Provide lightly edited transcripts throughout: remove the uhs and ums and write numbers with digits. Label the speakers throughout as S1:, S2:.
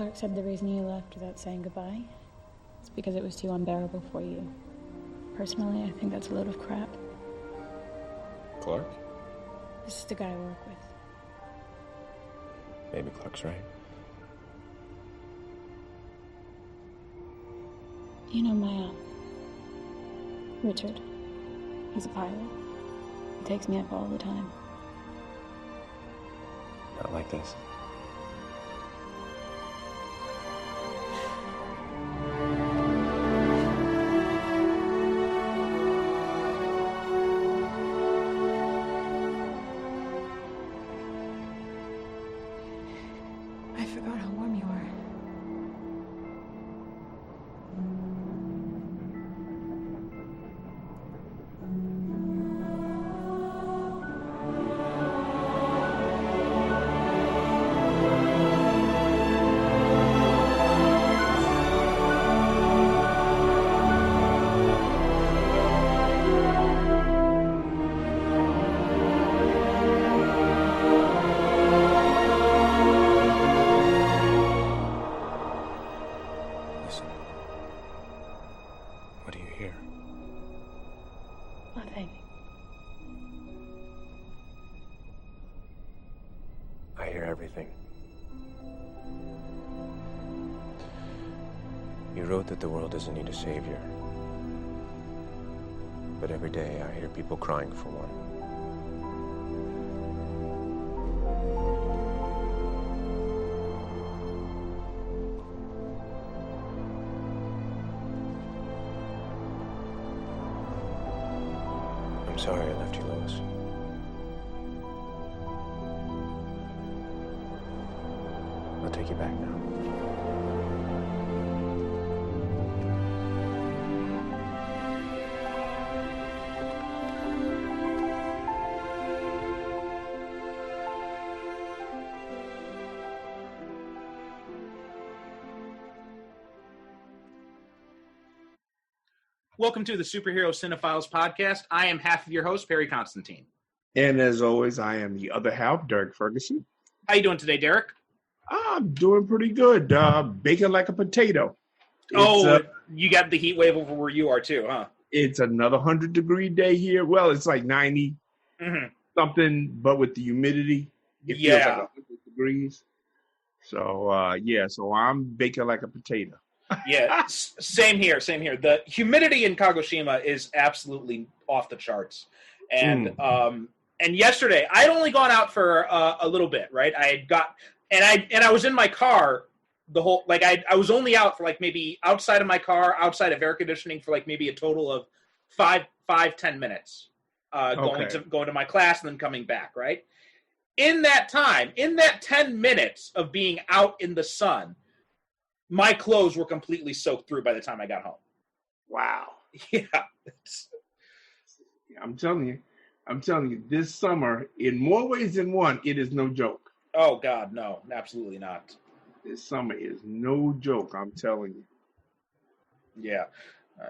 S1: Clark said the reason you left without saying goodbye is because it was too unbearable for you. Personally, I think that's a load of crap.
S2: Clark?
S1: This is the guy I work with.
S2: Maybe Clark's right.
S1: You know my Richard. He's a pilot. He takes me up all the time.
S2: Not like this.
S1: I forgot how warm you are.
S2: I hear everything. You wrote that the world doesn't need a savior. But every day I hear people crying for one. I'm sorry I left you, Lois. I'll take you back now.
S3: Welcome to the Superhero Cinephiles podcast. I am half of your host, Perry Constantine.
S4: And as always, I am the other half, Derrick Ferguson.
S3: How you doing today, Derrick?
S4: I'm doing pretty good. Baking like a potato.
S3: You got the heat wave over where you are too, huh?
S4: It's another 100-degree day here. Well, it's like 90 something, but with the humidity, it feels like 100 degrees. So, so I'm baking like a potato.
S3: Yeah, same here. The humidity in Kagoshima is absolutely off the charts. And yesterday, I'd only gone out for a little bit, right? I was in my car the whole, I was only out for maybe outside of my car, outside of air conditioning for maybe a total of 10 minutes, going to my class and then coming back, right? In that time, in that 10 minutes of being out in the sun, my clothes were completely soaked through by the time I got home.
S4: Wow.
S3: Yeah.
S4: I'm telling you, this summer, in more ways than one, it is no joke.
S3: Oh, God, no, absolutely not.
S4: This summer is no joke, I'm telling you.
S3: Yeah. All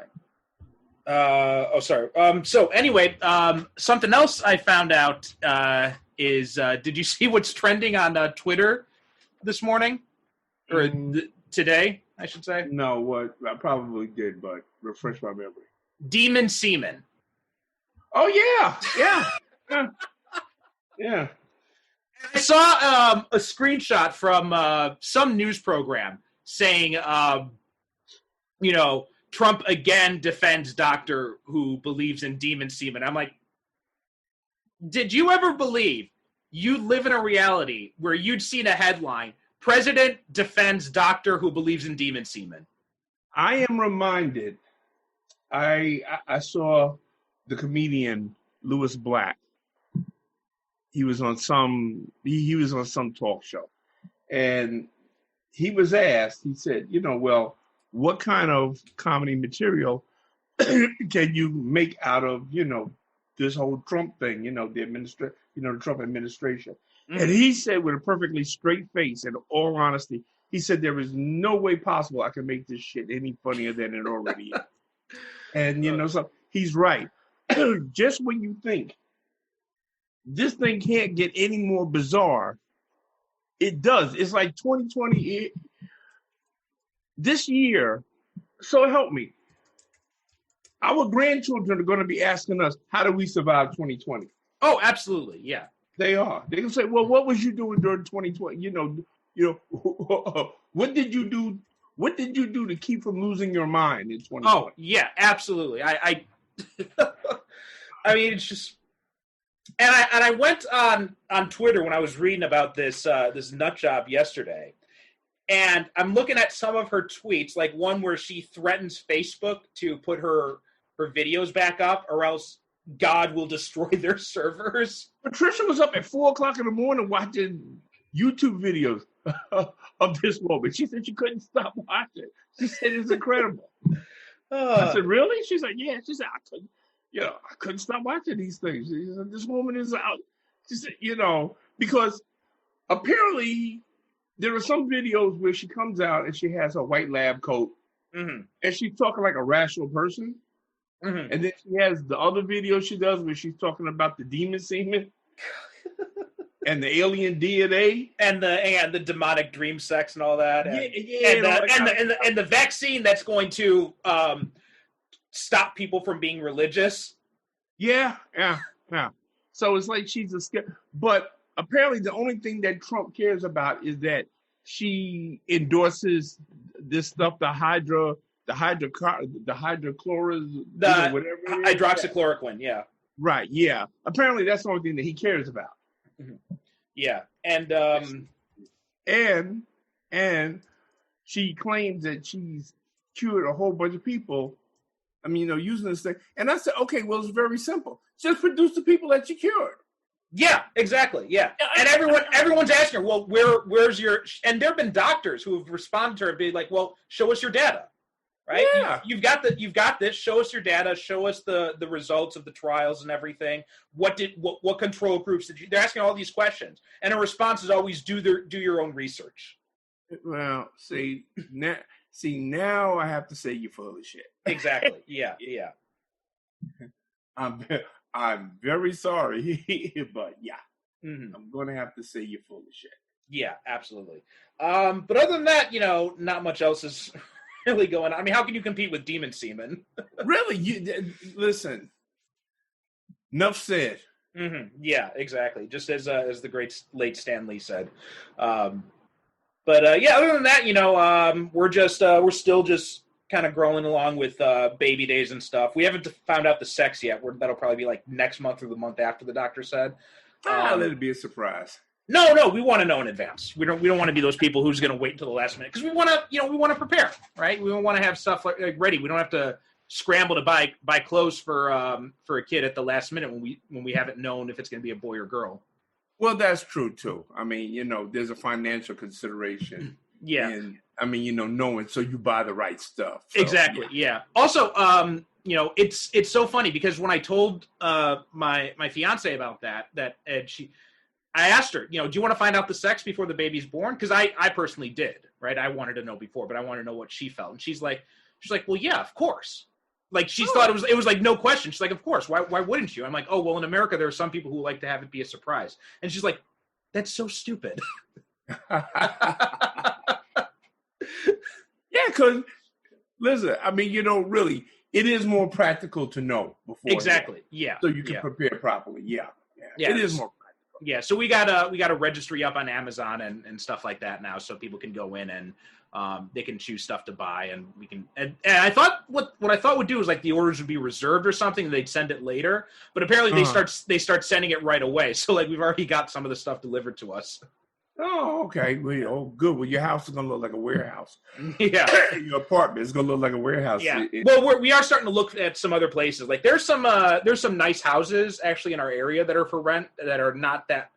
S3: right. Sorry. So anyway, something else I found out is, did you see what's trending on Twitter this morning? Or today, I should say?
S4: No, what I probably did, but refresh my memory.
S3: Demon semen.
S4: Oh, yeah. Yeah.
S3: I saw a screenshot from some news program saying, Trump again defends doctor who believes in demon semen. I'm like, did you ever believe you live in a reality where you'd seen a headline, President defends doctor who believes in demon semen?
S4: I am reminded, I saw the comedian Louis Black. He was on some talk show, and he was asked. He said, what kind of comedy material can you make out of this whole Trump thing? The Trump administration. Mm-hmm. And he said, with a perfectly straight face, and all honesty, he said there is no way possible I can make this shit any funnier than it already is. And so he's right. Just when you think this thing can't get any more bizarre, it does. It's like 2020. this year, so help me, our grandchildren are going to be asking us, how do we survive 2020?
S3: Oh, absolutely. Yeah.
S4: They are. They can say, well, what was you doing during 2020? What did you do? What did you do to keep from losing your mind in 2020?
S3: Oh, yeah, absolutely. I mean, it's just, and I went on Twitter when I was reading about this nut job yesterday, and I'm looking at some of her tweets, like one where she threatens Facebook to put her videos back up, or else God will destroy their servers.
S4: Patricia was up at 4:00 in the morning watching YouTube videos of this moment. She said she couldn't stop watching. She said it's incredible. I said, really? She's like, yeah. She said, I couldn't stop watching these things. She said, this woman is out. She said, because apparently there are some videos where she comes out and she has a white lab coat, and she's talking like a rational person. And then she has the other video she does where she's talking about the demon semen and the alien DNA
S3: and the demonic dream sex and all that. And, and the vaccine that's going to stop people from being religious.
S4: Yeah. So it's like she's a scare. But apparently the only thing that Trump cares about is that she endorses this stuff, the hydrochlorous, whatever.
S3: Hydroxychloroquine, yeah.
S4: Right, yeah. Apparently that's the only thing that he cares about.
S3: Yeah. And
S4: she claims that she's cured a whole bunch of people. I mean, using this thing. And I said, okay, well, it's very simple. Just produce the people that you cured.
S3: Yeah, exactly. Yeah. And everyone's asking her, well, where's your, and there have been doctors who have responded to her and be like, well, show us your data. Right?
S4: Yeah.
S3: You've got this. Show us your data. Show us the results of the trials and everything. What control groups did you? They're asking all these questions, and her response is always do your own research.
S4: Well, now I have to say you're full of shit.
S3: Exactly. Yeah.
S4: I'm very sorry, but yeah, I'm going to have to say you're full of shit.
S3: Yeah, absolutely. But other than that, not much else is really going on. I mean, how can you compete with demon semen?
S4: Really? Listen. Enough said.
S3: Yeah, exactly. Just as the great late Stan Lee said. But yeah, other than that, we're still just kind of growing along with baby days and stuff. We haven't found out the sex yet. That'll probably be like next month or the month after, the doctor said.
S4: Let it be a surprise.
S3: No, we want to know in advance. We don't want to be those people who's going to wait until the last minute, because we want to prepare, right? We want to have stuff like ready. We don't have to scramble to buy clothes for a kid at the last minute when we haven't known if it's going to be a boy or girl.
S4: Well, that's true too. I mean, there's a financial consideration.
S3: Yeah.
S4: And I mean, knowing so you buy the right stuff. So,
S3: exactly. Yeah. Also, it's so funny because when I told my fiance about that I asked her, do you want to find out the sex before the baby's born? Because I personally did, right? I wanted to know before, but I wanted to know what she felt. And she's like, well, yeah, of course. Like she thought it was like no question. She's like, of course. Why wouldn't you? I'm like, oh, well, in America there are some people who like to have it be a surprise. And she's like, that's so stupid.
S4: Yeah, because listen, I mean, really, it is more practical to know before.
S3: Exactly. Yeah.
S4: So you can prepare properly. Yeah. It is more.
S3: Yeah, so we got a registry up on Amazon and stuff like that now, so people can go in and they can choose stuff to buy, and we can. And I thought what I thought would do is like the orders would be reserved or something, and they'd send it later. But apparently they start sending it right away. So like we've already got some of the stuff delivered to us.
S4: Oh, okay. Well, good. Well, your house is gonna look like a warehouse.
S3: Yeah,
S4: your apartment is gonna look like a warehouse.
S3: Yeah. Well, we are starting to look at some other places. Like there's some nice houses actually in our area that are for rent that are not that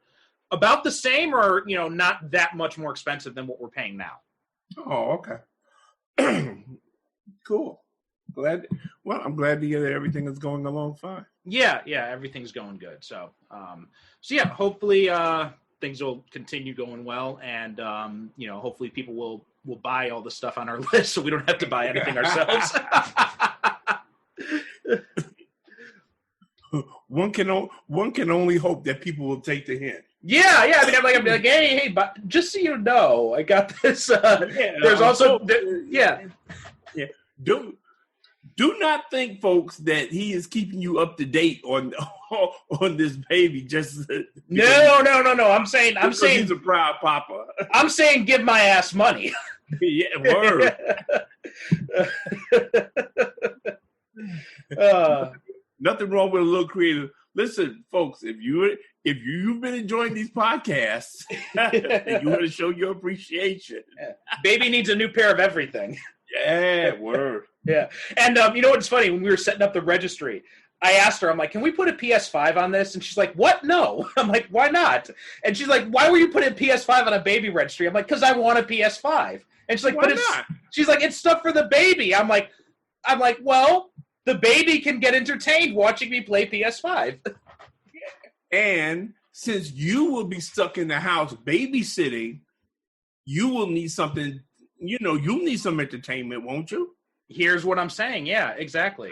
S3: about the same or not that much more expensive than what we're paying now.
S4: Oh, okay. Cool. I'm glad to hear that everything is going along fine.
S3: Yeah, everything's going good. So yeah, hopefully things will continue going well, and hopefully people will buy all the stuff on our list, so we don't have to buy anything ourselves.
S4: One can only hope that people will take the hint.
S3: Yeah. I mean, I'm like, hey, but just so you know, I got this. There's also, yeah.
S4: Do not think, folks, that he is keeping you up to date on this baby.
S3: No. I'm saying
S4: he's a proud papa.
S3: I'm saying give my ass money.
S4: Yeah, word. Nothing wrong with a little creative. Listen, folks, if you've been enjoying these podcasts, and you want to show your appreciation,
S3: baby needs a new pair of everything.
S4: Yeah, word.
S3: Yeah, and you know what's funny? When we were setting up the registry, I asked her, I'm like, can we put a PS5 on this? And she's like, what? No. I'm like, why not? And she's like, why were you putting a PS5 on a baby registry? I'm like, because I want a PS5. And she's like,
S4: why not?
S3: She's like, it's stuff for the baby. I'm like, well, the baby can get entertained watching me play PS5.
S4: And since you will be stuck in the house babysitting, you will need something. You'll need some entertainment, won't you?
S3: Here's what I'm saying. Yeah, exactly.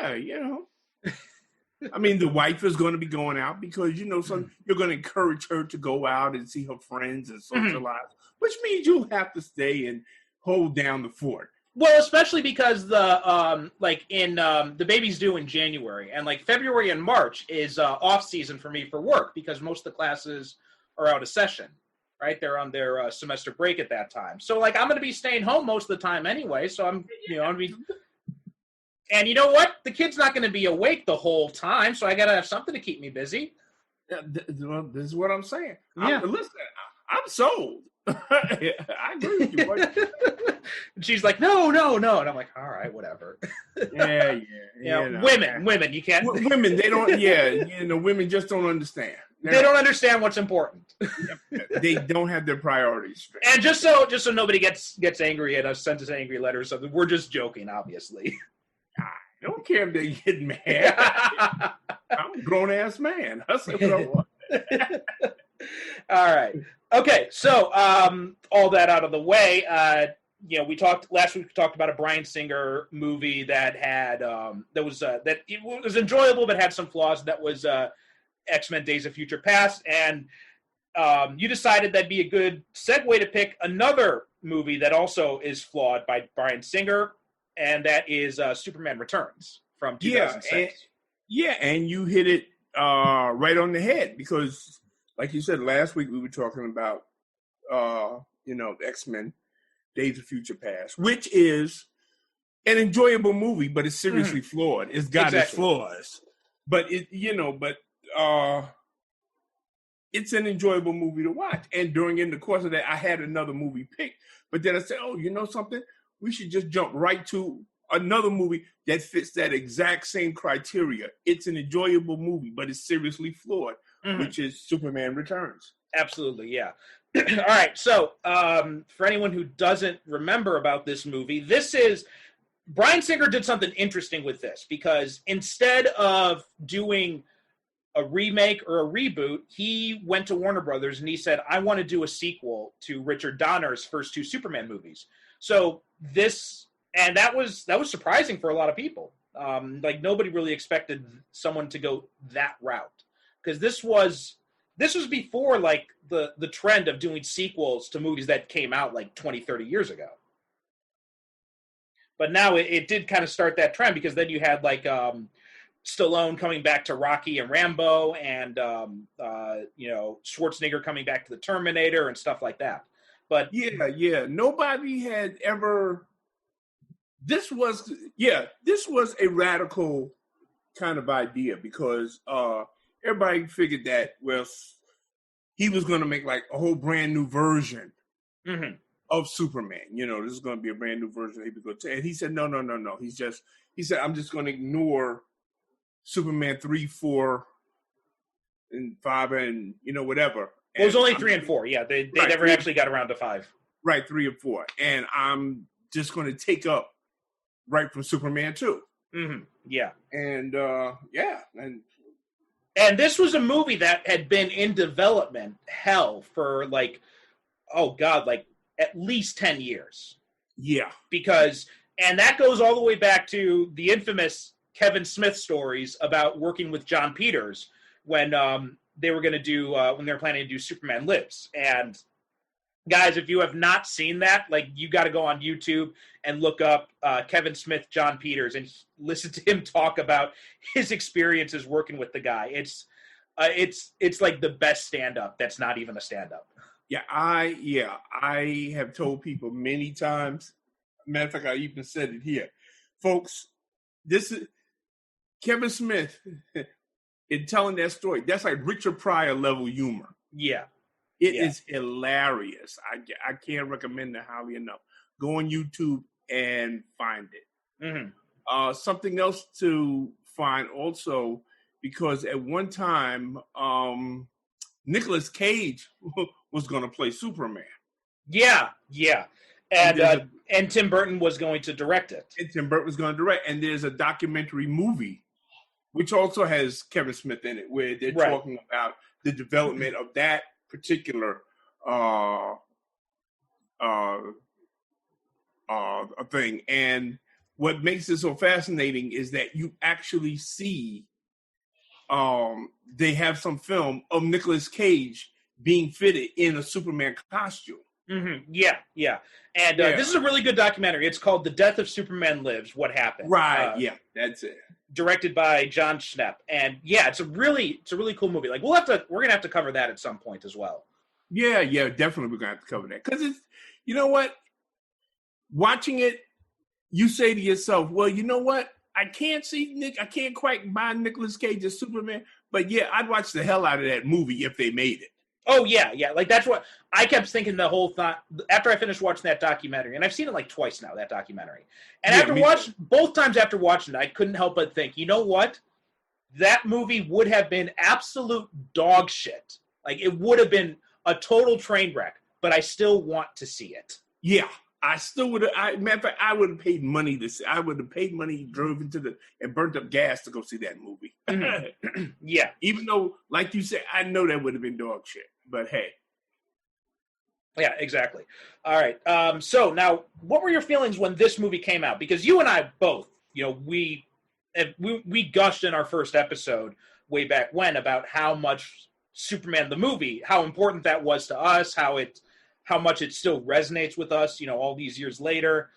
S4: Yeah, I mean, the wife is going to be going out because, you're going to encourage her to go out and see her friends and socialize, which means you'll have to stay and hold down the fort.
S3: Well, especially because the baby's due in January, and like February and March is off season for me for work because most of the classes are out of session. Right, they're on their semester break at that time. So, like, I'm going to be staying home most of the time anyway. So I'm going to be. And you know what? The kid's not going to be awake the whole time, so I got to have something to keep me busy.
S4: Yeah, this is what I'm saying.
S3: Yeah.
S4: Listen, I'm sold. I agree with you.
S3: And she's like, no. And I'm like, all right, whatever.
S4: Yeah.
S3: Women, you can't.
S4: Women, they don't, women just don't understand.
S3: They don't understand what's important.
S4: They don't have their priorities straight.
S3: And just so nobody gets angry at us, sends us angry letters, something. We're just joking, obviously.
S4: I don't care if they get mad. I'm a grown-ass man. I say what I want.
S3: All right. Okay, so all that out of the way, last week we talked about a Bryan Singer movie that had that was enjoyable but had some flaws. That was X-Men: Days of Future Past, and you decided that'd be a good segue to pick another movie that also is flawed by Bryan Singer, and that is Superman Returns from 2006.
S4: And you hit it right on the head because, like you said, last week we were talking about, X-Men: Days of Future Past, which is an enjoyable movie, but it's seriously flawed. It's got its flaws, but it's an enjoyable movie to watch. And in the course of that, I had another movie picked, but then I said, oh, you know something? We should just jump right to another movie that fits that exact same criteria. It's an enjoyable movie, but it's seriously flawed, which is Superman Returns.
S3: Absolutely, yeah. All right, so for anyone who doesn't remember about this movie, Bryan Singer did something interesting with this because instead of doing a remake or a reboot, he went to Warner Brothers and he said, I want to do a sequel to Richard Donner's first two Superman movies. So that was surprising for a lot of people. Like nobody really expected someone to go that route because this was before like the trend of doing sequels to movies that came out like 20, 30 years ago. But now it did kind of start that trend because then you had like Stallone coming back to Rocky and Rambo and Schwarzenegger coming back to the Terminator and stuff like that. But nobody had ever. This was a radical kind of idea because everybody figured that he was going to make like a whole brand new version of Superman. This is going to be a brand new version. And he said, no. He said, I'm just going to ignore Superman 3, 4, and 5, and whatever. Well, it was only 3 and 4. Yeah, they never actually got around to 5.
S4: Right, 3 and 4, and I'm just going to take up right from Superman 2.
S3: Yeah,
S4: and
S3: and this was a movie that had been in development hell for like at least 10 years.
S4: Yeah,
S3: and that goes all the way back to the infamous Kevin Smith stories about working with John Peters when they were going to do when they were planning to do Superman Lives. And guys, if you have not seen that, like, you got to go on YouTube and look up Kevin Smith, John Peters, and listen to him talk about his experiences working with the guy. It's like the best stand-up that's not even a stand-up.
S4: Yeah, I have told people many times. Matter of fact, I even said it here, folks. This is Kevin Smith in telling that story. That's like Richard Pryor level humor.
S3: Yeah,
S4: it is hilarious. I can't recommend it highly enough. Go on YouTube and find it.
S3: Mm-hmm.
S4: Something else to find also, because at one time, Nicolas Cage was going to play Superman.
S3: Yeah. And Tim Burton was going to direct it.
S4: And Tim Burton was going to direct. And there's a documentary movie, which also has Kevin Smith in it, where they're talking about the development of that particular thing. And what makes it so fascinating is that you actually see they have some film of Nicolas Cage being fitted in a Superman costume.
S3: Mm-hmm. Yeah. And this is a really good documentary. It's called The Death of Superman Lives, What Happened.
S4: Right, that's it.
S3: Directed by John Schnepp. And it's a really cool movie. Like, we're gonna have to cover that at some point as well. Yeah,
S4: definitely we're gonna have to cover that. Because it's, you know what? Watching it, you say to yourself, well, you know what? I can't quite buy Nicolas Cage as Superman, but I'd watch the hell out of that movie if they made it.
S3: Oh, yeah. Like, that's what I kept thinking the whole time after I finished watching that documentary. And I've seen it like twice now, that documentary. And both times after watching it, I couldn't help but think, you know what? That movie would have been absolute dog shit. Like, it would have been a total train wreck, but I still want to see it.
S4: Yeah. I still would have. Matter of fact, I would have paid money I would have paid money, drove and burnt up gas to go see that movie.
S3: Mm-hmm. Yeah.
S4: Even though, like you said, I know that would have been dog shit. But hey.
S3: Yeah, exactly. All right. So now, what were your feelings when this movie came out? Because you and I both, we gushed in our first episode way back when about how much Superman the movie, how important that was to us, how much it still resonates with us, all these years later.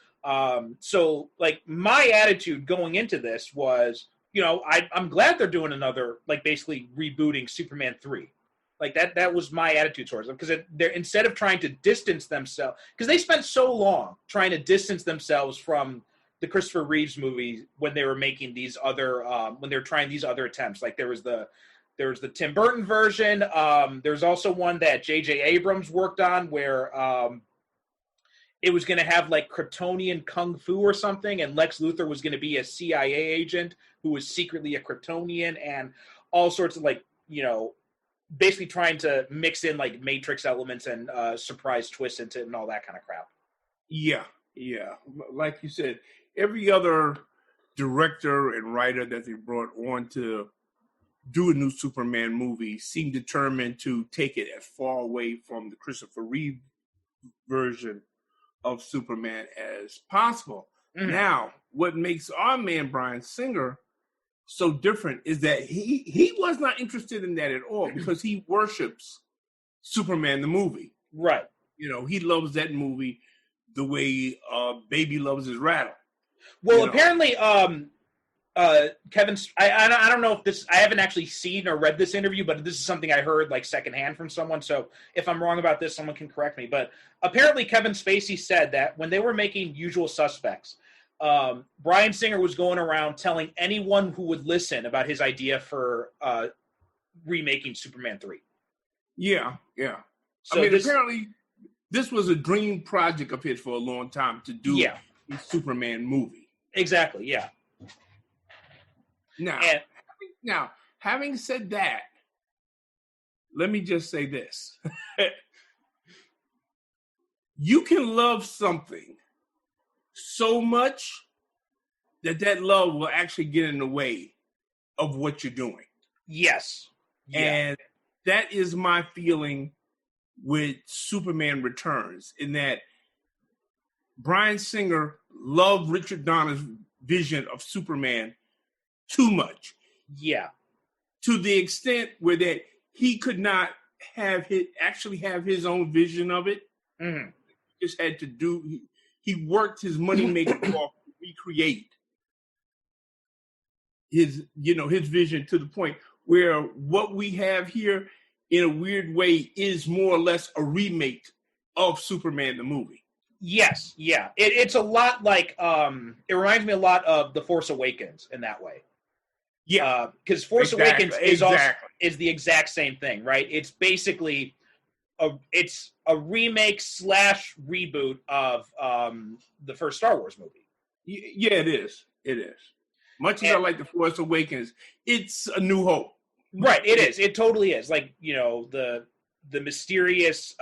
S3: So, like, my attitude going into this was, I'm glad they're doing another, like, basically rebooting Superman 3. Like, that was my attitude towards them, because they're, instead of trying to distance themselves, because they spent so long trying to distance themselves from the Christopher Reeves movies when they were making these other, when they were trying these other attempts. Like, there was the Tim Burton version. There's also one that J.J. Abrams worked on where it was going to have like Kryptonian kung fu or something, and Lex Luthor was going to be a CIA agent who was secretly a Kryptonian, and all sorts of basically trying to mix in like Matrix elements and surprise twists into it and all that kind of crap. Yeah.
S4: Like you said, every other director and writer that they brought on to do a new Superman movie seemed determined to take it as far away from the Christopher Reeve version of Superman as possible. Mm-hmm. Now, what makes our man Bryan Singer so different is that he was not interested in that at all, because he worships Superman the movie.
S3: Right.
S4: He loves that movie the way baby loves his rattle.
S3: Well, apparently, Kevin, I don't know if this, I haven't actually seen or read this interview, but this is something I heard like secondhand from someone. So if I'm wrong about this, someone can correct me. But apparently Kevin Spacey said that when they were making Usual Suspects, Bryan Singer was going around telling anyone who would listen about his idea for remaking Superman 3.
S4: Yeah.
S3: So
S4: apparently this was a dream project of his for a long time to do a Superman movie.
S3: Exactly, yeah.
S4: Now, having said that, let me just say this. You can love something so much that love will actually get in the way of what you're doing.
S3: Yes. Yeah.
S4: And that is my feeling with Superman Returns, in that Bryan Singer loved Richard Donner's vision of Superman too much.
S3: Yeah.
S4: To the extent where that he could not have his own vision of it.
S3: Mm-hmm.
S4: He just had to do. He worked his moneymaker off to recreate his vision to the point where what we have here, in a weird way, is more or less a remake of Superman the movie.
S3: Yes, yeah. It's a lot like it reminds me a lot of The Force Awakens in that way.
S4: Yeah,
S3: because Force Awakens is the exact same thing, right? It's basically a remake / reboot of the first Star Wars movie.
S4: Yeah, it is. It is. Much as I like The Force Awakens, it's A New Hope.
S3: Right, it is. It totally is. Like, the mysterious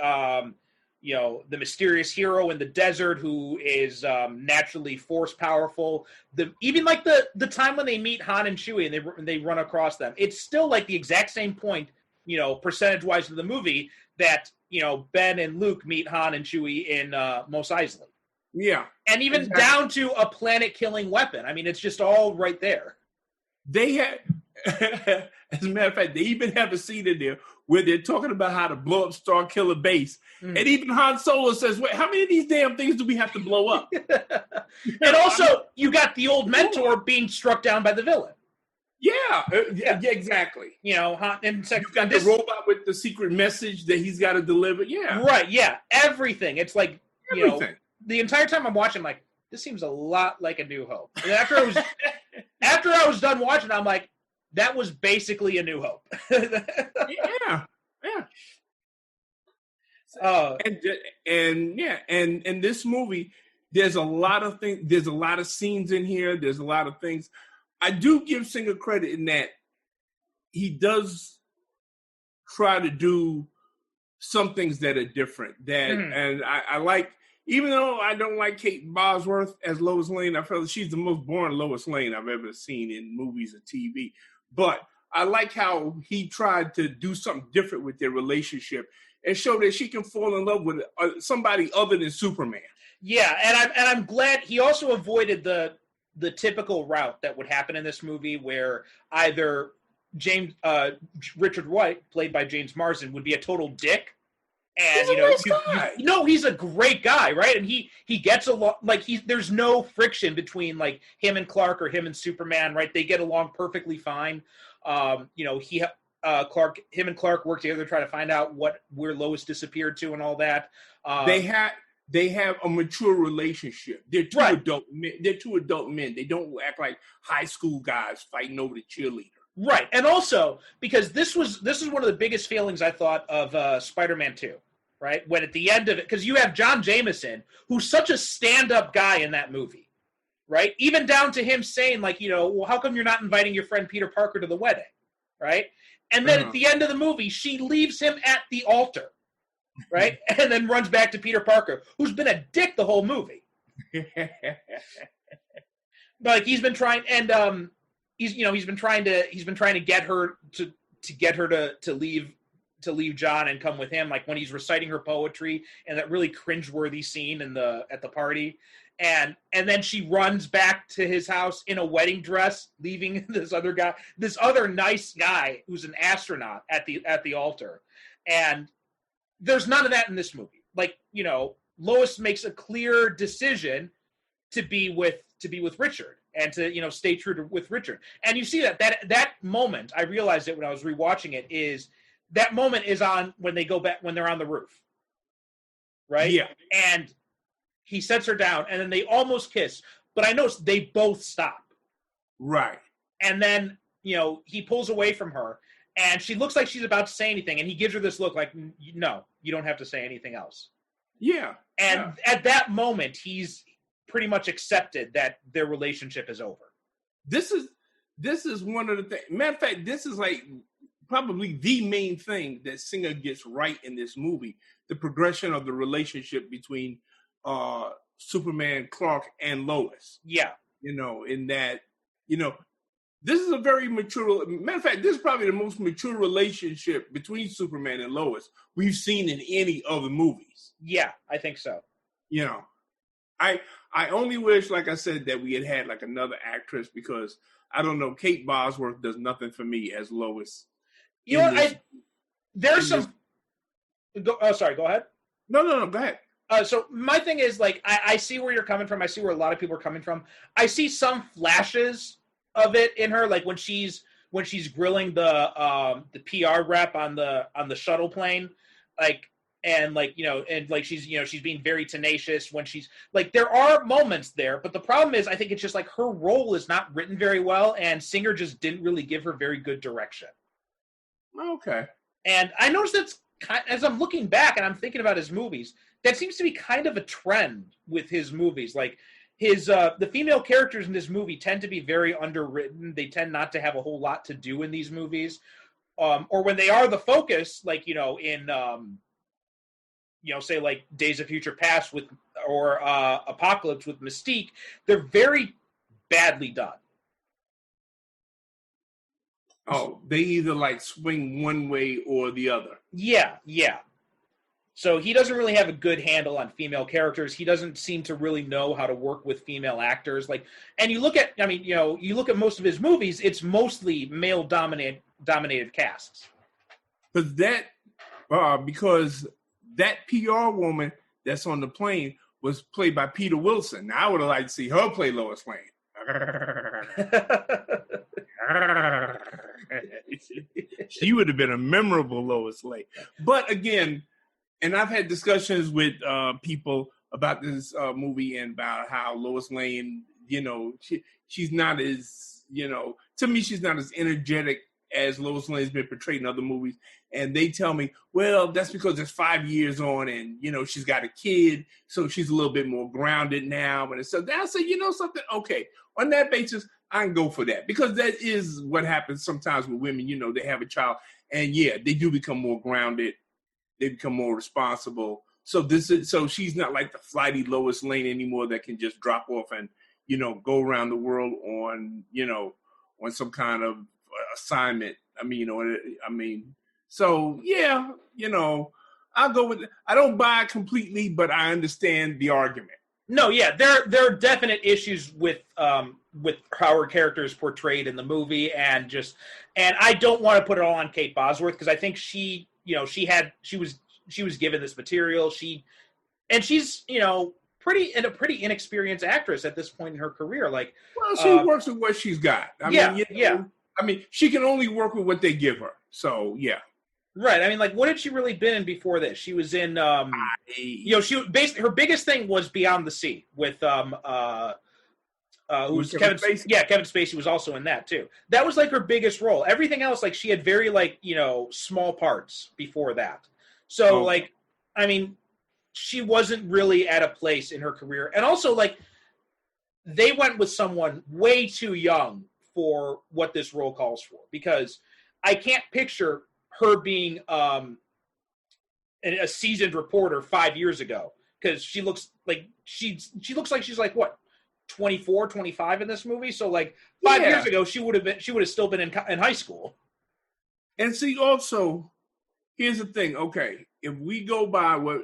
S3: the mysterious hero in the desert who is naturally force powerful. Even like the time when they meet Han and Chewie and they run across them, it's still like the exact same point, percentage wise of the movie that Ben and Luke meet Han and Chewie in Mos Eisley.
S4: Yeah,
S3: and even down to a planet-killing weapon. I mean, it's just all right there.
S4: They had, as a matter of fact, they even have a scene in there where they're talking about how to blow up Star Killer Base. And even Han Solo says, wait, how many of these damn things do we have to blow up?
S3: And also, you got the old mentor being struck down by the villain.
S4: Yeah, exactly.
S3: And
S4: you've got the robot with the secret message that he's got to deliver. Yeah.
S3: Right, yeah. Everything. It's like, the entire time I'm watching, I'm like, this seems a lot like A New Hope. And after I was done watching, I'm like, that was basically A New Hope.
S4: Yeah. And this movie, there's a lot of things. There's a lot of scenes in here. There's a lot of things. I do give Singer credit in that he does try to do some things that are different. And I like, even though I don't like Kate Bosworth as Lois Lane, I feel she's the most boring Lois Lane I've ever seen in movies or TV. But I like how he tried to do something different with their relationship and show that she can fall in love with somebody other than Superman.
S3: Yeah, and I'm glad he also avoided the typical route that would happen in this movie, where either Richard White, played by James Marsden, would be a total dick. And
S4: he's a nice guy.
S3: He's a great guy, right? And he gets along, like, there's no friction between like him and Clark or him and Superman, right? They get along perfectly fine. Him and Clark work together to try to find out where Lois disappeared to and all that.
S4: They have a mature relationship. They're two adult men. They're two adult men. They don't act like high school guys fighting over the cheerleader.
S3: Right. And also, because this is one of the biggest failings, I thought, of Spider-Man 2, right? When at the end of it, because you have John Jameson, who's such a stand-up guy in that movie, right? Even down to him saying, like, well, how come you're not inviting your friend Peter Parker to the wedding, right? And then at the end of the movie, she leaves him at the altar, right? And then runs back to Peter Parker, who's been a dick the whole movie. Like, he's been trying, and he's been trying to get her to leave John and come with him, like when he's reciting her poetry and that really cringeworthy scene at the party. And then she runs back to his house in a wedding dress, leaving this other nice guy who's an astronaut at the altar. And there's none of that in this movie. Like, Lois makes a clear decision to be with Richard and to, stay true with Richard. And you see that moment, I realized it when I was rewatching it, is that moment is on when they go back, when they're on the roof. Right?
S4: Yeah.
S3: And he sets her down, and then they almost kiss, but I noticed they both stop.
S4: Right.
S3: And then, he pulls away from her, and she looks like she's about to say anything, and he gives her this look like, no, you don't have to say anything else.
S4: Yeah.
S3: And at that moment, he's pretty much accepted that their relationship is over.
S4: This is one of the things. Matter of fact, this is like probably the main thing that Singer gets right in this movie: the progression of the relationship between Superman, Clark, and Lois.
S3: Yeah.
S4: In that, this is a very mature. Matter of fact, this is probably the most mature relationship between Superman and Lois we've seen in any of the movies.
S3: Yeah, I think so.
S4: I only wish, like I said, that we had like another actress, because I don't know, Kate Bosworth does nothing for me as Lois.
S3: there's some. Go ahead.
S4: No. Go ahead.
S3: So my thing is, like, I see where you're coming from. I see where a lot of people are coming from. I see some flashes of it in her, like when she's grilling the PR rep on the shuttle plane, like, and like, and like she's being very tenacious when she's like, there are moments there, but the problem is I think it's just like her role is not written very well, and Singer just didn't really give her very good direction.
S4: Okay.
S3: And I noticed that's as I'm looking back and I'm thinking about his movies, that seems to be kind of a trend with his movies. Like his the female characters in this movie tend to be very underwritten. They tend not to have a whole lot to do in these movies, or when they are the focus, like in say like Days of Future Past or Apocalypse with Mystique, they're very badly done.
S4: Oh, they either like swing one way or the other.
S3: Yeah. So he doesn't really have a good handle on female characters. He doesn't seem to really know how to work with female actors. Like, and you look at most of his movies, it's mostly male dominated casts.
S4: Because that PR woman that's on the plane was played by Peter Wilson. Now, I would have liked to see her play Lois Lane. She would have been a memorable Lois Lane. But again, and I've had discussions with people about this movie and about how Lois Lane, she's not as, to me, she's not as energetic as Lois Lane's been portrayed in other movies. And they tell me, well, that's because it's 5 years on and, she's got a kid, so she's a little bit more grounded now. And so I say, something, okay, on that basis, I can go for that. Because that is what happens sometimes with women, they have a child. And yeah, they do become more grounded. They become more responsible. So she's not like the flighty Lois Lane anymore that can just drop off and, go around the world on, on some kind of assignment. So yeah, I'll go with it. I don't buy it completely, but I understand the argument.
S3: No, yeah, there are definite issues with how her character is portrayed in the movie, and I don't want to put it all on Kate Bosworth because I think she was given this material. She's pretty inexperienced actress at this point in her career. Like,
S4: well, she works with what she's got. I mean, she can only work with what they give her. So yeah.
S3: Right. I mean, like, what had she really been in before this? She was in, she basically, her biggest thing was Beyond the Sea with, who's Kevin Spacey? Yeah, Kevin Spacey was also in that too. That was like her biggest role. Everything else, like, she had very small parts before that. So like, I mean, she wasn't really at a place in her career. And also, like, they went with someone way too young for what this role calls for, because I can't picture her being a seasoned reporter 5 years ago, because she looks like she's like what, 24, 25 in this movie. So like 5 years ago, she would have still been in high school.
S4: And see, also, here's the thing. Okay, if we go by what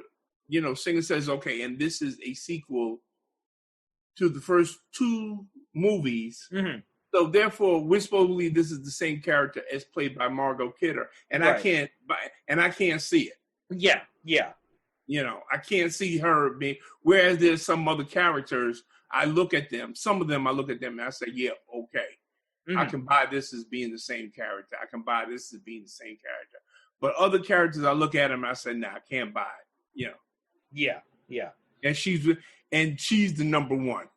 S4: Singer says, okay, and this is a sequel to the first two movies. Mm-hmm. So therefore, we're supposed to believe this is the same character as played by Margot Kidder, and right. I can't see it.
S3: Yeah.
S4: I can't see her being. Whereas there's some other characters, some of them I look at them and I say, yeah, okay, mm-hmm. I can buy this as being the same character. I can buy this as being the same character. But other characters, I look at them and I say, nah, I can't buy it.
S3: Yeah.
S4: And she's the number one.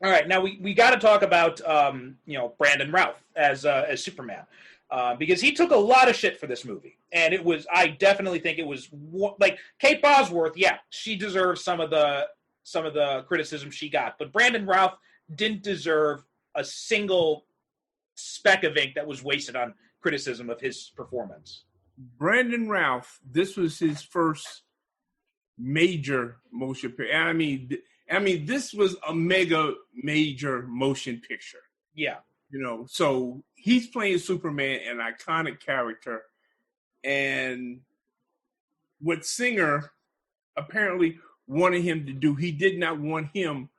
S3: All right, now we got to talk about Brandon Routh as Superman, because he took a lot of shit for this movie, and I definitely think it was like Kate Bosworth. Yeah, she deserves some of the criticism she got, but Brandon Routh didn't deserve a single speck of ink that was wasted on criticism of his performance.
S4: Brandon Routh, this was his first major motion picture. I mean, this was a major motion picture.
S3: Yeah.
S4: So he's playing Superman, an iconic character. And what Singer apparently wanted him to do, he did not want him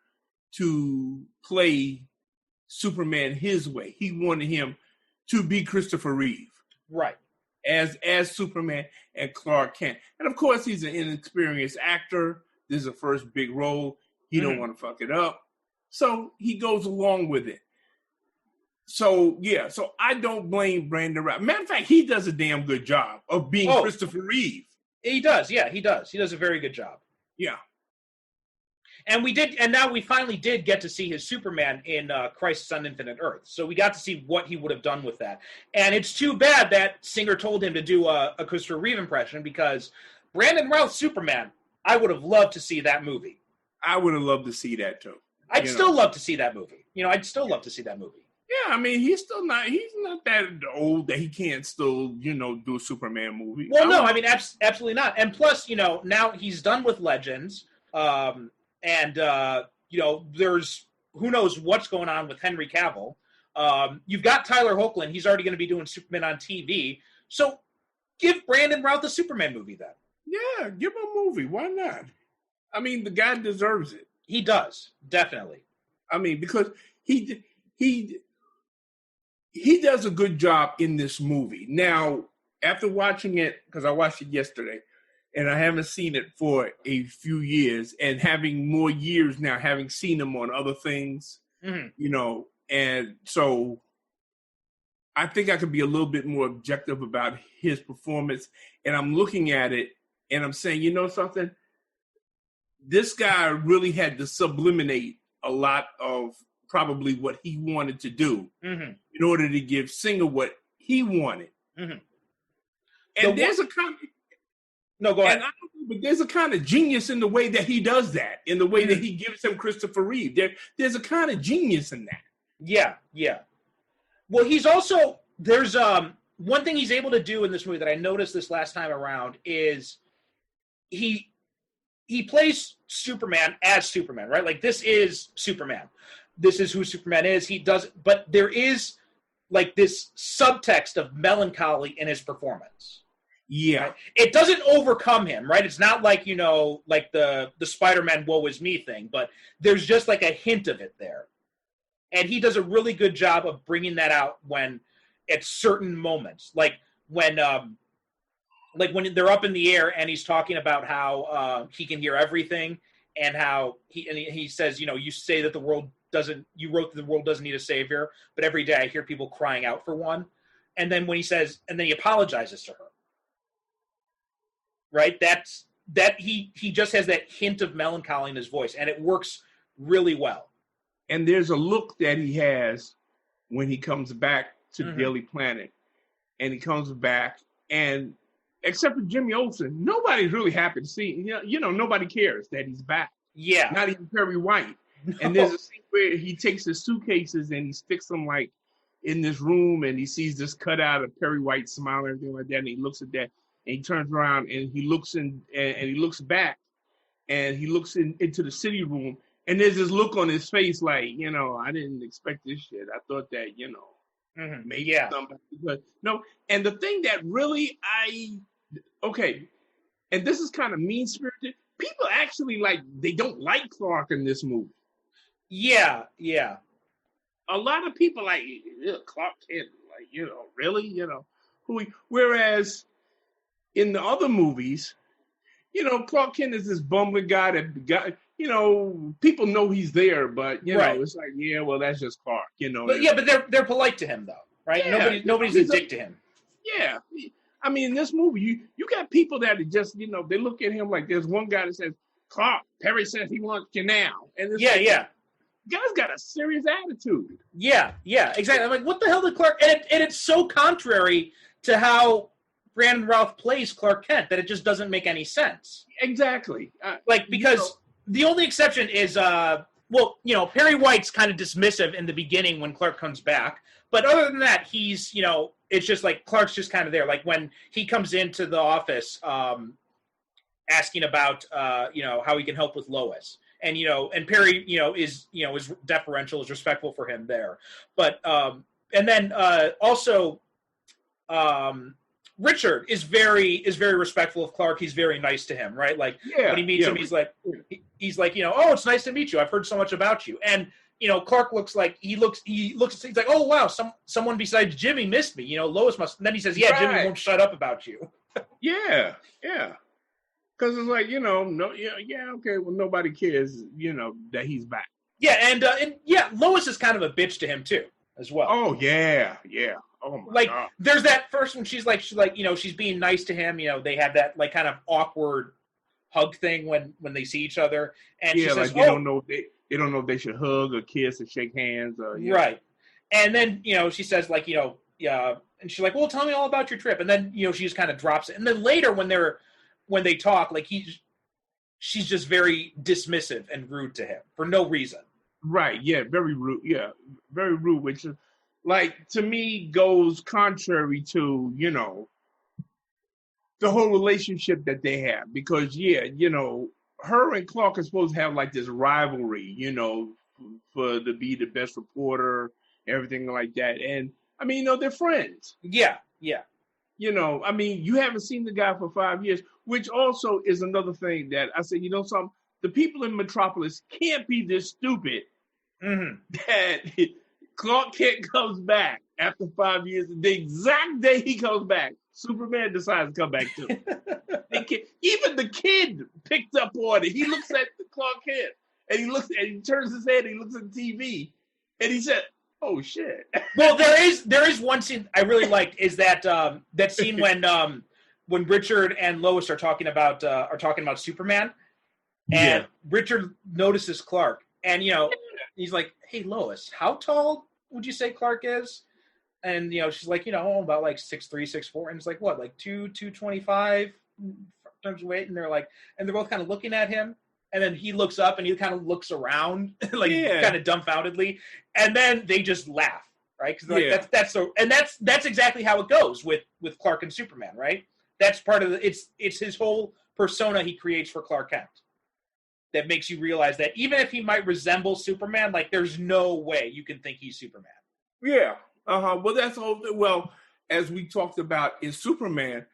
S4: to play Superman his way. He wanted him to be Christopher Reeve.
S3: Right.
S4: as Superman and Clark Kent. And of course, he's an inexperienced actor. This is a first big role. He don't want to fuck it up. So he goes along with it. So, yeah. So I don't blame Brandon Routh. Matter of fact, he does a damn good job of being Christopher Reeve.
S3: He does. Yeah, he does. He does a very good job.
S4: Yeah.
S3: And now we finally did get to see his Superman in Crisis on Infinite Earth. So we got to see what he would have done with that. And it's too bad that Singer told him to do a Christopher Reeve impression, because Brandon Routh's Superman, I would have loved to see that movie.
S4: I would have loved to see that too.
S3: I'd still love to see that movie. I'd still love to see that movie.
S4: Yeah, I mean, he's not that old that he can't still, do a Superman movie.
S3: Well, no, I mean, absolutely not. And plus, now he's done with Legends. There's who knows what's going on with Henry Cavill. You've got Tyler Hoechlin. He's already going to be doing Superman on TV. So give Brandon Routh a Superman movie then.
S4: Yeah, give him a movie. Why not? I mean, the guy deserves it.
S3: He does, definitely.
S4: I mean, because he does a good job in this movie. Now, after watching it, because I watched it yesterday, and I haven't seen it for a few years, and having more years now, having seen him on other things, and so I think I could be a little bit more objective about his performance. And I'm looking at it, and I'm saying, you know something? This guy really had to subliminate a lot of probably what he wanted to do in order to give Singer what he wanted. And there's a kind of...
S3: No, go ahead.
S4: But there's a kind of genius in the way that he does that, in the way that he gives him Christopher Reeve. There's a kind of genius in that.
S3: Yeah. Well, he's also... There's one thing he's able to do in this movie that I noticed this last time around is he plays Superman as Superman, right? Like, this is Superman. This is who Superman is. He does, but there is like this subtext of melancholy in his performance.
S4: Yeah.
S3: Right? It doesn't overcome him, right? It's not like, like the Spider-Man woe is me thing, but there's just like a hint of it there. And he does a really good job of bringing that out at certain moments. Like when they're up in the air and he's talking about how he can hear everything, and how he says, you say that you wrote that the world doesn't need a savior, but every day I hear people crying out for one. And then when he says, and then he apologizes to her, right? He just has that hint of melancholy in his voice, and it works really well.
S4: And there's a look that he has when he comes back to the Daily Planet, and he comes back, and except for Jimmy Olsen, nobody's really happy to see. Nobody cares that he's back.
S3: Yeah,
S4: not even Perry White.
S3: No.
S4: And there's a scene where he takes his suitcases and he sticks them like in this room, and he sees this cutout of Perry White smile and everything like that, and he looks at that, and he turns around and he looks in, and he looks back, and he looks into the city room, and there's this look on his face like, I didn't expect this shit. I thought that, maybe somebody. But no, and the thing that really and this is kind of mean-spirited, people actually they don't like Clark in this movie.
S3: Yeah.
S4: A lot of people Clark Kent, really, whereas in the other movies, Clark Kent is this bumbling guy that people know he's there, but it's like, yeah, well, that's just Clark,
S3: But they're polite to him though, right?
S4: Yeah,
S3: nobody's a dick to him.
S4: Yeah. I mean, in this movie, you got people that are just, they look at him like, there's one guy that says, Clark, Perry says he wants you now. And it's guy's got a serious attitude.
S3: Yeah, exactly. I'm like, what the hell did Clark... And it's so contrary to how Brandon Routh plays Clark Kent that it just doesn't make any sense.
S4: Exactly.
S3: Because the only exception is, Perry White's kind of dismissive in the beginning when Clark comes back. But other than that, he's, it's just like Clark's just kind of there. Like when he comes into the office asking about, how he can help with Lois. And, and Perry, is deferential, is respectful for him there. But, and then also, Richard is very respectful of Clark. He's very nice to him, right? Like when he meets him, he's like, oh, it's nice to meet you. I've heard so much about you. And Clark looks like he's like, oh wow, someone besides Jimmy missed me. Lois must. And then he says, yeah, Jimmy won't shut up about you.
S4: Yeah. Because it's like, okay, well, nobody cares, that he's back.
S3: Yeah, and Lois is kind of a bitch to him too, as well.
S4: Oh yeah. Oh my God.
S3: There's that first one. She's being nice to him. They have that like kind of awkward hug thing when they see each other, and she says,
S4: they don't know if they should hug or kiss or shake hands or
S3: right. And then she says and she's like, well, tell me all about your trip, and then she just kind of drops it, and then later when they talk, like she's just very dismissive and rude to him for no reason.
S4: Right. Yeah. Very rude. Yeah. Very rude, which is, like, to me goes contrary to, the whole relationship that they have. Because, her and Clark are supposed to have, like, this rivalry, to be the best reporter, everything like that. And, I mean, they're friends.
S3: Yeah.
S4: I mean, you haven't seen the guy for 5 years, which also is another thing that I said, something, the people in Metropolis can't be this stupid that Clark Kent comes back after 5 years. The exact day he comes back, Superman decides to come back too. Even the kid picked up on it. He looks at Clark Kent and he turns his head and he looks at the TV and he said, "Oh shit."
S3: Well, there is one scene I really liked, is that scene when Richard and Lois are talking about Superman, and Richard notices Clark, and he's like, "Hey Lois, how tall would you say Clark is?" And she's like, about like 6'3", 6'4", and it's like, what, like 225 in terms of weight, and they're both kind of looking at him. And then he looks up and he kind of looks around, kind of dumbfoundedly, and then they just laugh, right? Because that's exactly how it goes with Clark and Superman, right? That's part of it's his whole persona he creates for Clark Kent that makes you realize that even if he might resemble Superman, like there's no way you can think he's Superman.
S4: Yeah. Well, that's all. Well, as we talked about in Superman,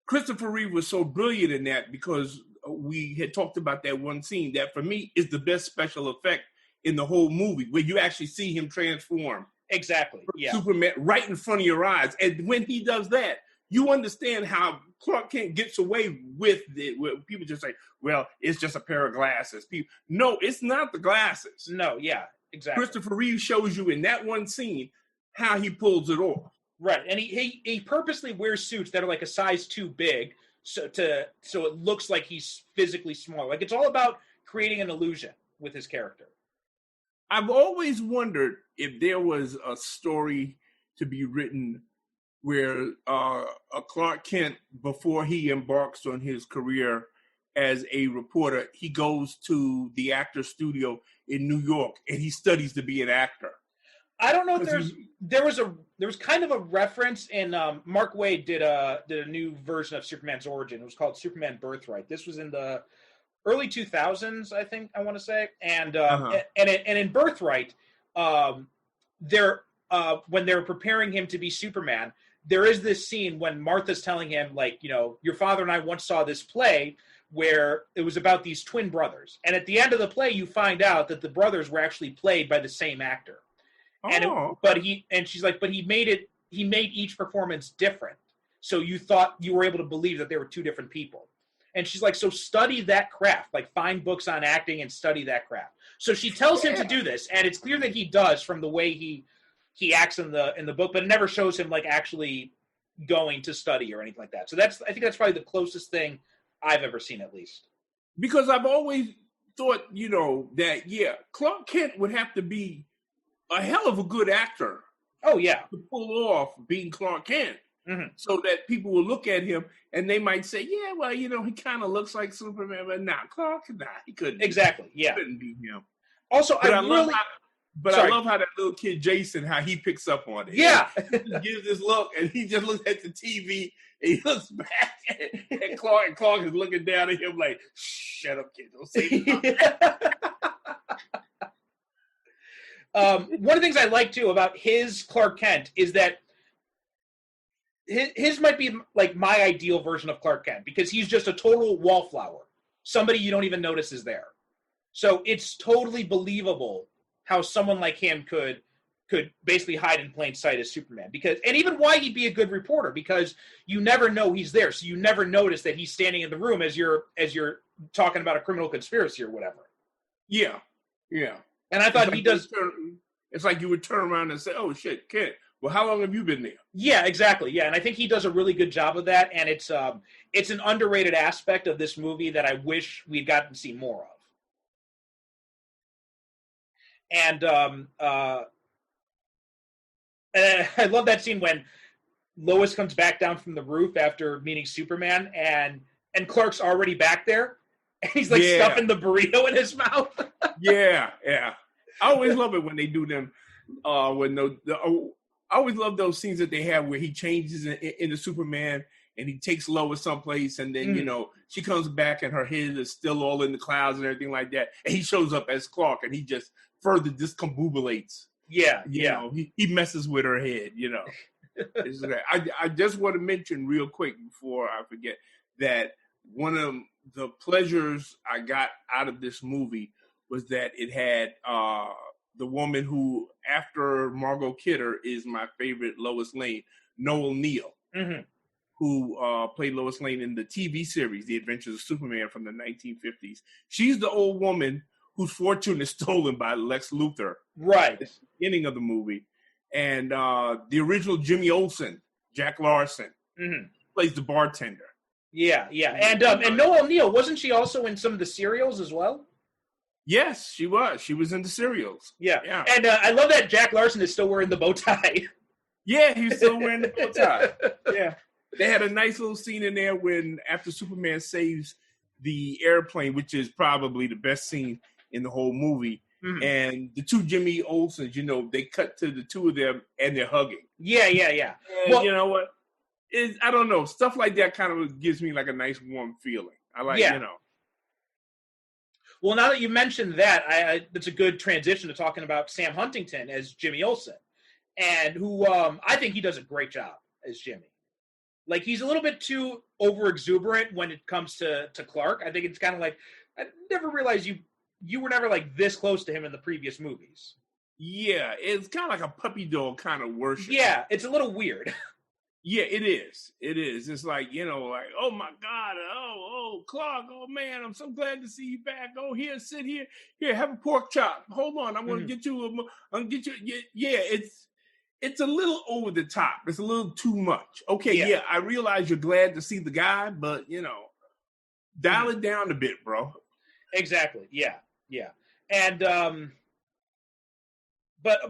S4: Christopher Reeve was so brilliant in that because we had talked about that one scene that for me is the best special effect in the whole movie, where you actually see him transform.
S3: Exactly. Yeah.
S4: Superman right in front of your eyes. And when he does that, you understand how Clark Kent gets away with it. Where people just say, well, it's just a pair of glasses. No, it's not the glasses.
S3: No, yeah, exactly.
S4: Christopher Reeve shows you in that one scene how he pulls it off.
S3: Right. And he purposely wears suits that are like a size too big so it looks like he's physically small. Like it's all about creating an illusion with his character.
S4: I've always wondered if there was a story to be written where a Clark Kent, before he embarks on his career as a reporter, he goes to the actor studio in New York and he studies to be an actor.
S3: I don't know if there was kind of a reference in Mark Waid did a new version of Superman's origin. It was called Superman Birthright. This was in the early 2000s, I think I want to say, and in Birthright, when they're preparing him to be Superman, there is this scene when Martha's telling him, like, your father and I once saw this play where it was about these twin brothers, and at the end of the play, you find out that the brothers were actually played by the same actor. She's like, but he made each performance different. So you thought you were able to believe that they were two different people. And she's like, so study that craft, like find books on acting and study that craft. So she tells him to do this. And it's clear that he does from the way he acts in the book, but it never shows him like actually going to study or anything like that. So I think that's probably the closest thing I've ever seen, at least.
S4: Because I've always thought, that, Clark Kent would have to be a hell of a good actor.
S3: Oh, yeah.
S4: To pull off being Clark Kent. Mm-hmm. So that people will look at him and they might say, yeah, well, he kind of looks like Superman, but he couldn't.
S3: Exactly, yeah.
S4: Couldn't be him.
S3: Also, I love
S4: how that little kid, Jason, how he picks up on it.
S3: Yeah.
S4: He gives this look and he just looks at the TV and he looks back and Clark is looking down at him like, shut up, kid, don't say nothing.
S3: One of the things I like, too, about his Clark Kent is that his might be like my ideal version of Clark Kent because he's just a total wallflower, somebody you don't even notice is there. So it's totally believable how someone like him could basically hide in plain sight as Superman, and even why he'd be a good reporter, because you never know he's there, so you never notice that he's standing in the room as you're talking about a criminal conspiracy or whatever.
S4: Yeah.
S3: And I thought
S4: it's like you would turn around and say, "Oh shit, Kent. Well, how long have you been there?"
S3: Yeah, exactly. Yeah, and I think he does a really good job of that, and it's an underrated aspect of this movie that I wish we'd gotten to see more of. And I love that scene when Lois comes back down from the roof after meeting Superman, and Clark's already back there, and he's like stuffing the burrito in his mouth.
S4: Yeah. I always love it when they do them. I always love those scenes that they have where he changes into Superman and he takes Lois someplace, and then she comes back and her head is still all in the clouds and everything like that, and he shows up as Clark and he just further discombobulates.
S3: Yeah,
S4: he messes with her head. It's great. I just want to mention real quick before I forget that one of the pleasures I got out of this movie was that it had the woman who, after Margot Kidder, is my favorite Lois Lane, Noel Neill, who played Lois Lane in the TV series The Adventures of Superman from the 1950s. She's the old woman whose fortune is stolen by Lex Luthor.
S3: Right.
S4: At the beginning of the movie. And the original Jimmy Olsen, Jack Larson, plays the bartender.
S3: Yeah. And Noel Neill, wasn't she also in some of the serials as well?
S4: Yes, she was. She was in the serials.
S3: Yeah. And I love that Jack Larson is still wearing the bow tie.
S4: Yeah, he's still wearing the bow tie. Yeah. They had a nice little scene in there when, after Superman saves the airplane, which is probably the best scene in the whole movie, and the two Jimmy Olsens, they cut to the two of them and they're hugging.
S3: Yeah.
S4: And you know what? I don't know. Stuff like that kind of gives me like a nice warm feeling. I like,
S3: Well, now that you mentioned that, it's a good transition to talking about Sam Huntington as Jimmy Olsen, and who I think he does a great job as Jimmy. Like, he's a little bit too over-exuberant when it comes to Clark. I think it's kind of like, I never realized you were never like this close to him in the previous movies.
S4: Yeah, it's kind of like a puppy dog kind of worship.
S3: Yeah, it's a little weird.
S4: Yeah, it is. It's like, like, oh my God, oh, Clark, oh man, I'm so glad to see you back. Oh, here, sit here. Here, have a pork chop. Hold on, I'm gonna get you Yeah, it's a little over the top. It's a little too much. Okay, yeah, I realize you're glad to see the guy, but dial it down a bit, bro.
S3: Exactly. Yeah. And but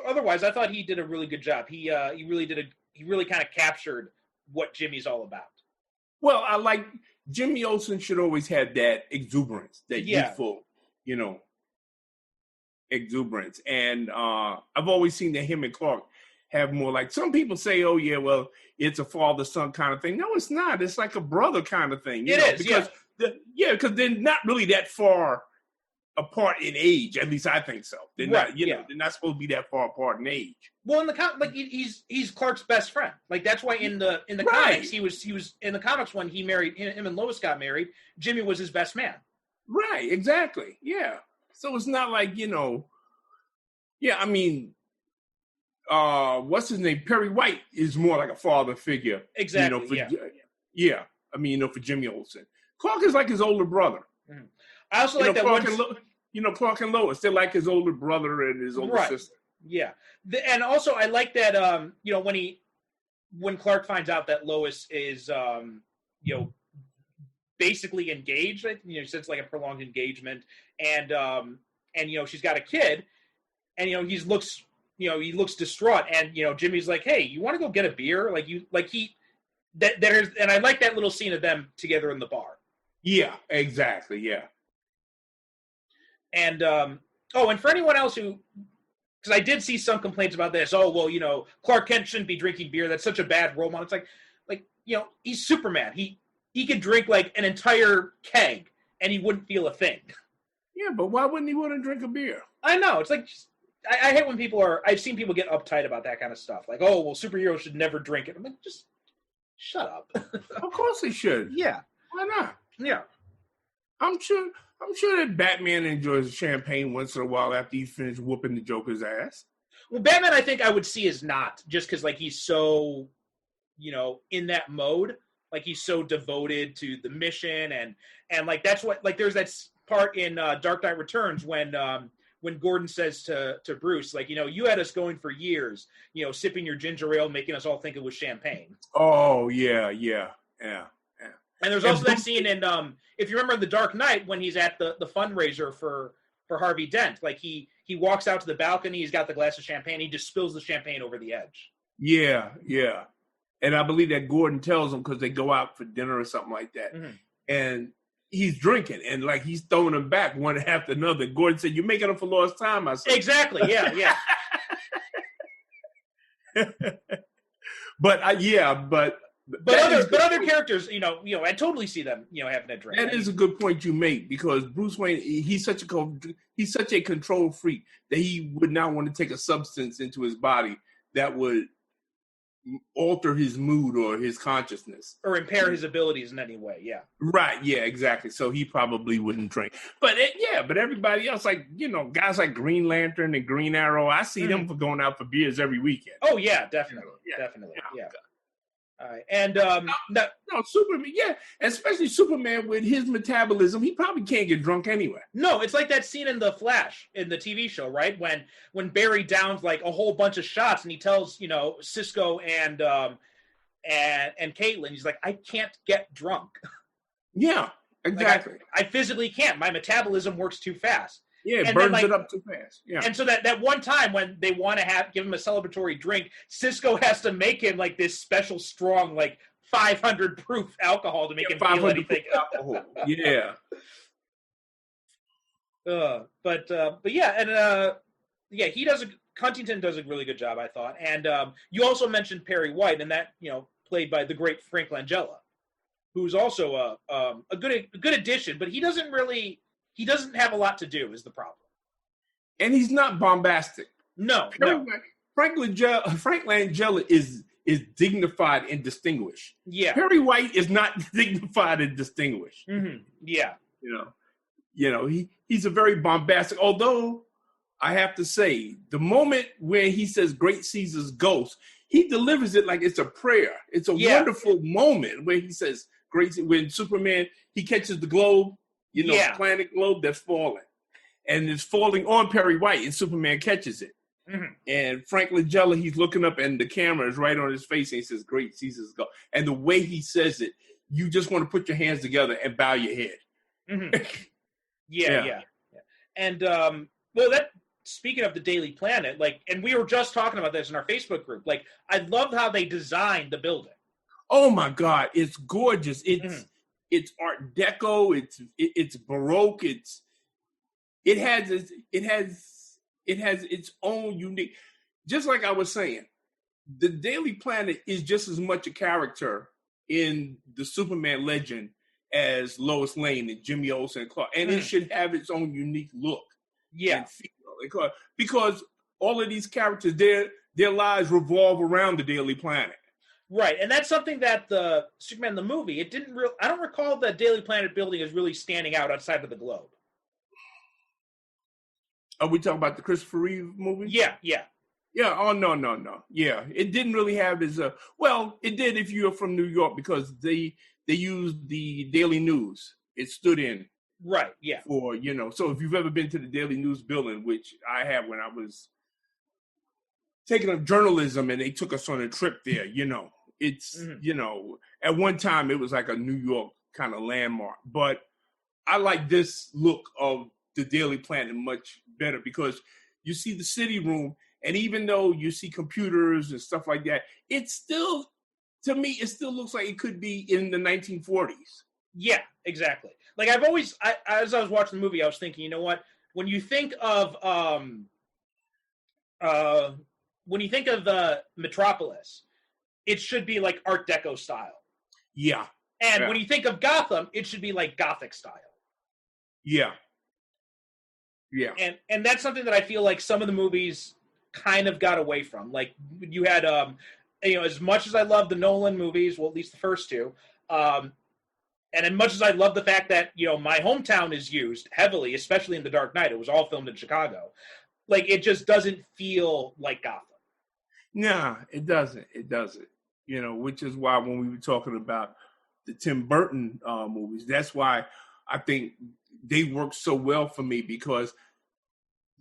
S3: otherwise, I thought he did a really good job. He really kind of captured what Jimmy's all about.
S4: Well, I like Jimmy Olsen should always have that exuberance, that youthful, exuberance. And I've always seen that him and Clark have more like, some people say, oh yeah, well, it's a father-son kind of thing. No, it's not. It's like a brother kind of thing. Because they're not really that far apart in age. At least I think so. They're not, they're not supposed to be that far apart in age.
S3: Well, in the he's Clark's best friend. Like, that's why in the comics he was in the comics when he married him and Lois got married. Jimmy was his best man.
S4: Right. Exactly. Yeah. So it's not like Yeah, I mean, what's his name? Perry White is more like a father figure.
S3: Exactly.
S4: I mean, for Jimmy Olsen, Clark is like his older brother.
S3: Mm-hmm. I also like that
S4: Clark and Lois, they're like his older brother and his older sister.
S3: Yeah, and also I like that when Clark finds out that Lois is basically engaged, so it's like a prolonged engagement, and she's got a kid, and he looks distraught, and Jimmy's like, hey, you want to go get a beer? And I like that little scene of them together in the bar.
S4: Yeah, exactly. Yeah.
S3: And and for anyone else who, because I did see some complaints about this. Oh, well, Clark Kent shouldn't be drinking beer. That's such a bad role model. It's like he's Superman. He could drink like an entire keg and he wouldn't feel a thing.
S4: Yeah, but why wouldn't he want to drink a beer?
S3: I know. It's like, I hate when I've seen people get uptight about that kind of stuff. Like, oh, well, superheroes should never drink it. I'm like, just shut up.
S4: Of course they should.
S3: Yeah.
S4: Why not?
S3: Yeah.
S4: I'm sure I'm sure that Batman enjoys champagne once in a while after he finished whooping the Joker's ass.
S3: Well, Batman, I think I would see as not, just because like he's so, in that mode, like he's so devoted to the mission, and like that's what like there's that part in Dark Knight Returns when Gordon says to Bruce, like, you had us going for years, sipping your ginger ale, making us all think it was champagne.
S4: Oh yeah.
S3: And there's also that scene in, if you remember in The Dark Knight, when he's at the fundraiser for Harvey Dent, like he walks out to the balcony, he's got the glass of champagne, he just spills the champagne over the edge.
S4: Yeah. And I believe that Gordon tells him because they go out for dinner or something like that. Mm-hmm. And he's drinking and like he's throwing them back one after another. Gordon said, "You're making up for lost time." I said,
S3: "Exactly, yeah."
S4: But
S3: other characters, I totally see them, having a drink.
S4: That is a good point you make, because Bruce Wayne, he's such a control freak that he would not want to take a substance into his body that would alter his mood or his consciousness
S3: or impair his abilities in any way. Yeah,
S4: right. Yeah, exactly. So he probably wouldn't drink. But but everybody else, like guys like Green Lantern and Green Arrow, I see them for going out for beers every weekend.
S3: Oh yeah, definitely. Yeah. All right, and
S4: Superman, especially Superman with his metabolism, he probably can't get drunk anyway.
S3: No, it's like that scene in The Flash in the TV show, right? When Barry downs like a whole bunch of shots, and he tells Cisco and Caitlin, he's like, "I can't get drunk."
S4: Yeah, exactly.
S3: Like I physically can't. My metabolism works too fast.
S4: Yeah, it burns it up too fast. Yeah.
S3: And so that one time when they want to give him a celebratory drink, Cisco has to make him like this special strong, like 500 proof alcohol to make him feel anything.
S4: Alcohol. Yeah.
S3: Huntington does a really good job, I thought. And you also mentioned Perry White, and that played by the great Frank Langella, who's also a good addition, but he doesn't have a lot to do, is the problem.
S4: And he's not bombastic.
S3: No.
S4: Frank Langella is dignified and distinguished.
S3: Yeah.
S4: Perry White is not dignified and distinguished.
S3: Mm-hmm. Yeah.
S4: He's a very bombastic, although I have to say, the moment where he says "Great Caesar's ghost," he delivers it like it's a prayer. It's a wonderful moment where he says when Superman, he catches the globe, planet globe that's falling. And it's falling on Perry White, and Superman catches it. Mm-hmm. And Frank Langella, he's looking up, and the camera is right on his face, and he says, "Great Caesar's ghost." And the way he says it, you just want to put your hands together and bow your head.
S3: Mm-hmm. Yeah. And, speaking of the Daily Planet, and we were just talking about this in our Facebook group, I love how they designed the building.
S4: Oh my God, it's gorgeous. It's Art Deco. It's Baroque. It has its own unique. Just like I was saying, the Daily Planet is just as much a character in the Superman legend as Lois Lane and Jimmy Olsen and Clark, and it should have its own unique look.
S3: Yeah,
S4: and feel, because all of these characters, their lives revolve around the Daily Planet.
S3: Right, and that's something that the Superman the movie, I don't recall the Daily Planet building as really standing out outside of the globe.
S4: Are we talking about the Christopher Reeve movie?
S3: Yeah.
S4: Yeah, oh, no. Yeah, it didn't really have it did if you're from New York, because they used the Daily News. It stood in.
S3: Right, yeah.
S4: For, so if you've ever been to the Daily News building, which I have when I was taking up journalism and they took us on a trip there, it's, at one time it was like a New York kind of landmark. But I like this look of the Daily Planet much better, because you see the city room, and even though you see computers and stuff like that, it still looks like it could be in the 1940s.
S3: Yeah, exactly. As I was watching the movie, I was thinking, you know what? When you think of the Metropolis, it should be like Art Deco style.
S4: Yeah.
S3: And when you think of Gotham, it should be like Gothic style.
S4: Yeah. Yeah.
S3: And that's something that I feel like some of the movies kind of got away from. Like you had as much as I love the Nolan movies, well, at least the first two, as much as I love the fact that, my hometown is used heavily, especially in The Dark Knight, it was all filmed in Chicago. Like, it just doesn't feel like Gotham.
S4: Nah, it doesn't. It doesn't. Which is why when we were talking about the Tim Burton movies, that's why I think they work so well for me, because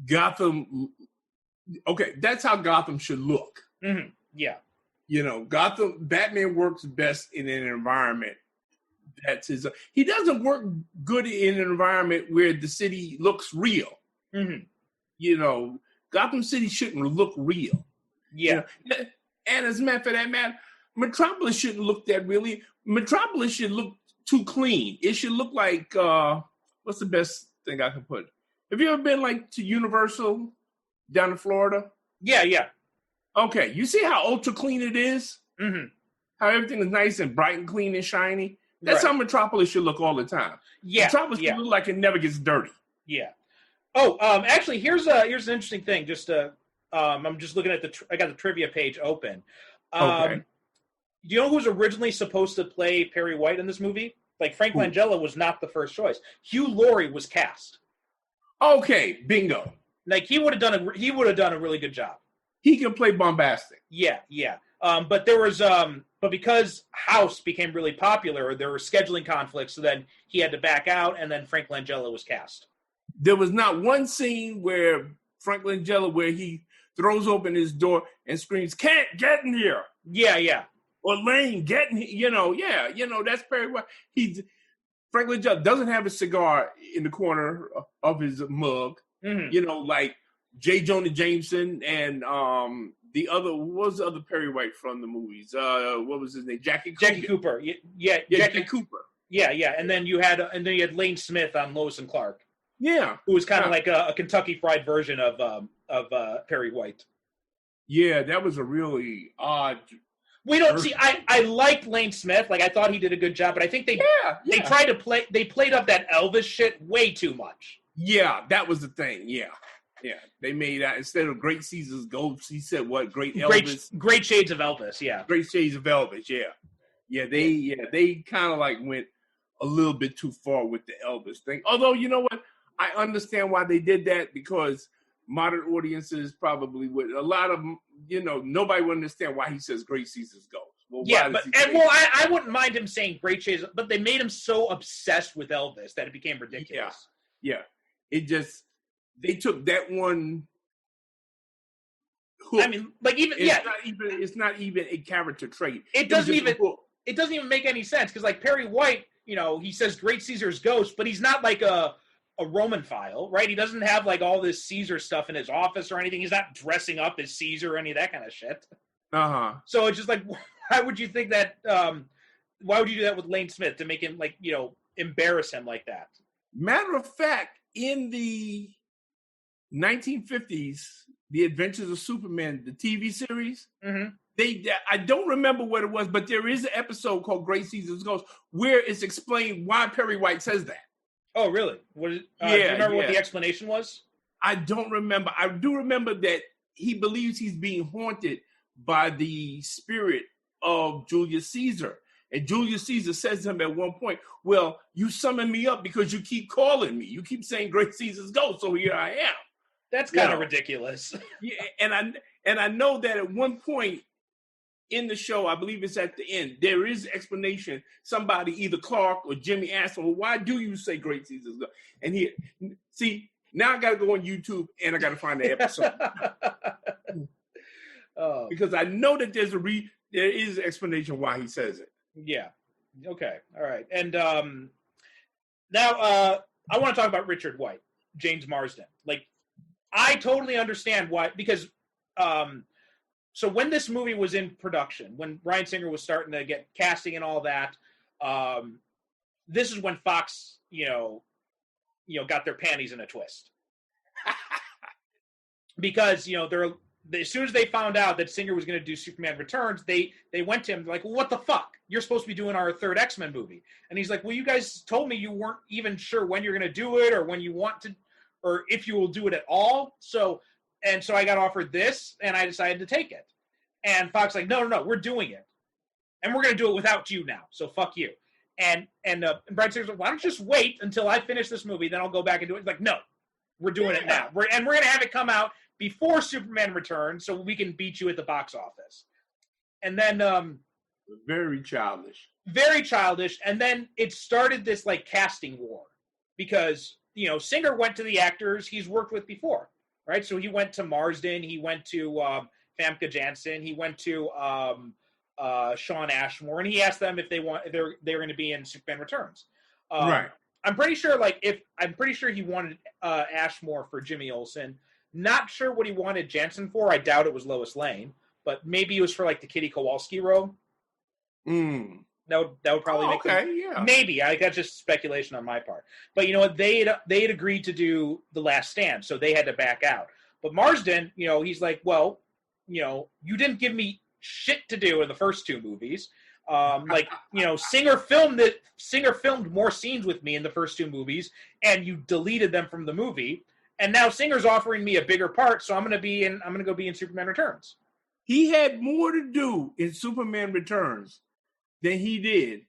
S4: Gotham, okay, that's how Gotham should look.
S3: Mm-hmm. Yeah.
S4: Batman works best in an environment that's his. He doesn't work good in an environment where the city looks real.
S3: Mm-hmm.
S4: Gotham City shouldn't look real.
S3: Yeah.
S4: And as a matter for that matter, Metropolis shouldn't look that really. Metropolis should look too clean. It should look like, what's the best thing I can put? Have you ever been to Universal down in Florida?
S3: Yeah.
S4: Okay, you see how ultra clean it is?
S3: Mm-hmm.
S4: How everything is nice and bright and clean and shiny? That's
S3: right.
S4: how Metropolis should look all the time.
S3: Yeah.
S4: Metropolis should look like it never gets dirty.
S3: Yeah. Oh, actually, here's an interesting thing. Just I'm just looking at I got the trivia page open.
S4: Okay.
S3: Do you know who was originally supposed to play Perry White in this movie? Like, Frank Langella was not the first choice. Hugh Laurie was cast.
S4: Okay, bingo.
S3: Like, he would have done a really good job.
S4: He can play bombastic.
S3: Yeah. But there was but because House became really popular, there were scheduling conflicts, so then he had to back out, and then Frank Langella was cast.
S4: There was not one scene where Frank Langella, where he throws open his door and screams, "Can't get in here!"
S3: Yeah.
S4: Or Lane, get in here. That's Perry White. Frank Langella doesn't have a cigar in the corner of his mug.
S3: Mm-hmm.
S4: Like J. Jonah Jameson and what was the other Perry White from the movies? What was his name? Jackie
S3: Cooper. Yeah,
S4: Jackie Cooper.
S3: Yeah. And then you had Lane Smith on Lois and Clark.
S4: Yeah,
S3: who was kind of like a Kentucky Fried version of Perry White.
S4: Yeah, that was a really odd.
S3: We don't see. I liked Lane Smith. Like, I thought he did a good job, but I think they tried to play. They played up that Elvis shit way too much.
S4: Yeah, that was the thing. Yeah. They made that instead of Great Caesar's Ghost. He said what? Great Elvis.
S3: Great Shades of Elvis. Yeah.
S4: Great Shades of Elvis. Yeah. They kind of like went a little bit too far with the Elvis thing. Although, you know what? I understand why they did that, because modern audiences probably would. A lot of them, nobody would understand why he says Great Caesar's Ghost. Well,
S3: I wouldn't mind him saying Great Shades, but they made him so obsessed with Elvis that it became ridiculous.
S4: Yeah. It just, they took that one hook.
S3: I mean, like,
S4: it's not even a character trait.
S3: It doesn't even make any sense, because, like, Perry White, he says Great Caesar's Ghost, but he's not like a Roman file, right? He doesn't have like all this Caesar stuff in his office or anything. He's not dressing up as Caesar or any of that kind of shit. So it's just like, why would you think that? Why would you do that with Lane Smith to make him like, embarrass him like that?
S4: Matter of fact, in the 1950s, The Adventures of Superman, the TV series, I don't remember what it was, but there is an episode called Great Caesar's Ghost where it's explained why Perry White says that.
S3: Oh, really? Do you remember what the explanation was?
S4: I don't remember. I do remember that he believes he's being haunted by the spirit of Julius Caesar. And Julius Caesar says to him at one point, well, you summoned me up because you keep calling me. You keep saying Great Caesar's Ghost, so here I am.
S3: That's kind of ridiculous.
S4: Yeah, and I know that at one point in the show, I believe it's at the end, there is explanation. Somebody, either Clark or Jimmy, asked him, well, why do you say Great Caesar's Ghost? And now I got to go on YouTube and I got to find the episode. Because I know that there is an explanation why he says it.
S3: Yeah. Okay. All right. And now I want to talk about Richard White, James Marsden. Like, I totally understand why, because so when this movie was in production, when Bryan Singer was starting to get casting and all that, this is when Fox, got their panties in a twist. Because, as soon as they found out that Singer was going to do Superman Returns, they went to him like, well, what the fuck? You're supposed to be doing our third X-Men movie. And he's like, well, you guys told me you weren't even sure when you're going to do it or when you want to, or if you will do it at all. So I got offered this and I decided to take it. And Fox like, no, we're doing it. And we're going to do it without you now. So fuck you. And Brad Singer's like, why don't you just wait until I finish this movie, then I'll go back and do it. He's like, no, we're doing it now. We're going to have it come out before Superman Returns so we can beat you at the box office. And then...
S4: very childish.
S3: Very childish. And then it started this, like, casting war. Because, you know, Singer went to the actors he's worked with before, right? So he went to Marsden. He went to Famke Janssen. He went to... Sean Ashmore, and he asked them if they're going to be in Superman Returns.
S4: Right.
S3: I'm pretty sure he wanted Ashmore for Jimmy Olsen. Not sure what he wanted Jansen for. I doubt it was Lois Lane, but maybe it was for like the Kitty Kowalski role. That would probably make sense.
S4: Yeah.
S3: Maybe that's just speculation on my part. But you know what? They had agreed to do The Last Stand, so they had to back out. But Marsden, you know, he's like, well, you know, you didn't give me shit to do in the first two movies. Like, you know, Singer filmed more scenes with me in the first two movies, and you deleted them from the movie. And now Singer's offering me a bigger part, so I'm gonna go be in Superman Returns.
S4: He had more to do in Superman Returns than he did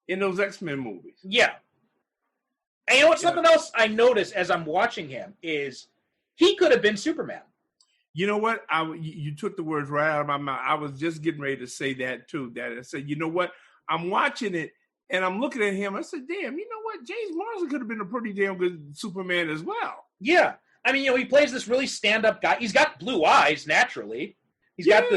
S4: in those X-Men movies.
S3: Yeah. And you know what? Something else I noticed as I'm watching him is he could have been Superman.
S4: You know what? You took the words right out of my mouth. I was just getting ready to say that too. That I said, you know what? I'm watching it and I'm looking at him. I said, damn, you know what? James Marsden could have been a pretty damn good Superman as well.
S3: Yeah. I mean, you know, he plays this really stand-up guy. He's got blue eyes naturally. He's got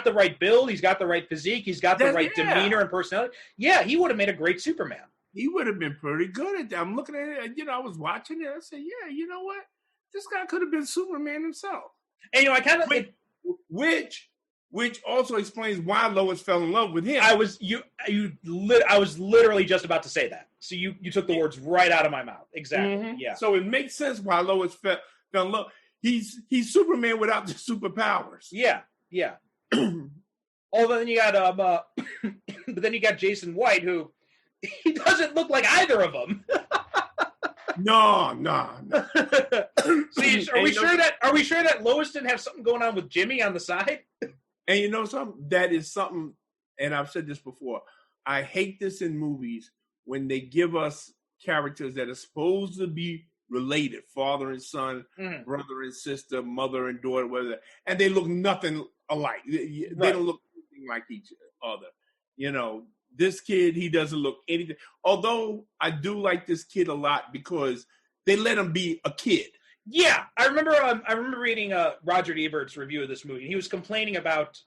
S3: the right build. He's got the right physique. He's got the right demeanor and personality. Yeah, he would have made a great Superman. He
S4: would have been pretty good at that. I'm looking at it. And, you know, I was watching it. I said, yeah, you know what? This guy could have been Superman himself.
S3: And you know, I kind of
S4: which also explains why Lois fell in love with him.
S3: I was literally just about to say that. So you took the words right out of my mouth. Exactly.
S4: Mm-hmm.
S3: Yeah.
S4: So it makes sense why Lois fell in love. He's Superman without the superpowers.
S3: Yeah. Yeah. Although then you got but then you got Jason White, who he doesn't look like either of them.
S4: No.
S3: See, are we sure that Lois didn't have something going on with Jimmy on the side?
S4: And you know something? That is something, and I've said this before. I hate this in movies when they give us characters that are supposed to be related, father and son, brother and sister, mother and daughter, whatever, and they look nothing alike. They don't look anything like each other. You know, this kid, he doesn't look anything. Although I do like this kid a lot because they let him be a kid.
S3: Yeah, I remember reading Roger Ebert's review of this movie. He was complaining about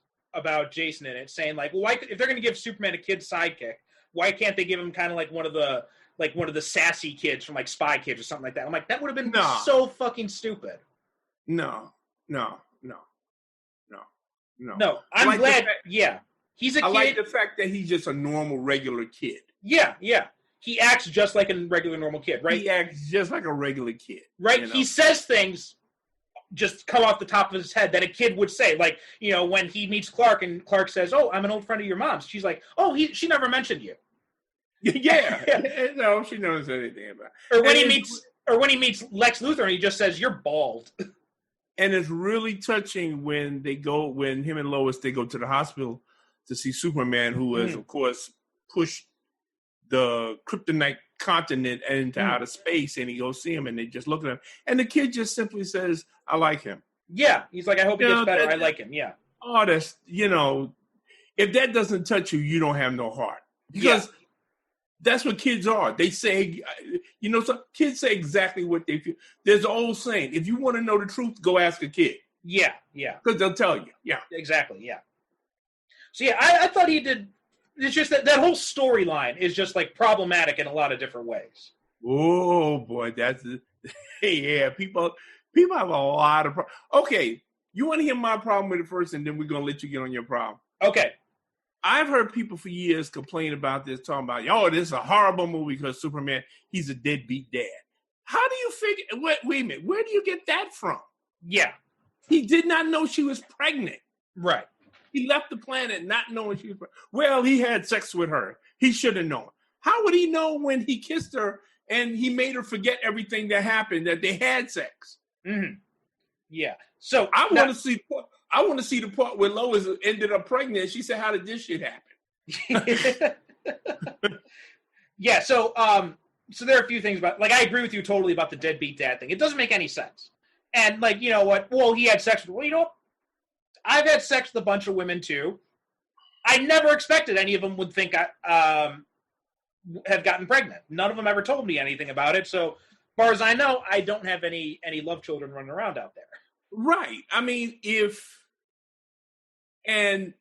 S3: Jason in it, saying like, well, why, if they're going to give Superman a kid sidekick, why can't they give him kind of like one of the sassy kids from like Spy Kids or something like that? I'm like, that would have been so fucking stupid.
S4: No.
S3: I'm like glad. He's a kid.
S4: I like the fact that he's just a normal, regular kid.
S3: Yeah. He acts just like a regular, normal kid, right?
S4: He acts just like a regular kid.
S3: Right?
S4: You know?
S3: He says things just come off the top of his head that a kid would say. Like, you know, when he meets Clark and Clark says, oh, I'm an old friend of your mom's. She's like, oh, she never mentioned you.
S4: Yeah. No, she knows anything about it.
S3: Or when he meets Lex Luthor and he just says, you're bald.
S4: And it's really touching when him and Lois, they go to the hospital to see Superman, who has, of course, pushed the kryptonite continent into outer space, and he goes see him, and they just look at him, and the kid just simply says, I like him.
S3: Yeah, he's like, I hope he gets better. I like him, yeah.
S4: Oh, that's, you know, if that doesn't touch you, you don't have no heart. Because that's what kids are. They say, you know, some kids say exactly what they feel. There's an old saying, if you want to know the truth, go ask a kid.
S3: Yeah.
S4: Because they'll tell you,
S3: Exactly, yeah. So, yeah, I thought he did. It's just that whole storyline is just, like, problematic in a lot of different ways.
S4: Oh, boy, yeah, people have a lot of problems. Okay, you want to hear my problem with it first, and then we're going to let you get on your problem.
S3: Okay.
S4: I've heard people for years complain about this, talking about, oh, this is a horrible movie because Superman, he's a deadbeat dad. How do you figure, wait a minute, where do you get that from?
S3: Yeah.
S4: He did not know she was pregnant.
S3: Right.
S4: He left the planet not knowing she was pregnant. Well, he had sex with her. He should have known. How would he know when he kissed her and he made her forget everything that happened, that they had sex?
S3: Mm-hmm. Yeah. So
S4: I want to see the part where Lois ended up pregnant. She said, how did this shit happen?
S3: Yeah, so there are a few things about, like, I agree with you totally about the deadbeat dad thing. It doesn't make any sense. And, like, you know what? Well, he had sex with, well, you know, I've had sex with a bunch of women, too. I never expected any of them would think I have gotten pregnant. None of them ever told me anything about it. So, as far as I know, I don't have any love children running around out there.
S4: Right. I mean, and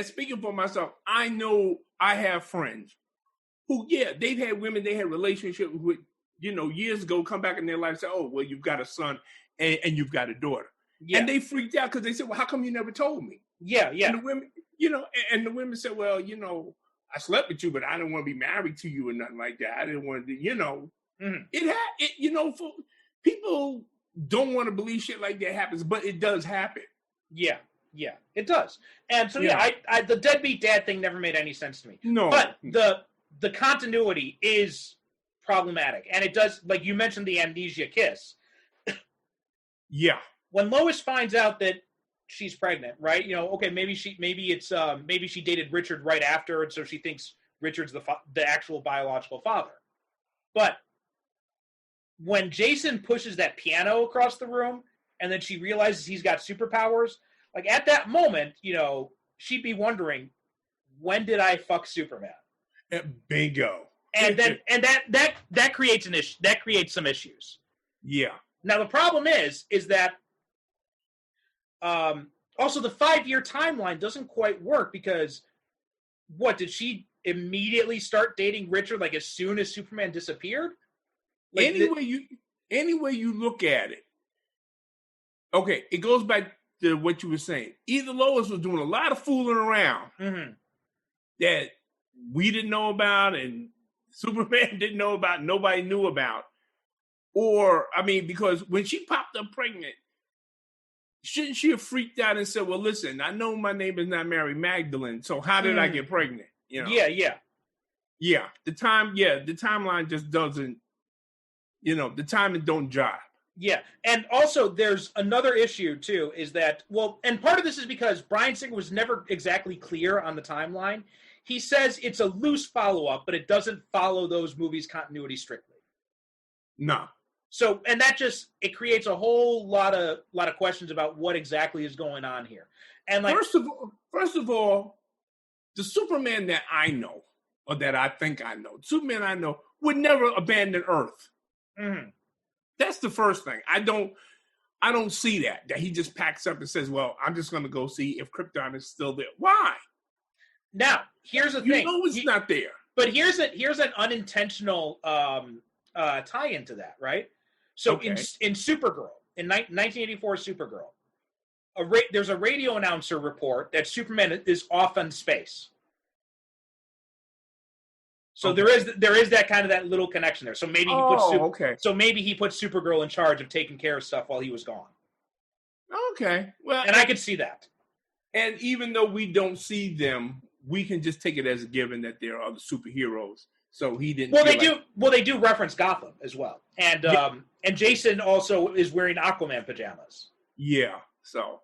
S4: speaking for myself, I know I have friends who, yeah, they've had women they had relationships with, you know, years ago, come back in their life and say, oh, well, you've got a son and you've got a daughter. Yeah. And they freaked out because they said, well, how come you never told me?
S3: Yeah, yeah.
S4: And the women, you know, and the women said, well, you know, I slept with you, but I didn't want to be married to you or nothing like that. I didn't want to, you know, you know, for people don't want to believe shit like that happens, but it does happen.
S3: Yeah, yeah, it does. And so, I the deadbeat dad thing never made any sense to me.
S4: No.
S3: But the continuity is problematic. And it does, like you mentioned, the amnesia kiss.
S4: Yeah.
S3: When Lois finds out that she's pregnant, right? You know, okay, maybe she dated Richard right after, and so she thinks Richard's the actual biological father. But when Jason pushes that piano across the room, and then she realizes he's got superpowers, like at that moment, you know, she'd be wondering, when did I fuck Superman?
S4: Bingo.
S3: And then that creates an issue. That creates some issues.
S4: Yeah.
S3: Now the problem is that also the 5-year timeline doesn't quite work, because what, did she immediately start dating Richard like as soon as Superman disappeared? Like
S4: any way you look at it, okay, it goes back to what you were saying. Either Lois was doing a lot of fooling around that we didn't know about and Superman didn't know about, nobody knew about. Or, I mean, because when she popped up pregnant, shouldn't she have freaked out and said, well, listen, I know my name is not Mary Magdalene, so how did I get pregnant? You know? Yeah. The timeline just doesn't, you know, the timing don't jive.
S3: Yeah. And also there's another issue too, is that, well, and part of this is because Bryan Singer was never exactly clear on the timeline. He says it's a loose follow-up, but it doesn't follow those movies' continuity strictly.
S4: No.
S3: So, and that just, it creates a whole lot of questions about what exactly is going on here. And like,
S4: first of all, the Superman that I know, or that I think I know, Superman I know would never abandon Earth.
S3: Mm-hmm.
S4: That's the first thing. I don't see that he just packs up and says, well, I'm just going to go see if Krypton is still there. Why?
S3: Now, here's the thing.
S4: You know it's not there.
S3: But here's an unintentional tie into that, right? So in Supergirl, in 1984 Supergirl, there's a radio announcer report that Superman is off in space. So there is that kind of that little connection there. So maybe he puts Supergirl in charge of taking care of stuff while he was gone.
S4: Okay. Well,
S3: and I could see that.
S4: And even though we don't see them, we can just take it as a given that there are other superheroes. So he didn't.
S3: Well, they do reference Gotham as well, and Jason also is wearing Aquaman pajamas.
S4: Yeah. So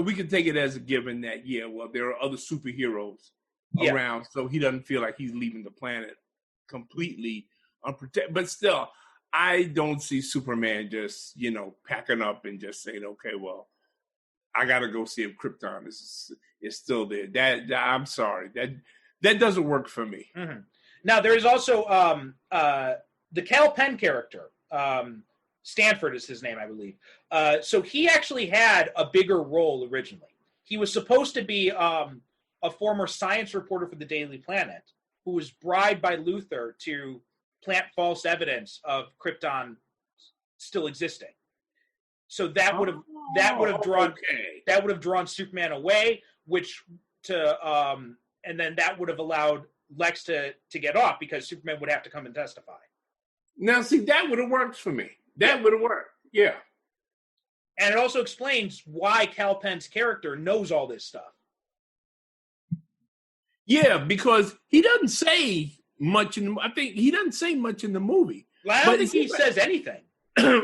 S4: we can take it as a given that there are other superheroes around, so he doesn't feel like he's leaving the planet completely unprotected. But still, I don't see Superman just packing up and just saying, okay, well, I got to go see if Krypton is still there. That I'm sorry, that doesn't work for me.
S3: Mm-hmm. Now there is also the Cal Penn character. Stanford is his name, I believe. So he actually had a bigger role originally. He was supposed to be a former science reporter for the Daily Planet who was bribed by Luthor to plant false evidence of Krypton still existing. So that would have drawn Superman away, and then that would have allowed Lex to get off because Superman would have to come and testify.
S4: Now, see, that would have worked for me. That would have worked. Yeah.
S3: And it also explains why Cal Penn's character knows all this stuff.
S4: Yeah, because he doesn't say much I think he doesn't say much in the movie.
S3: Well, I don't think he says anything.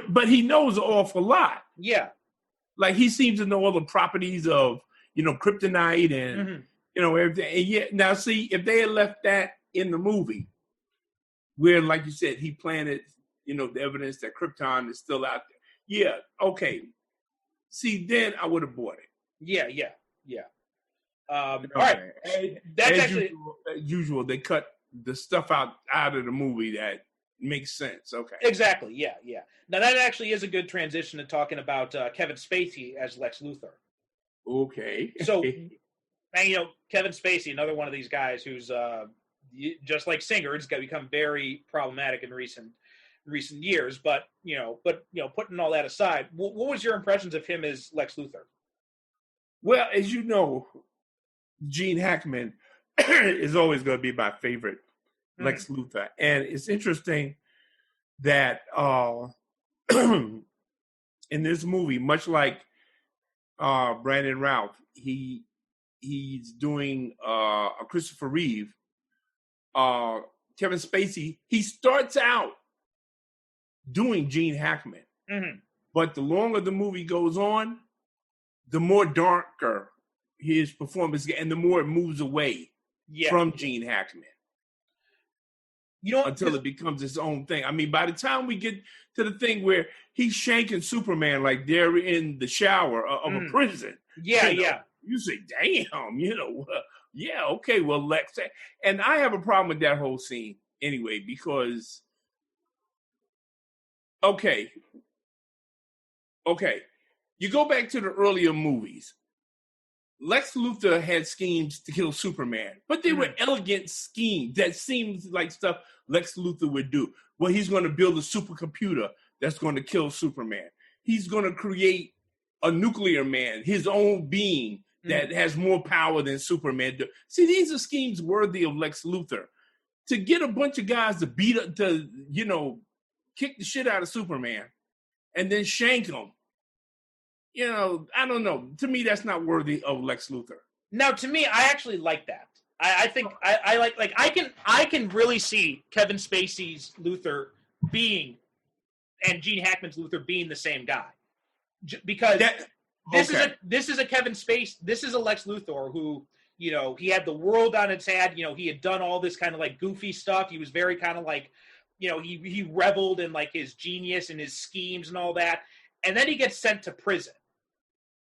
S4: But he knows an awful lot.
S3: Yeah.
S4: Like he seems to know all the properties of, kryptonite and You know, everything. And yeah, now see, if they had left that in the movie, where, like you said, he planted, you know, the evidence that Krypton is still out there. Yeah, okay. See, then I would have bought it.
S3: Yeah. All right. That's actually
S4: usual. They cut the stuff out of the movie that makes sense. Okay.
S3: Exactly. Yeah. Now that actually is a good transition to talking about Kevin Spacey as Lex Luthor.
S4: Okay.
S3: So, and you know, Kevin Spacey, another one of these guys who's just like Singer, it's got become very problematic in recent years. But putting all that aside, what was your impressions of him as Lex Luthor?
S4: Well, as you know, Gene Hackman is always going to be my favorite Lex Luthor. And it's interesting that in this movie, much like Brandon Routh, he's doing a Christopher Reeve. Kevin Spacey, he starts out doing Gene Hackman. But the longer the movie goes on, the more darker his performance gets, and the more it moves away from Gene Hackman. You know, until it becomes its own thing. I mean, by the time we get to the thing where he's shanking Superman like they're in the shower of a prison. You say, damn, okay, well, Lex. And I have a problem with that whole scene anyway, because, okay, you go back to the earlier movies. Lex Luthor had schemes to kill Superman, but they were elegant schemes that seems like stuff Lex Luthor would do. Well, he's going to build a supercomputer that's going to kill Superman. He's going to create a nuclear man, his own being that has more power than Superman. See, these are schemes worthy of Lex Luthor. To get a bunch of guys to beat up, kick the shit out of Superman and then shank him. I don't know. To me, that's not worthy of Lex Luthor.
S3: Now, to me, I actually like that. I think I like I can really see Kevin Spacey's Luthor being and Gene Hackman's Luthor being the same guy, because this is a Kevin Spacey. This is a Lex Luthor who, he had the world on its head. He had done all this kind of like goofy stuff. He was very kind of like, he reveled in like his genius and his schemes and all that. And then he gets sent to prison.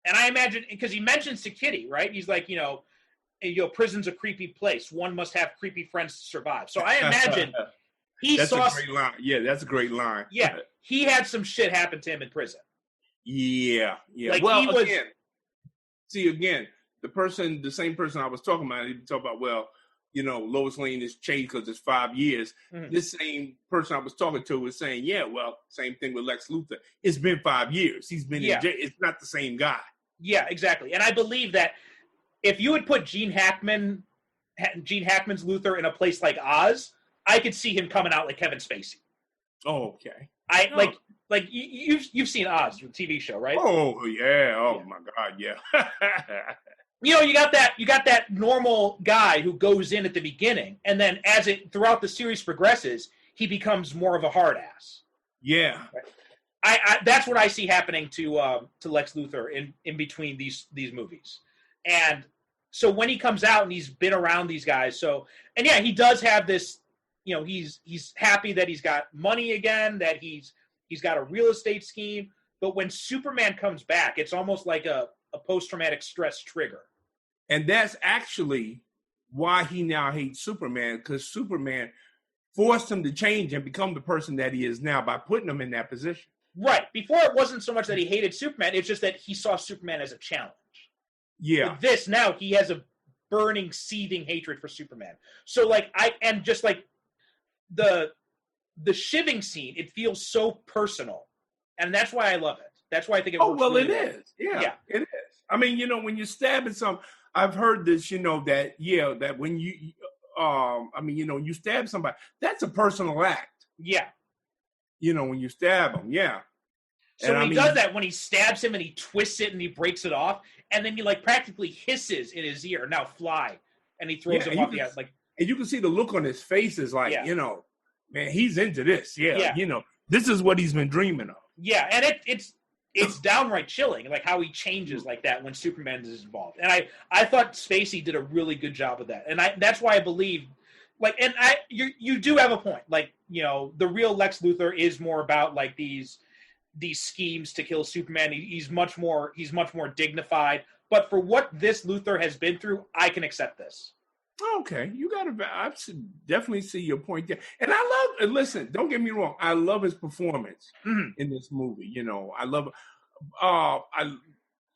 S3: And I imagine, because he mentions to Kitty, right? He's like, prison's a creepy place. One must have creepy friends to survive. So I imagine
S4: that's a great line. Yeah, that's a great line.
S3: Yeah, he had some shit happen to him in prison.
S4: Yeah. Like well, again, the same person I was talking about, he talked about, Lois Lane is changed because it's 5 years. This same person I was talking to was saying, same thing with Lex Luthor. It's been 5 years. He's been in jail. It's not the same guy.
S3: Yeah, exactly. And I believe that if you would put Gene Hackman's Luthor in a place like Oz, I could see him coming out like Kevin Spacey.
S4: Oh, okay.
S3: Like you've seen Oz, the TV show, right?
S4: Oh yeah. Oh my God, yeah.
S3: You got that normal guy who goes in at the beginning, and then as it throughout the series progresses, he becomes more of a hard ass.
S4: Yeah.
S3: Right? I that's what I see happening to Lex Luthor in between these movies. And so when he comes out and he's been around these guys, he does have this, he's happy that he's got money again, that he's got a real estate scheme. But when Superman comes back, it's almost like a post-traumatic stress trigger.
S4: And that's actually why he now hates Superman, because Superman forced him to change and become the person that he is now by putting him in that position.
S3: Right. Before, it wasn't so much that he hated Superman, it's just that he saw Superman as a challenge.
S4: Yeah.
S3: With this, now he has a burning, seething hatred for Superman. So, the shivving scene, it feels so personal. And that's why I love it. That's why I think it works really well.
S4: It is. Yeah, it is. I mean, when you're stabbing some, I've heard this, that when you stab somebody, that's a personal act.
S3: Yeah.
S4: When you stab them, yeah.
S3: So when he does that, when he stabs him and he twists it and he breaks it off, and then he practically hisses in his ear, "Now fly," and he throws him off the edge.
S4: And you can see the look on his face is like, man, he's into this. Yeah. This is what he's been dreaming of.
S3: Yeah, and it's it's downright chilling, like how he changes like that when Superman is involved. And I thought Spacey did a really good job of that, and that's why I believe, like, and you do have a point, like, you know, the real Lex Luthor is more about like these schemes to kill Superman. He's much more dignified. But for what this Luthor has been through, I can accept this.
S4: Okay, I definitely see your point there. And I love, listen, don't get me wrong, I love his performance in this movie. You know, I love,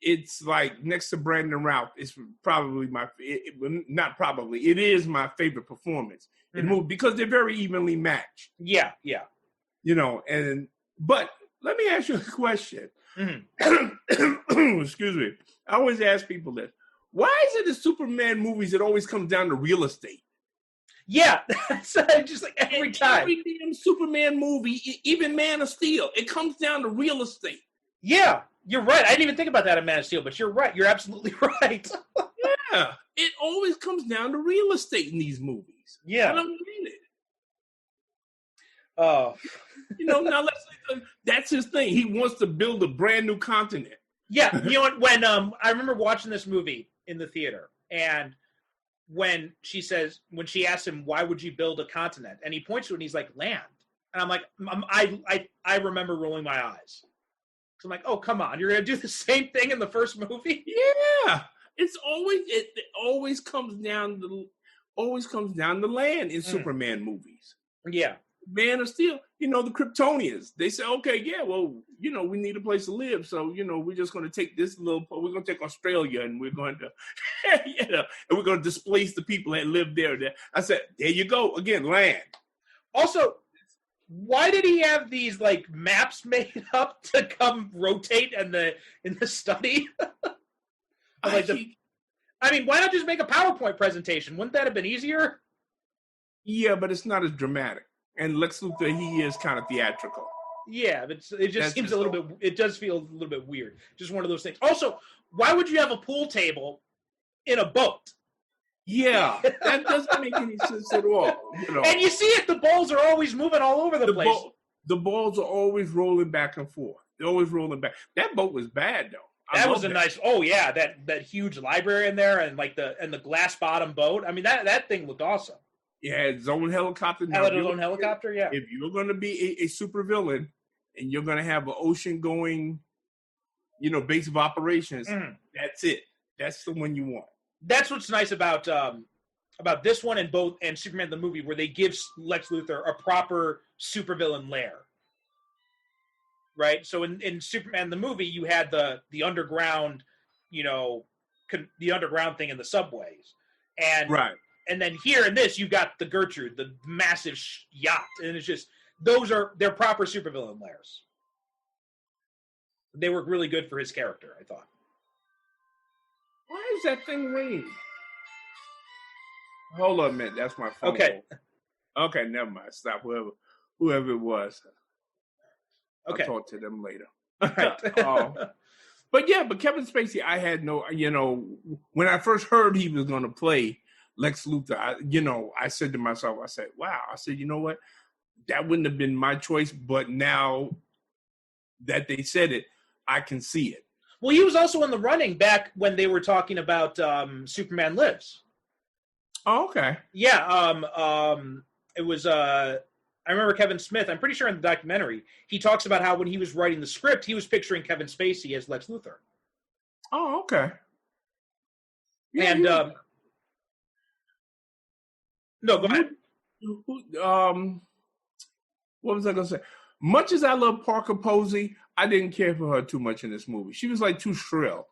S4: it's like next to Brandon Routh, it's probably it is my favorite performance in the movie because they're very evenly matched.
S3: Yeah.
S4: You know, but let me ask you a question. Excuse me. I always ask people this. Why is it in Superman movies it always comes down to real estate?
S3: Yeah, that's just like every time.
S4: Every damn Superman movie, even Man of Steel, it comes down to real estate.
S3: Yeah, you're right. I didn't even think about that in Man of Steel, but you're right. You're absolutely right.
S4: Yeah, it always comes down to real estate in these movies.
S3: Yeah.
S4: I don't get it.
S3: Oh.
S4: You know, now that's his thing. He wants to build a brand new continent.
S3: Yeah, you know what? When I remember watching this movie in the theater, and when she asks him, "Why would you build a continent?" and he points to it, and he's like, "Land," and I'm like, I remember rolling my eyes. So I'm like, "Oh, come on, you're gonna do the same thing in the first movie?"
S4: Yeah, it always comes down to land in Superman movies.
S3: Yeah.
S4: Man of Steel, you know, the Kryptonians, they say, okay, yeah, well, you know, we need a place to live. So, you know, we're just going to take we're going to take Australia and we're going to, and we're going to displace the people that live there. I said, there you go. Again, land.
S3: Also, why did he have these like maps made up to come rotate in the study? I mean, why not just make a PowerPoint presentation? Wouldn't that have been easier?
S4: Yeah, but it's not as dramatic. And Lex Luthor, he is kind of theatrical.
S3: Yeah, but it just seems a little bit. It does feel a little bit weird. Just one of those things. Also, why would you have a pool table in a boat?
S4: Yeah, that doesn't make any sense at all. You know?
S3: And you see it; the balls are always moving all over the place.
S4: The balls are always rolling back and forth. They're always rolling back. That boat was bad, though.
S3: That was a nice. Oh yeah, that huge library in there, and like the glass bottom boat. I mean, that thing looked awesome.
S4: Yeah, its own helicopter.
S3: Had its own helicopter, yeah.
S4: If you're going to be a supervillain and you're going to have an ocean-going, you know, base of operations, that's it. That's the one you want. That's
S3: what's nice about this one and Superman the movie, where they give Lex Luthor a proper supervillain lair. Right? So in Superman the movie, you had the underground, you know, the underground thing in the subways. And
S4: right.
S3: And then here in this, you got the Gertrude, the massive yacht, and it's just they're proper supervillain lairs. They work really good for his character, I thought.
S4: Why is that thing ringing? Hold on a minute, that's my phone. Okay, never mind. Stop. Whoever it was.
S3: Okay.
S4: I'll talk to them later.
S3: All right.
S4: But Kevin Spacey, I had no, you know, when I first heard he was going to play Lex Luthor, I said to myself, wow. I said, you know what? That wouldn't have been my choice, but now that they said it, I can see it.
S3: Well, he was also in the running back when they were talking about Superman Lives.
S4: Oh, okay.
S3: Yeah, it was, I remember Kevin Smith, I'm pretty sure in the documentary, he talks about how when he was writing the script, he was picturing Kevin Spacey as Lex Luthor.
S4: Oh, okay. Yeah,
S3: and, no, go ahead.
S4: What was I going to say? Much as I love Parker Posey, I didn't care for her too much in this movie. She was like too shrill.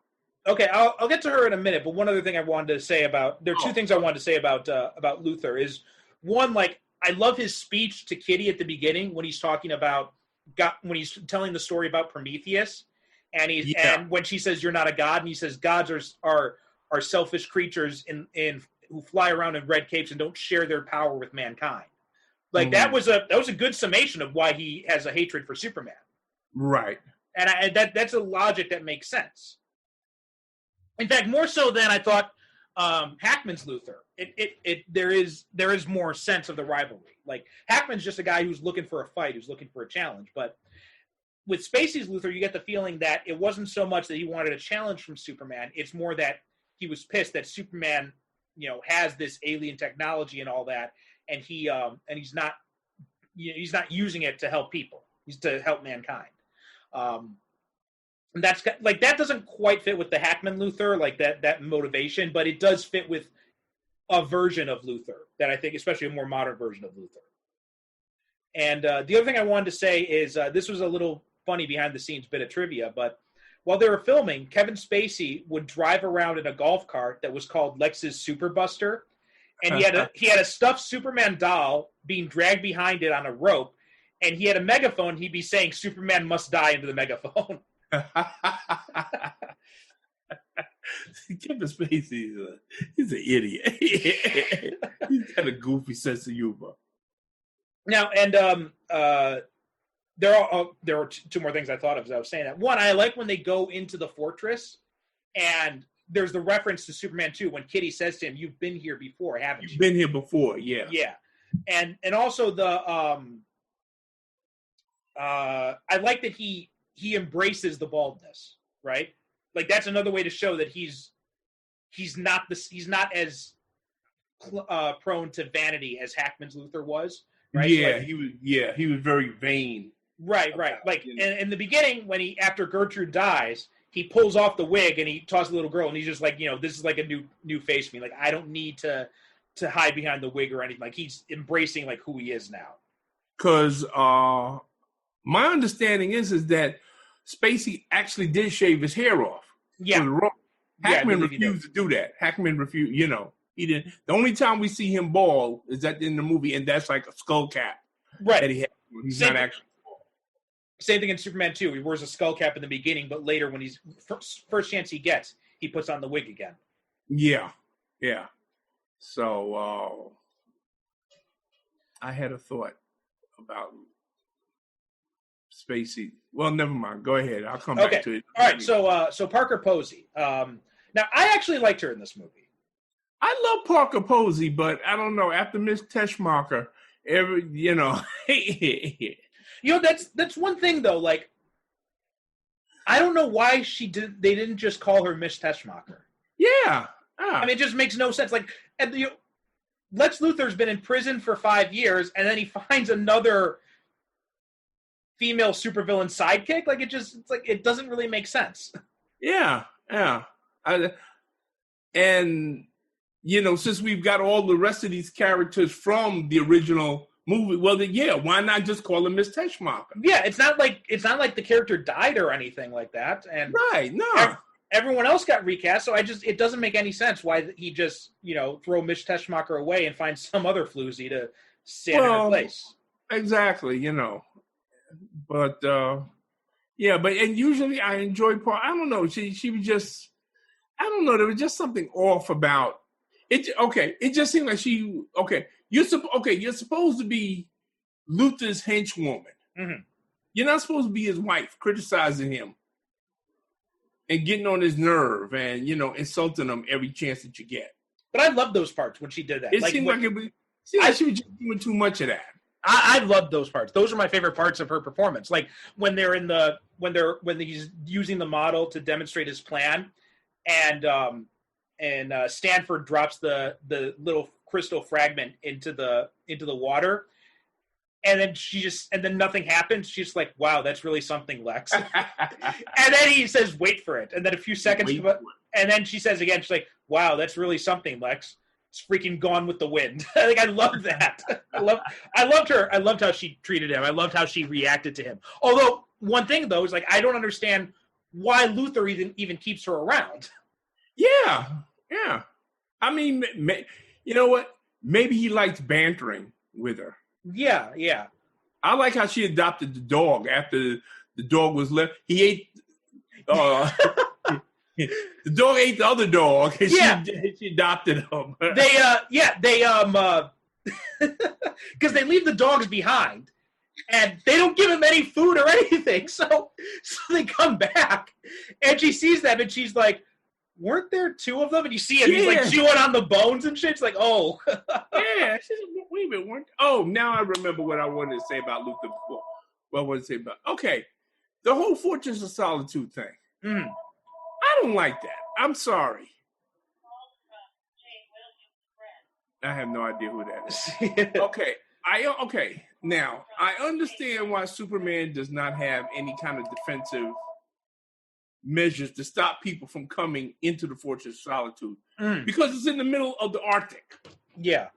S3: Okay, I'll get to her in a minute, but one other thing I wanted to say there are two things I wanted to say about Luthor is, one, like, I love his speech to Kitty at the beginning when he's talking about when he's telling the story about Prometheus, and and when she says you're not a god, and he says gods are selfish creatures in who fly around in red capes and don't share their power with mankind. Like that was a good summation of why he has a hatred for Superman.
S4: Right.
S3: And that's a logic that makes sense. In fact, more so than I thought Hackman's Luthor. There is more sense of the rivalry. Like Hackman's just a guy who's looking for a fight, who's looking for a challenge. But with Spacey's Luthor, you get the feeling that it wasn't so much that he wanted a challenge from Superman. It's more that he was pissed that Superman, has this alien technology and all that, and he's not using it to help people. He's to help mankind. And that's like, that doesn't quite fit with the Hackman Luthor, like that motivation, but it does fit with a version of Luthor that I think, especially a more modern version of Luthor. And the other thing I wanted to say is this was a little funny behind the scenes bit of trivia, but while they were filming, Kevin Spacey would drive around in a golf cart that was called Lex's Super Buster, and he had a stuffed Superman doll being dragged behind it on a rope, and he had a megaphone. He'd be saying "Superman must die" into the megaphone.
S4: Kevin Spacey, he's an idiot. He's got a goofy sense of humor.
S3: Now, and there are two more things I thought of as I was saying that. One, I like when they go into the fortress, and there's the reference to Superman 2 when Kitty says to him, "You've been here before, haven't you?"
S4: You've been here before, yeah.
S3: Yeah. And also the I like that he embraces the baldness, right? Like, that's another way to show that he's not as prone to vanity as Hackman's Luthor was, right?
S4: Yeah,
S3: like,
S4: he was very vain.
S3: Right. Like, in the beginning, when after Gertrude dies, he pulls off the wig and he tosses the little girl, and he's just like, this is like a new face for me. Like, I don't need to hide behind the wig or anything. Like, he's embracing like who he is now.
S4: Because my understanding is that Spacey actually did shave his hair off.
S3: Yeah.
S4: Hackman refused to do that. Hackman refused, he didn't. The only time we see him bald is in the movie, and that's like a skull cap.
S3: Right.
S4: That he had. He's not actually bald.
S3: Same thing in Superman 2. He wears a skull cap in the beginning, but later when he's first chance he gets, he puts on the wig again.
S4: Yeah. So I had a thought about Spacey. Well, never mind. Go ahead. I'll come back to it.
S3: All right. So Parker Posey. Now, I actually liked her in this movie.
S4: I love Parker Posey, but I don't know. After Miss Teschmacher,
S3: that's one thing though. Like, I don't know why they didn't just call her Miss Teschmacher.
S4: Yeah.
S3: I mean, it just makes no sense. Like, Lex Luthor's been in prison for 5 years, and then he finds another female supervillain sidekick. Like, it doesn't really make sense.
S4: Yeah. And since we've got all the rest of these characters from the original movie, well, then, why not just call her Miss Teschmacher? Yeah,
S3: it's not like the character died or anything like that. And
S4: right, no.
S3: Everyone else got recast, so it doesn't make any sense why he just, throw Miss Teschmacher away and find some other floozy to stand in her place.
S4: Exactly, But and usually I enjoy I don't know. She was just, I don't know. There was just something off about it. Okay, it just seemed like you're supposed to be Luthor's henchwoman.
S3: Mm-hmm.
S4: You're not supposed to be his wife, criticizing him and getting on his nerve and insulting him every chance that you get.
S3: But I love those parts when she did that.
S4: It seemed like she was just doing too much of that.
S3: I loved those parts. Those are my favorite parts of her performance. Like when he's using the model to demonstrate his plan, and Stanford drops the little crystal fragment into the water, and then nothing happens. She's like, "Wow, that's really something, Lex." And then he says, "Wait for it." And then a few seconds, and then she says again, she's like, "Wow, that's really something, Lex. It's freaking Gone with the Wind." I loved that. I loved her. I loved how she treated him. I loved how she reacted to him. Although one thing though is, like, I don't understand why Luthor even keeps her around.
S4: Yeah. I mean, you know what? Maybe he likes bantering with her.
S3: Yeah.
S4: I like how she adopted the dog after the dog was left. He ate. The dog ate the other dog, and she adopted him. Because they leave the dogs behind, and they don't give him any food or anything. So they come back, and she sees them, and she's like, "Weren't there two of them?" And you see him, he's like chewing on the bones and shit. It's like, oh. Yeah. She's like, wait a minute. Oh, now I remember what I wanted to say about Luther before. What I wanted to say about, okay. The whole Fortress of Solitude thing.
S3: Mm.
S4: I don't like that. I'm sorry. I have no idea who that is. Okay. Now, I understand why Superman does not have any kind of defensive measures to stop people from coming into the Fortress of Solitude because it's in the middle of the Arctic.
S3: Yeah.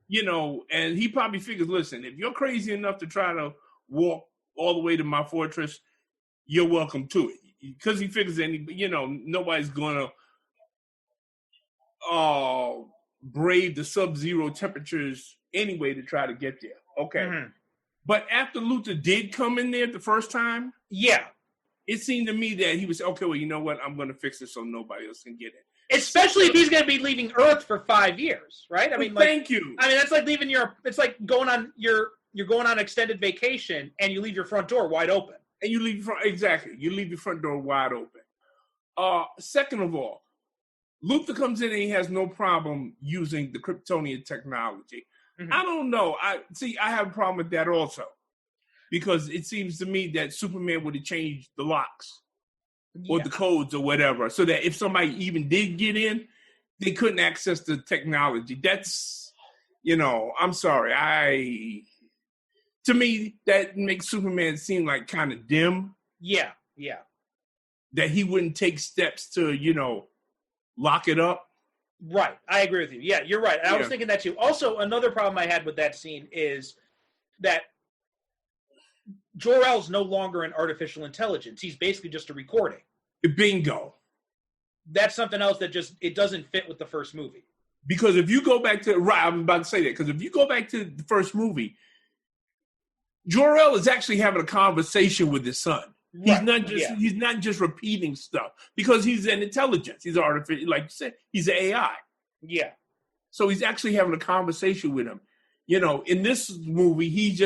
S4: You know, and he probably figures, listen, if you're crazy enough to try to walk all the way to my fortress, you're welcome to it. Because he figures, nobody's going to brave the sub-zero temperatures anyway to try to get there. Okay. Mm-hmm. But after Luthor did come in there the first time, it seemed to me that he was, okay, well, you know what? I'm going to fix it so nobody else can get it.
S3: Especially if he's going to be leaving Earth for 5 years, right? I mean,
S4: thank you.
S3: I mean, that's like leaving it's like going on you're going on extended vacation and you leave your front door wide open.
S4: And you leave you leave your front door wide open. Second of all, Luthor comes in and he has no problem using the Kryptonian technology. Mm-hmm. I don't know. I have a problem with that also. Because it seems to me that Superman would have changed the locks. Or the codes or whatever, so that if somebody even did get in, they couldn't access the technology. That's, I'm sorry. To me, that makes Superman seem like kind of dim.
S3: Yeah.
S4: That he wouldn't take steps to, lock it up.
S3: Right. I agree with you. Yeah, you're right. I was thinking that too. Also, another problem I had with that scene is that Jor-El's no longer an artificial intelligence. He's basically just a recording.
S4: Bingo.
S3: That's something else that it doesn't fit with the first movie.
S4: Because if you go back to, I'm about to say that, because if you go back to the first movie, Jor-El is actually having a conversation with his son. Right. He's not just repeating stuff because he's an intelligence. He's artificial, like you said, he's an AI. Yeah. So he's actually having a conversation with him. In this movie, he's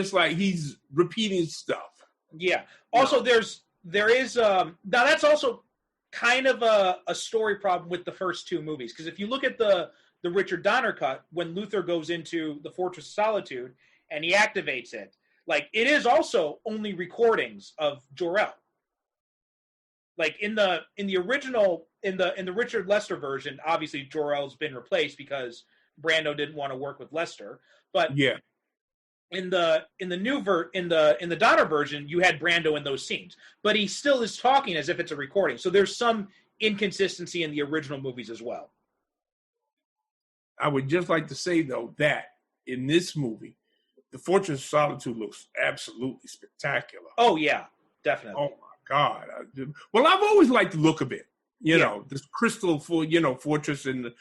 S4: repeating stuff. Yeah. Also, there is now that's also kind of a story problem with the first two movies, because if you look at the Richard Donner cut, when Luthor goes into the Fortress of Solitude and he activates it, like it is also only recordings of Jor-El. Like in the original in the Richard Lester version, obviously Jor-El's been replaced because Brando didn't want to work with Lester. But in the Donner version, you had Brando in those scenes, but he still is talking as if it's a recording. So there's some inconsistency in the original movies as well. I would just like to say though that in this movie, the Fortress of Solitude looks absolutely spectacular.
S3: Oh yeah, definitely.
S4: Oh my God! Well, I've always liked the look of it. This crystal fortress and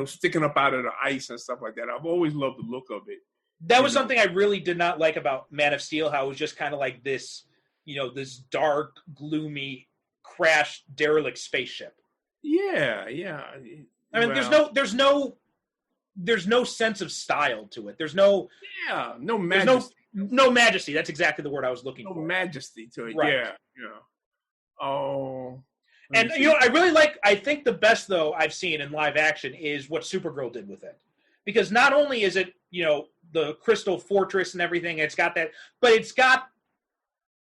S4: sticking up out of the ice and stuff like that. I've always loved the look of it.
S3: That was something I really did not like about Man of Steel, how it was just kind of like this, this dark, gloomy, crashed, derelict spaceship.
S4: Yeah.
S3: I mean, there's no sense of style to it. There's no
S4: majesty.
S3: No majesty. That's exactly the word I was looking for.
S4: No majesty to it.
S3: Right.
S4: Yeah. Oh.
S3: And I think the best though I've seen in live action is what Supergirl did with it, because not only is it the Crystal Fortress and everything, it's got that, but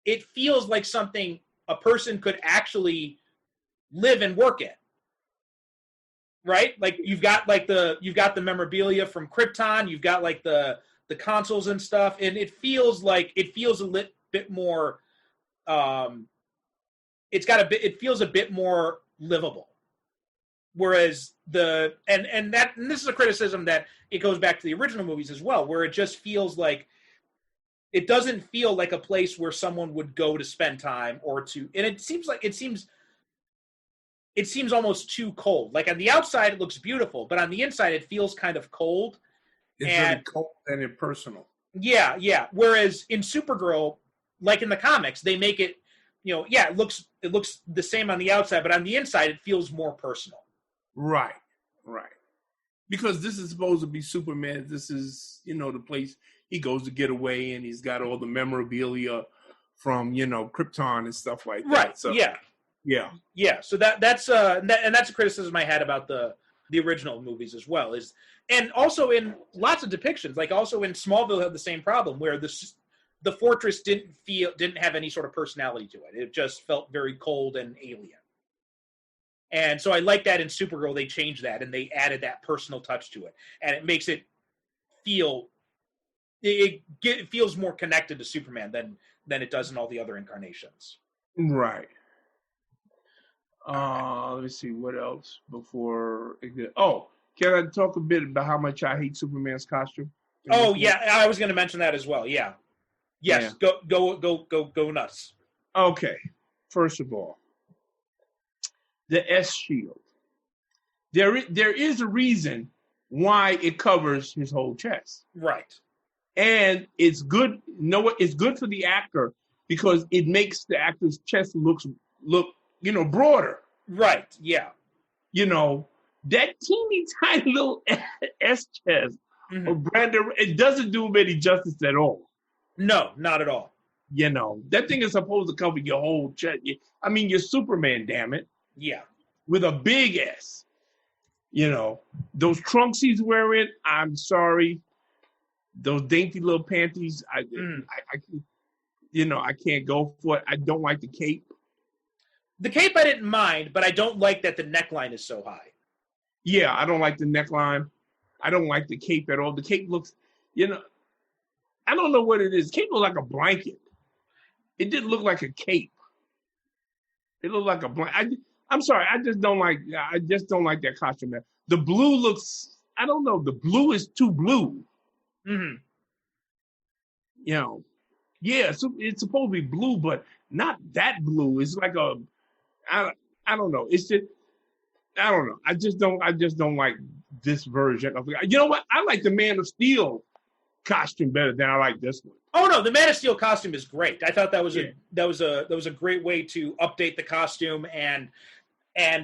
S3: it feels like something a person could actually live and work in. Right? Like you've got the memorabilia from Krypton, you've got like the consoles and stuff, and it feels a little bit more it feels a bit more livable. Whereas this is a criticism that it goes back to the original movies as well, where it just feels like it doesn't feel like a place where someone would go to spend time and it seems almost too cold. Like on the outside it looks beautiful, but on the inside it feels kind of cold.
S4: It's very cold and impersonal.
S3: Yeah. Whereas in Supergirl, like in the comics, they make it, it looks the same on the outside, but on the inside it feels more personal.
S4: Right. Because this is supposed to be Superman. This is, the place he goes to get away, and he's got all the memorabilia from, Krypton and stuff like that.
S3: Right.
S4: So,
S3: yeah. So that's a criticism I had about the original movies as well, and also in lots of depictions, like also in Smallville had the same problem where the fortress didn't have any sort of personality to it. It just felt very cold and alien. And so I like that in Supergirl they changed that and they added that personal touch to it, and it makes it feel it feels more connected to Superman than it does in all the other incarnations.
S4: Right. Let me see what else before. Oh, can I talk a bit about how much I hate Superman's costume?
S3: Oh yeah, I was going to mention that as well. Yeah. Yes. Yeah. Go nuts.
S4: Okay. First of all, the S shield. There is a reason why it covers his whole chest.
S3: Right.
S4: And it's good. You know what? It's good for the actor because it makes the actor's chest look broader.
S3: Right. Yeah.
S4: That teeny tiny little S chest of Brandon, it doesn't do him any justice at all.
S3: No, not at all.
S4: That thing is supposed to cover your whole chest. I mean, you're Superman, damn it.
S3: Yeah. With
S4: a big S. Those trunks he's wearing, I'm sorry. Those dainty little panties, I can't go for it. I don't like the cape.
S3: The cape I didn't mind, but I don't like that the neckline is so high.
S4: Yeah, I don't like the neckline. I don't like the cape at all. The cape looks, I don't know what it is. The cape looks like a blanket. It didn't look like a cape. It looked like a blanket. I'm sorry. I just don't like that costume. The blue looks, I don't know. The blue is too blue.
S3: Mm-hmm.
S4: Yeah, so it's supposed to be blue, but not that blue. It's like I don't know. It's just, I don't know. I just don't like this version of it. You know what? I like the Man of Steel costume better than I like this one.
S3: Oh no, the Man of Steel costume is great. I thought that was a great way to update the costume and I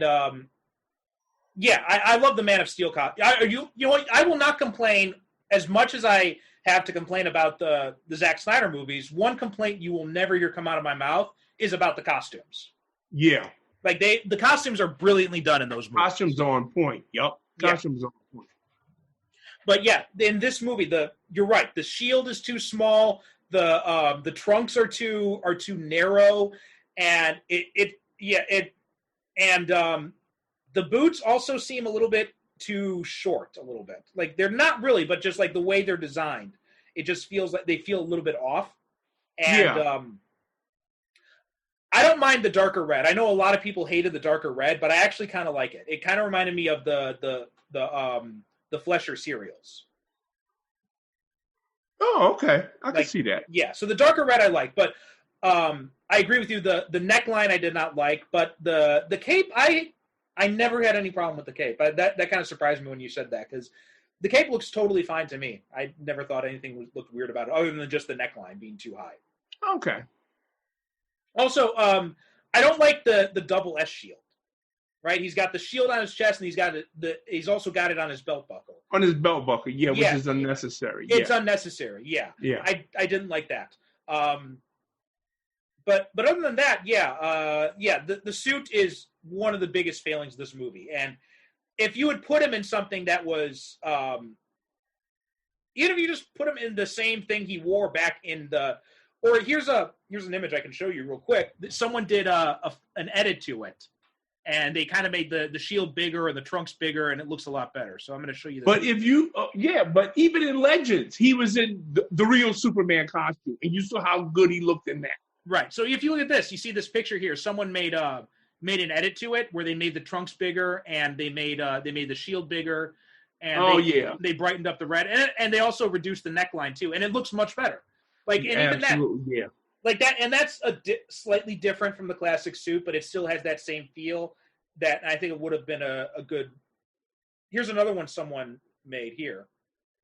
S3: love the Man of Steel costume. You know what? I will not complain as much as I have to complain about the Zack Snyder movies. One complaint you will never hear come out of my mouth is about the costumes.
S4: Yeah.
S3: Like the costumes are brilliantly done in those movies.
S4: Costumes are on point. Yep. Costumes are on point.
S3: But yeah, in this movie, you're right. The shield is too small. The trunks are too narrow, and the boots also seem a little bit too short. A little bit, like they're not really, but just like the way they're designed, it just feels like they feel a little bit off. And I don't mind the darker red. I know a lot of people hated the darker red, but I actually kind of like it. It kind of reminded me of the Flesher cereals.
S4: Oh, okay. I can see that.
S3: Yeah, so the darker red I like, but I agree with you. The neckline I did not like, but the cape I never had any problem with the cape. That kind of surprised me when you said that, because the cape looks totally fine to me. I never thought anything looked weird about it, other than just the neckline being too high.
S4: Okay.
S3: Also, I don't like the double S shield. Right, he's got the shield on his chest, and he's also got it on his belt buckle.
S4: On his belt buckle, yeah, which is unnecessary.
S3: It's unnecessary. Yeah. I didn't like that. But other than that, the suit is one of the biggest failings of this movie. And if you would put him in something that was, even if you just put him in the same thing he wore back in or here's an image I can show you real quick. Someone did an edit to it. And they kind of made the shield bigger and the trunks bigger, and it looks a lot better. So I'm going to show you this.
S4: But but even in Legends, he was in the real Superman costume, and you saw how good he looked in that.
S3: Right. So if you look at this, you see this picture here. Someone made an edit to it where they made the trunks bigger and they made the shield bigger, and they brightened up the red, and they also reduced the neckline too, and it looks much better. Like, and even that, like that, and that's slightly different from the classic suit, but it still has that same feel. That I think it would have been a good. Here's another one someone made here,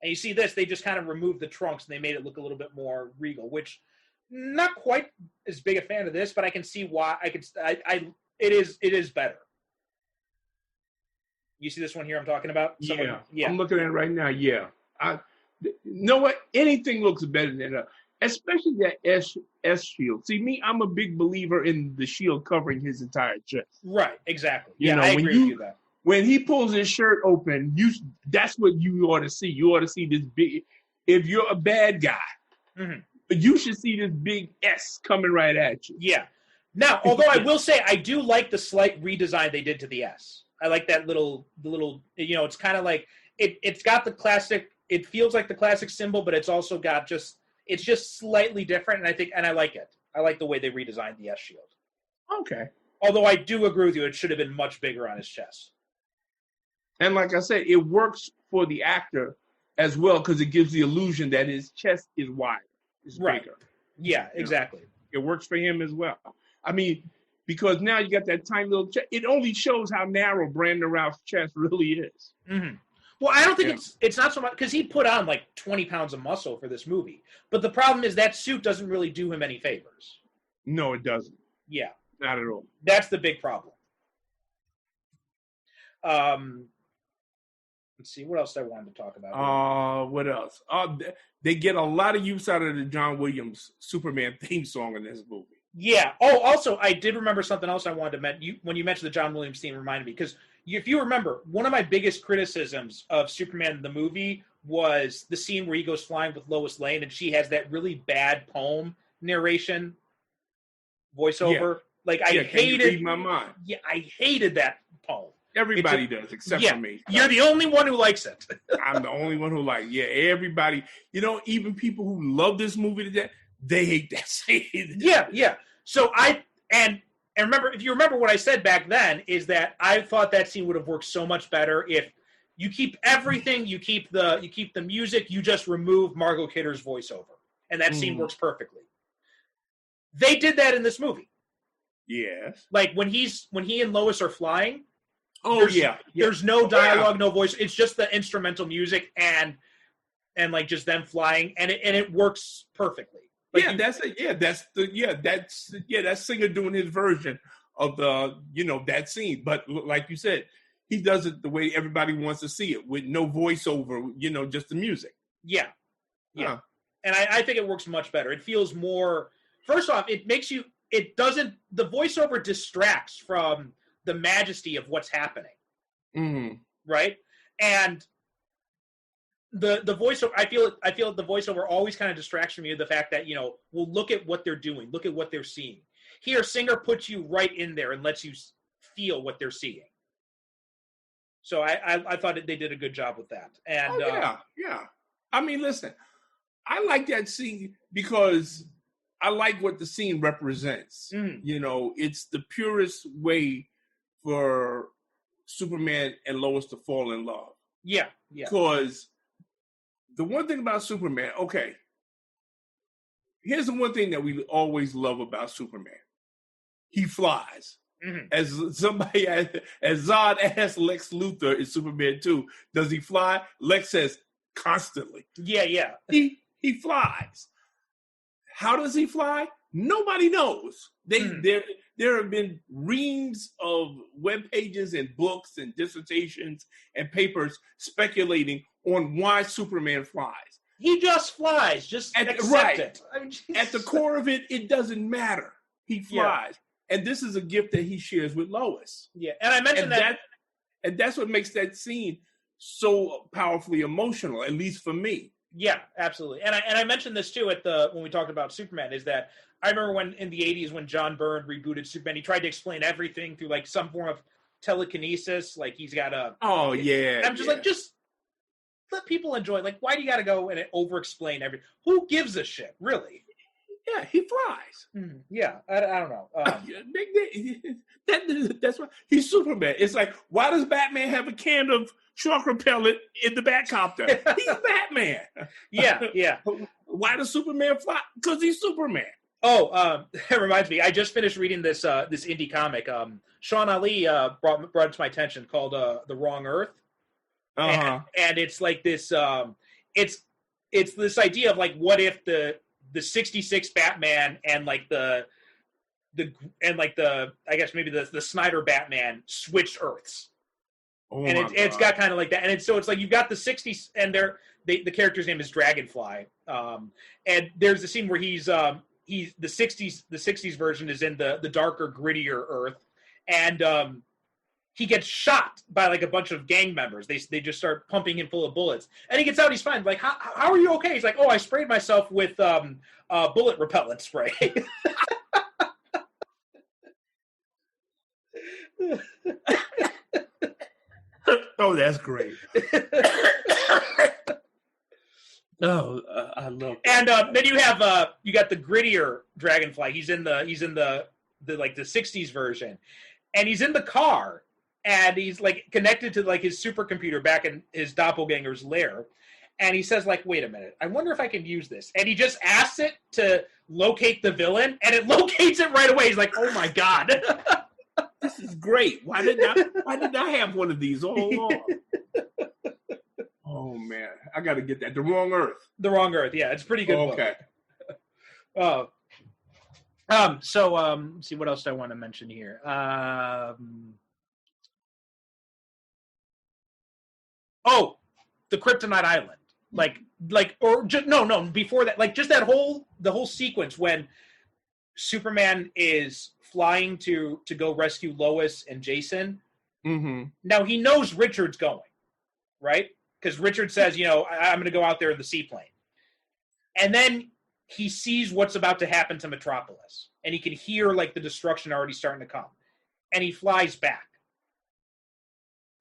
S3: and you see this. They just kind of removed the trunks and they made it look a little bit more regal, which not quite as big a fan of this, but I can see why. It is better. You see this one here I'm talking about?
S4: Yeah. I'm looking at it right now. Yeah. You know what? Anything looks better than that. Especially that S shield. See, me, I'm a big believer in the shield covering his entire chest.
S3: Right, exactly. I agree with you that.
S4: When he pulls his shirt open, that's what you ought to see. You ought to see this big. If you're a bad guy, you should see this big S coming right at you.
S3: Yeah. Now, although I will say I do like the slight redesign they did to the S. I like that the little, it's kind of like, it's got the classic, it feels like the classic symbol, but it's also got it's just slightly different, and I like it. I like the way they redesigned the S shield.
S4: Okay.
S3: Although I do agree with you, it should have been much bigger on his chest.
S4: And like I said, it works for the actor as well because it gives the illusion that his chest is wider, it's bigger.
S3: Yeah, exactly.
S4: It works for him as well. I mean, because now you got that tiny little chest. It only shows how narrow Brandon Routh's chest really is.
S3: Mm-hmm. Well, I don't think it's not so much because he put on like 20 pounds of muscle for this movie. But the problem is that suit doesn't really do him any favors.
S4: No, it doesn't.
S3: Yeah.
S4: Not at all.
S3: That's the big problem. Let's see. What else I wanted to talk about?
S4: What else? They get a lot of use out of the John Williams Superman theme song in this movie.
S3: Yeah. Oh, also, I did remember something else I wanted to mention. When you mentioned the John Williams theme, reminded me because if you remember, one of my biggest criticisms of Superman in the movie was the scene where he goes flying with Lois Lane, and she has that really bad poem narration voiceover.
S4: Yeah.
S3: Like I hated.
S4: Can you read my mind?
S3: Yeah, I hated that poem.
S4: Everybody does, except for me.
S3: You're the only one who likes it.
S4: I'm the only one who likes. Yeah, everybody. Even people who love this movie to death, they hate that scene.
S3: Yeah. So and remember, if you remember what I said back then, is that I thought that scene would have worked so much better if you keep everything, you keep the music, you just remove Margot Kidder's voiceover, and that scene works perfectly. They did that in this movie.
S4: Yes.
S3: Like when he and Lois are flying.
S4: Oh
S3: there's no dialogue, no voice. It's just the instrumental music and like just them flying, and it works perfectly. Like
S4: that's singer doing his version of that scene. But like you said, he does it the way everybody wants to see it with no voiceover. Just the music. Yeah.
S3: And I think it works much better. It feels more. First off, it makes you. It doesn't. The voiceover distracts from the majesty of what's happening.
S4: Mm-hmm.
S3: Right? And the voiceover, I feel the voiceover always kind of distracts from you the fact that, well, look at what they're doing. Look at what they're seeing. Here, Singer puts you right in there and lets you feel what they're seeing. So I thought they did a good job with that. And
S4: yeah. I mean, listen, I like that scene because I like what the scene represents. It's the purest way for Superman and Lois to fall in love.
S3: Yeah.
S4: Because the one thing about Superman, here's the one thing that we always love about Superman. He flies. Mm-hmm. As Zod asked Lex Luthor in Superman 2, does he fly? Lex says constantly.
S3: Yeah.
S4: He flies. How does he fly? Nobody knows. There have been reams of web pages and books and dissertations and papers speculating on why Superman flies.
S3: He just flies. Just accept it. I mean,
S4: at the core of it, it doesn't matter. He flies. Yeah. And this is a gift that he shares with Lois.
S3: Yeah, and I mentioned that.
S4: And that's what makes that scene so powerfully emotional, at least for me.
S3: Yeah, absolutely. And I mentioned this too when we talked about Superman, is that I remember when in the 80s when John Byrne rebooted Superman, he tried to explain everything through like some form of telekinesis. Like he's got a...
S4: Oh, yeah.
S3: I'm just like, just let people enjoy. Like, why do you got to go and over-explain everything? Who gives a shit, really?
S4: Yeah, he flies.
S3: Yeah, I don't know.
S4: That's why he's Superman. It's like, why does Batman have a can of shark repellent in the Batcopter? He's Batman.
S3: Yeah.
S4: Why does Superman fly? Because he's Superman.
S3: Oh, it reminds me. I just finished reading this indie comic. Sean Ali brought it to my attention called "The Wrong Earth," and it's like this. It's this idea of like, what if the 66 Batman and like the I guess maybe the Snyder Batman switched Earths. And it's got kind of like that. And it's like you've got the 60s and the character's name is Dragonfly. And there's a scene where he's the 60s version is in the darker, grittier Earth. And he gets shot by like a bunch of gang members. They just start pumping him full of bullets, and he gets out. He's fine. Like, how are you okay? He's like, oh, I sprayed myself with bullet repellent spray.
S4: Oh, that's great. Oh, I love that.
S3: And then you have you got the grittier Dragonfly. He's in the like the 60s version, and he's in the car, and he's like connected to like his supercomputer back in his doppelganger's lair. And he says, like, wait a minute, I wonder if I can use this. And he just asks it to locate the villain, and it locates it right away. He's like, oh my God.
S4: This is great. Why did I have one of these all along? Oh man, I got to get that. The Wrong Earth.
S3: The Wrong Earth, yeah, it's a pretty good.
S4: Okay.
S3: Book. Let's see, what else do I want to mention here? The Kryptonite Island. Before that, like just the whole sequence when Superman is flying to go rescue Lois and Jason.
S4: Mm-hmm.
S3: Now he knows Richard's going, right? Because Richard says, I'm going to go out there in the seaplane. And then he sees what's about to happen to Metropolis. And he can hear, like, the destruction already starting to come. And he flies back.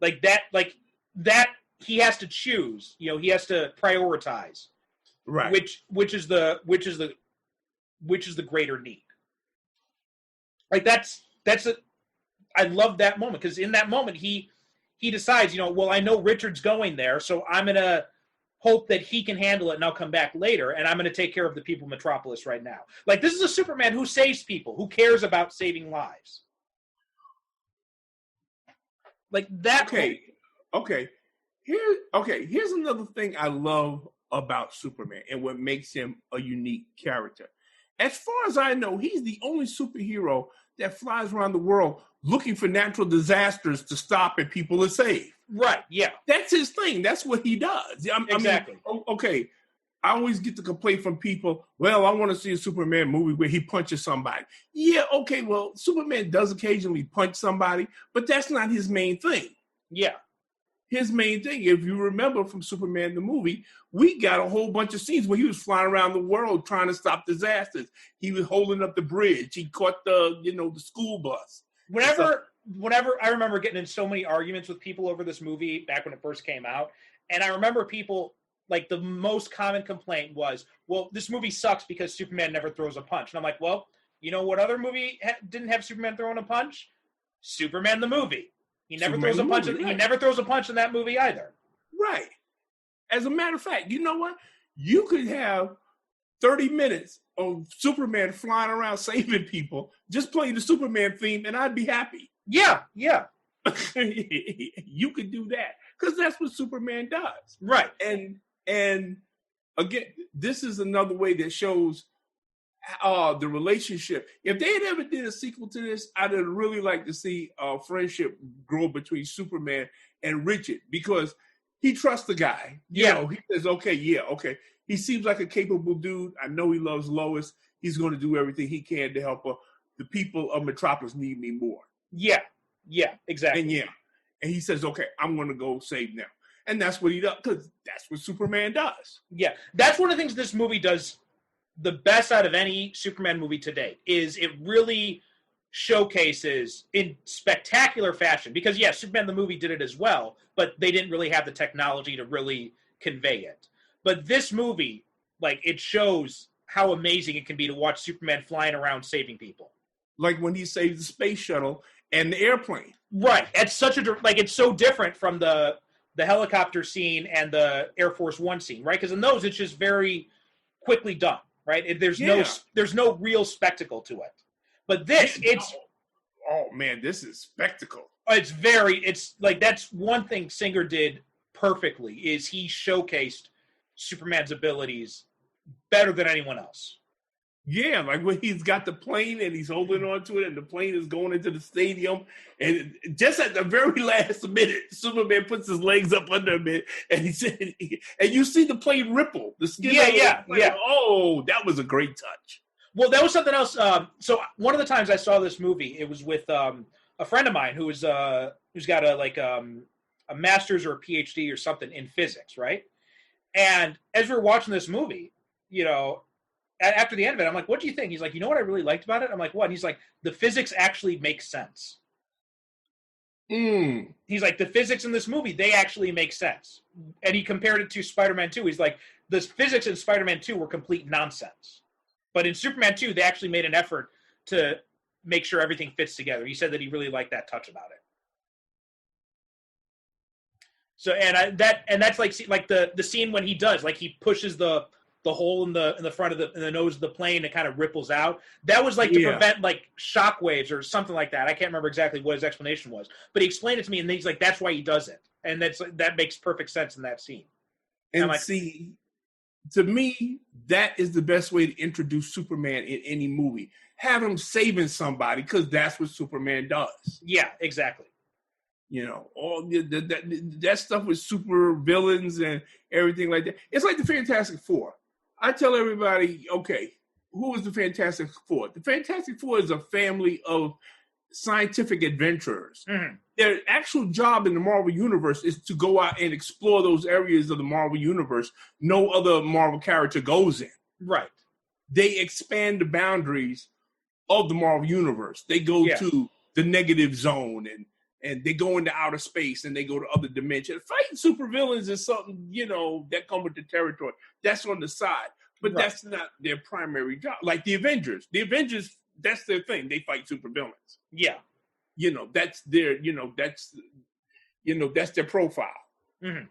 S3: Like, that he has to choose. He has to prioritize.
S4: Right.
S3: Which is the greater need. Like, I love that moment. Because in that moment, he decides, I know Richard's going there, so I'm going to hope that he can handle it, and I'll come back later, and I'm going to take care of the people of Metropolis right now. Like, this is a Superman who saves people, who cares about saving lives. Like, that...
S4: Okay. Here's another thing I love about Superman and what makes him a unique character. As far as I know, he's the only superhero that flies around the world looking for natural disasters to stop and people to save.
S3: Right, yeah.
S4: That's his thing. That's what he does.
S3: Exactly.
S4: Okay. I always get the complaint from people, well, I want to see a Superman movie where he punches somebody. Yeah, okay, well, Superman does occasionally punch somebody, but that's not his main thing.
S3: Yeah.
S4: His main thing, if you remember from Superman the movie, we got a whole bunch of scenes where he was flying around the world trying to stop disasters. He was holding up the bridge. He caught the school bus.
S3: Whenever I remember getting in so many arguments with people over this movie back when it first came out, and I remember people, like, the most common complaint was, well, this movie sucks because Superman never throws a punch. And I'm like, well, you know what other movie didn't have Superman throwing a punch? Superman the movie. He never throws a punch. Right. He never throws a punch in that movie either.
S4: Right. As a matter of fact, you know what? You could have 30 minutes of Superman flying around saving people, just playing the Superman theme, and I'd be happy.
S3: Yeah.
S4: You could do that because that's what Superman does.
S3: Right.
S4: And again, this is another way that shows the relationship. If they had ever did a sequel to this, I'd really like to see a friendship grow between Superman and Richard because he trusts the guy. You know, he says, okay. He seems like a capable dude. I know he loves Lois. He's going to do everything he can to help her. The people of Metropolis need me more.
S3: Yeah, exactly.
S4: And he says, okay, I'm going to go save them. And that's what he does because that's what Superman does.
S3: Yeah, that's one of the things this movie does the best out of any Superman movie to date is it really showcases in spectacular fashion because Superman the movie did it as well, but they didn't really have the technology to really convey it. But this movie, like, it shows how amazing it can be to watch Superman flying around saving people.
S4: Like when he saves the space shuttle and the airplane.
S3: Right. It's it's so different from the helicopter scene and the Air Force One scene, right? Because in those, it's just very quickly done. Right? There's no real spectacle to it. But this,
S4: oh man, this is spectacle.
S3: It's like that's one thing Singer did perfectly is he showcased Superman's abilities better than anyone else.
S4: Yeah, like when he's got the plane and he's holding on to it and the plane is going into the stadium and just at the very last minute, Superman puts his legs up under him and he said, and you see the plane ripple. The skin
S3: yeah.
S4: Oh, that was a great touch.
S3: Well, that was something else. So one of the times I saw this movie, it was with a friend of mine who's got a master's or a PhD or something in physics, right? And as we were watching this movie, after the end of it, I'm like, what do you think? He's like, you know what I really liked about it? I'm like, what? And he's like, the physics actually makes sense. He's like, the physics in this movie, they actually make sense. And he compared it to Spider-Man 2. He's like, the physics in Spider-Man 2 were complete nonsense. But in Superman 2, they actually made an effort to make sure everything fits together. He said that he really liked that touch about it. So, that's like the scene when he does, like, he pushes the hole in the front of the nose of the plane, it kind of ripples out. That was like to prevent like shock waves or something like that. I can't remember exactly what his explanation was, but he explained it to me, and he's like, that's why he does it, and that makes perfect sense in that scene.
S4: And
S3: like,
S4: see, to me, that is the best way to introduce Superman in any movie. Have him saving somebody, because that's what Superman does.
S3: Yeah, exactly.
S4: All that stuff with super villains and everything like that. It's like the Fantastic Four. I tell everybody, okay, who is the Fantastic Four? The Fantastic Four is a family of scientific adventurers. Mm-hmm. Their actual job in the Marvel Universe is to go out and explore those areas of the Marvel Universe no other Marvel character goes in.
S3: Right.
S4: They expand the boundaries of the Marvel Universe. They go to the negative zone, and they go into outer space, and they go to other dimensions. Fighting supervillains is something, that come with the territory. That's on the side. But that's not their primary job. Like the Avengers. The Avengers, that's their thing. They fight supervillains. Yeah. That's their, that's their profile. Mm-hmm.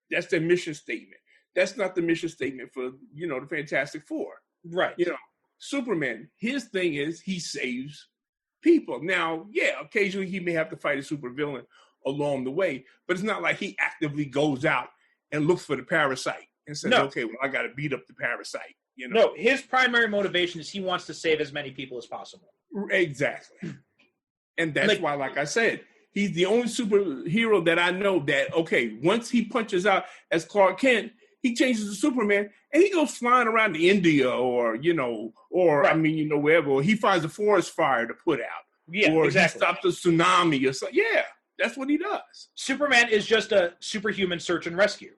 S4: That's their mission statement. That's not the mission statement for, the Fantastic Four. Right. Superman, his thing is he saves people. Now, occasionally he may have to fight a supervillain along the way, but it's not like he actively goes out and looks for the parasite and says, okay, well, I got to beat up the parasite.
S3: No, his primary motivation is he wants to save as many people as possible.
S4: Exactly. And that's why, like I said, he's the only superhero that I know that, okay, once he punches out as Clark Kent, he changes to Superman and he goes flying around to India or wherever. Or he finds a forest fire to put out. Yeah, or exactly. He stops a tsunami or something. Yeah, that's what he does.
S3: Superman is just a superhuman search and rescue.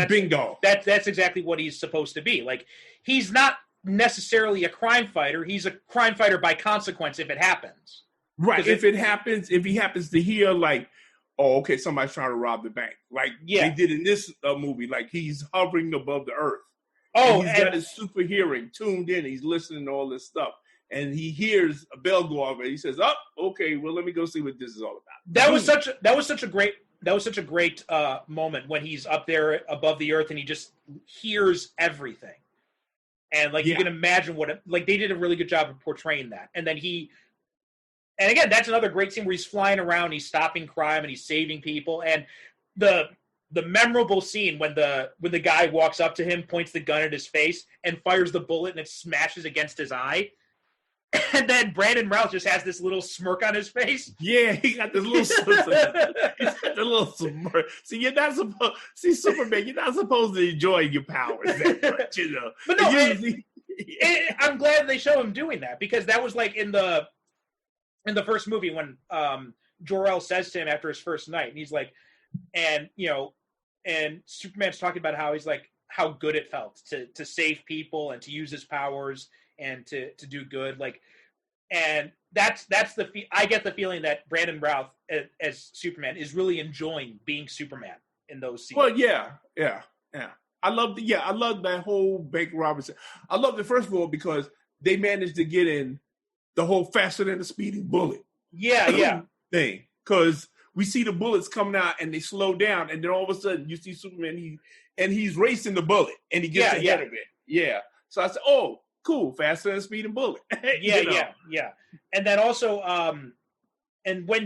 S4: Bingo.
S3: That's exactly what he's supposed to be. Like, he's not necessarily a crime fighter. He's a crime fighter by consequence if it happens.
S4: Right. If he happens to hear like, oh, okay, somebody's trying to rob the bank. Like they did in this movie. Like he's hovering above the earth. Oh, and he's got his super hearing tuned in. He's listening to all this stuff. And he hears a bell go off and he says, oh, okay, well, let me go see what this is all about.
S3: That was such a great moment when he's up there above the earth and he just hears everything. And you can imagine they did a really good job of portraying that. And then and again, that's another great scene where he's flying around, he's stopping crime, and he's saving people. And the memorable scene when the guy walks up to him, points the gun at his face, and fires the bullet, and it smashes against his eye. And then Brandon Routh just has this little smirk on his face.
S4: Yeah, he got this little smirk. See, you're not supposed. See, Superman, you're not supposed to enjoy your powers that much,
S3: But no, I'm glad they show him doing that, because that was like in the first movie when Jor-El says to him after his first night, and he's like, and Superman's talking about how he's like how good it felt to save people and to use his powers and to do good, and that's I get the feeling that Brandon Routh as Superman is really enjoying being Superman in those scenes.
S4: Well, yeah. I love that whole Bank Robinson. I love it, first of all, because they managed to get in the whole faster than a speeding bullet.
S3: Yeah.
S4: Thing, because we see the bullets coming out and they slow down, and then all of a sudden you see Superman. He's racing the bullet and he gets ahead of it. Yeah. So I said, oh, cool, faster than a speeding bullet.
S3: Yeah. And then also, and when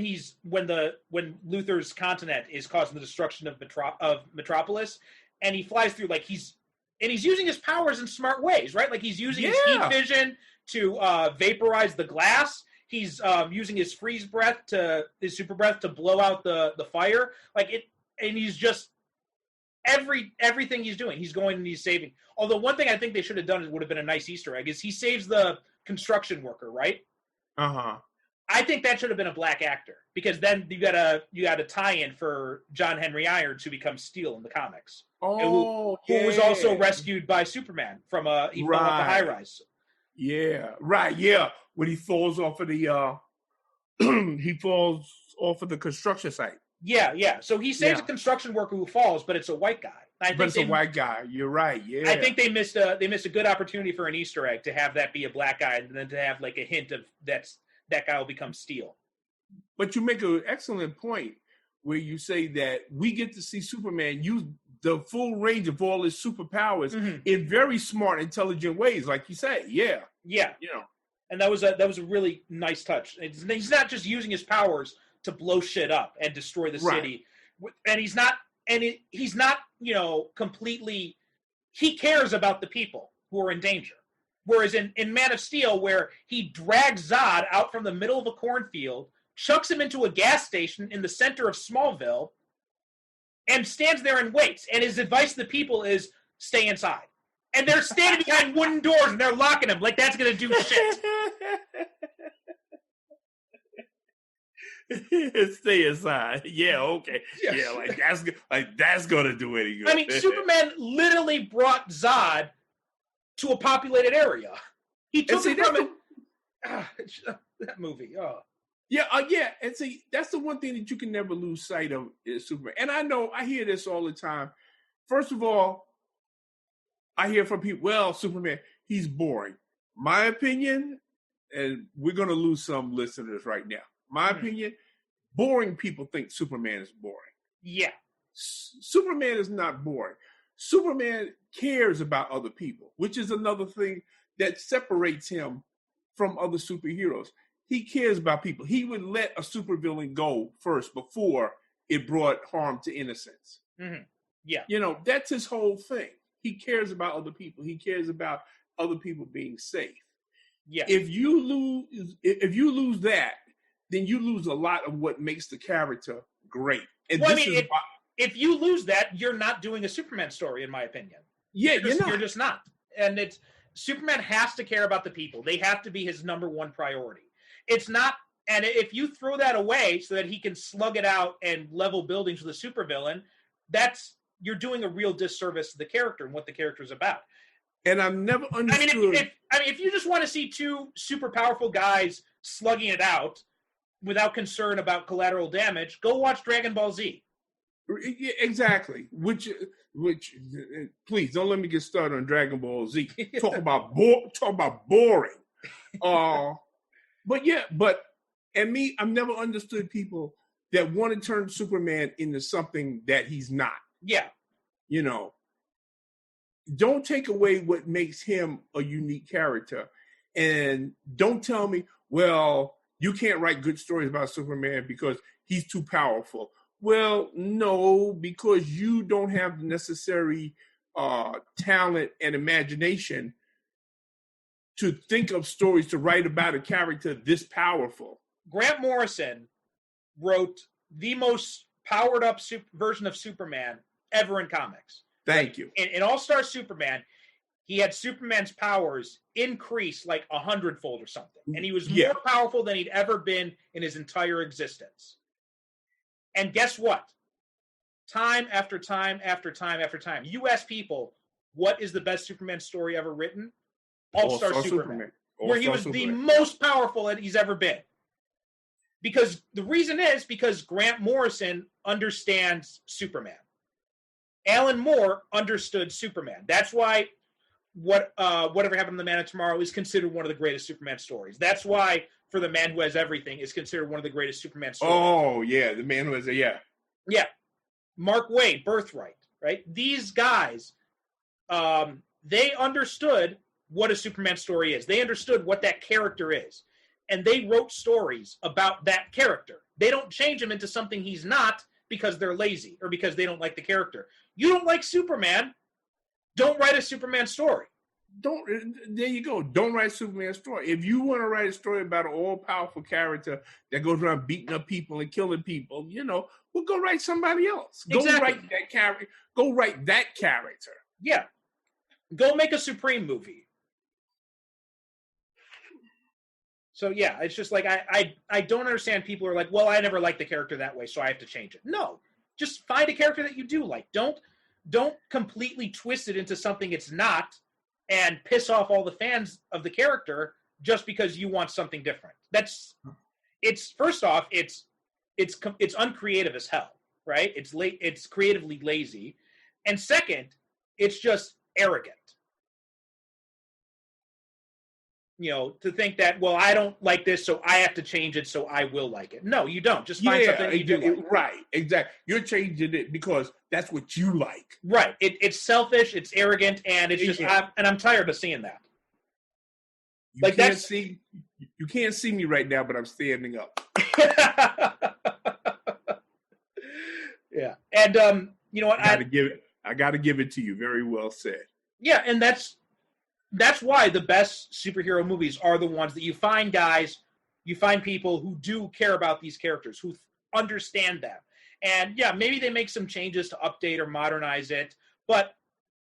S3: Luthor's continent is causing the destruction of Metropolis, and he flies through, he's using his powers in smart ways, right? Like he's using his heat vision to vaporize the glass. He's using his his super breath to blow out the fire. And he's just everything he's doing, he's going and he's saving. Although one thing I think they should have done would have been a nice Easter egg is he saves the construction worker, right? Uh-huh. I think that should have been a black actor, because then you got a tie-in for John Henry Irons, who becomes Steel in the comics.
S4: Oh,
S3: who was also rescued by Superman from he fell off a high rise.
S4: Yeah, right. Yeah, when he falls off of the he falls off of the construction site.
S3: Yeah. So he saves a construction worker who falls, but it's a white guy.
S4: But it's a white guy. You're right. Yeah.
S3: I think they missed a good opportunity for an Easter egg to have that be a black guy, and then to have like a hint of that guy will become Steel.
S4: But you make an excellent point where you say that we get to see Superman use the full range of all his superpowers in very smart, intelligent ways, like you say. Yeah.
S3: Yeah. And that was a really nice touch. He's not just using his powers to blow shit up and destroy the city, and he's not completely. He cares about the people who are in danger. Whereas in Man of Steel, where he drags Zod out from the middle of a cornfield, chucks him into a gas station in the center of Smallville, and stands there and waits. And his advice to the people is, stay inside. And they're standing behind wooden doors, and they're locking him like that's going to do shit.
S4: Stay inside. Yeah, okay. Yes. Yeah, that's going to do any good.
S3: I mean, Superman literally brought Zod to a populated area. He took it from that movie. Oh.
S4: Yeah, and see, that's the one thing that you can never lose sight of is Superman. And I hear this all the time. First of all, I hear from people, well, Superman, he's boring. My opinion, and we're going to lose some listeners right now. My opinion, boring people think Superman is boring.
S3: Yeah.
S4: Superman is not boring. Superman cares about other people, which is another thing that separates him from other superheroes. He cares about people. He would let a supervillain go first before it brought harm to innocence.
S3: Mm-hmm. Yeah.
S4: That's his whole thing. He cares about other people. He cares about other people being safe.
S3: Yeah.
S4: If you lose that, then you lose a lot of what makes the character great. And
S3: if you lose that, you're not doing a Superman story, in my opinion.
S4: Yeah,
S3: you're just not. And Superman has to care about the people. They have to be his number one priority. It's not, and if you throw that away so that he can slug it out and level buildings with a supervillain, you're doing a real disservice to the character and what the character is about.
S4: And I've never understood.
S3: If you just want to see two super powerful guys slugging it out without concern about collateral damage, go watch Dragon Ball Z.
S4: Yeah, exactly. Which, please don't let me get started on Dragon Ball Z. Talk about boring. I've never understood people that want to turn Superman into something that he's not.
S3: Yeah.
S4: Don't take away what makes him a unique character. And don't tell me, well, you can't write good stories about Superman because he's too powerful. Well, no, because you don't have the necessary talent and imagination to think of stories to write about a character this powerful.
S3: Grant Morrison wrote the most powered up version of Superman ever in comics.
S4: Thank you.
S3: In All-Star Superman, he had Superman's powers increase like 100-fold or something. And he was more powerful than he'd ever been in his entire existence. And guess what? Time after time after time after time, you ask people, what is the best Superman story ever written? All-Star Superman. Where he was the most powerful that he's ever been. Because the reason is because Grant Morrison understands Superman. Alan Moore understood Superman. That's why Whatever Happened to the Man of Tomorrow is considered one of the greatest Superman stories. That's why For the Man Who Has Everything is considered one of the greatest Superman stories.
S4: Oh, yeah. The Man Who Has Yeah.
S3: Mark Waid, Birthright, right? These guys, they understood what a Superman story is. They understood what that character is. And they wrote stories about that character. They don't change him into something he's not because they're lazy or because they don't like the character. You don't like Superman, don't write a Superman story.
S4: There you go. Don't write a Superman story. If you want to write a story about an all-powerful character that goes around beating up people and killing people, well, go write somebody else.
S3: Exactly.
S4: Go write that character. Go write that character.
S3: Yeah. Go make a Supreme movie. So yeah, it's just like I don't understand people who are like, well, I never liked the character that way, so I have to change it. No, just find a character that you do like. Don't completely twist it into something it's not, and piss off all the fans of the character just because you want something different. It's first off, it's uncreative as hell, right? It's creatively lazy, and second, it's just arrogant. You know, to think that, well, I don't like this, so I have to change it, so I will like it. No, you don't. Just find something that you do like.
S4: Right, exactly. You're changing it because that's what you like.
S3: Right. It's selfish, it's arrogant, and it's just, I'm tired of seeing that.
S4: You can't see me right now, but I'm standing up.
S3: Yeah. And, you know what?
S4: I got to give it to you. Very well said.
S3: Yeah, and that's why the best superhero movies are the ones that you find people who do care about these characters, who understand them. And yeah, maybe they make some changes to update or modernize it, but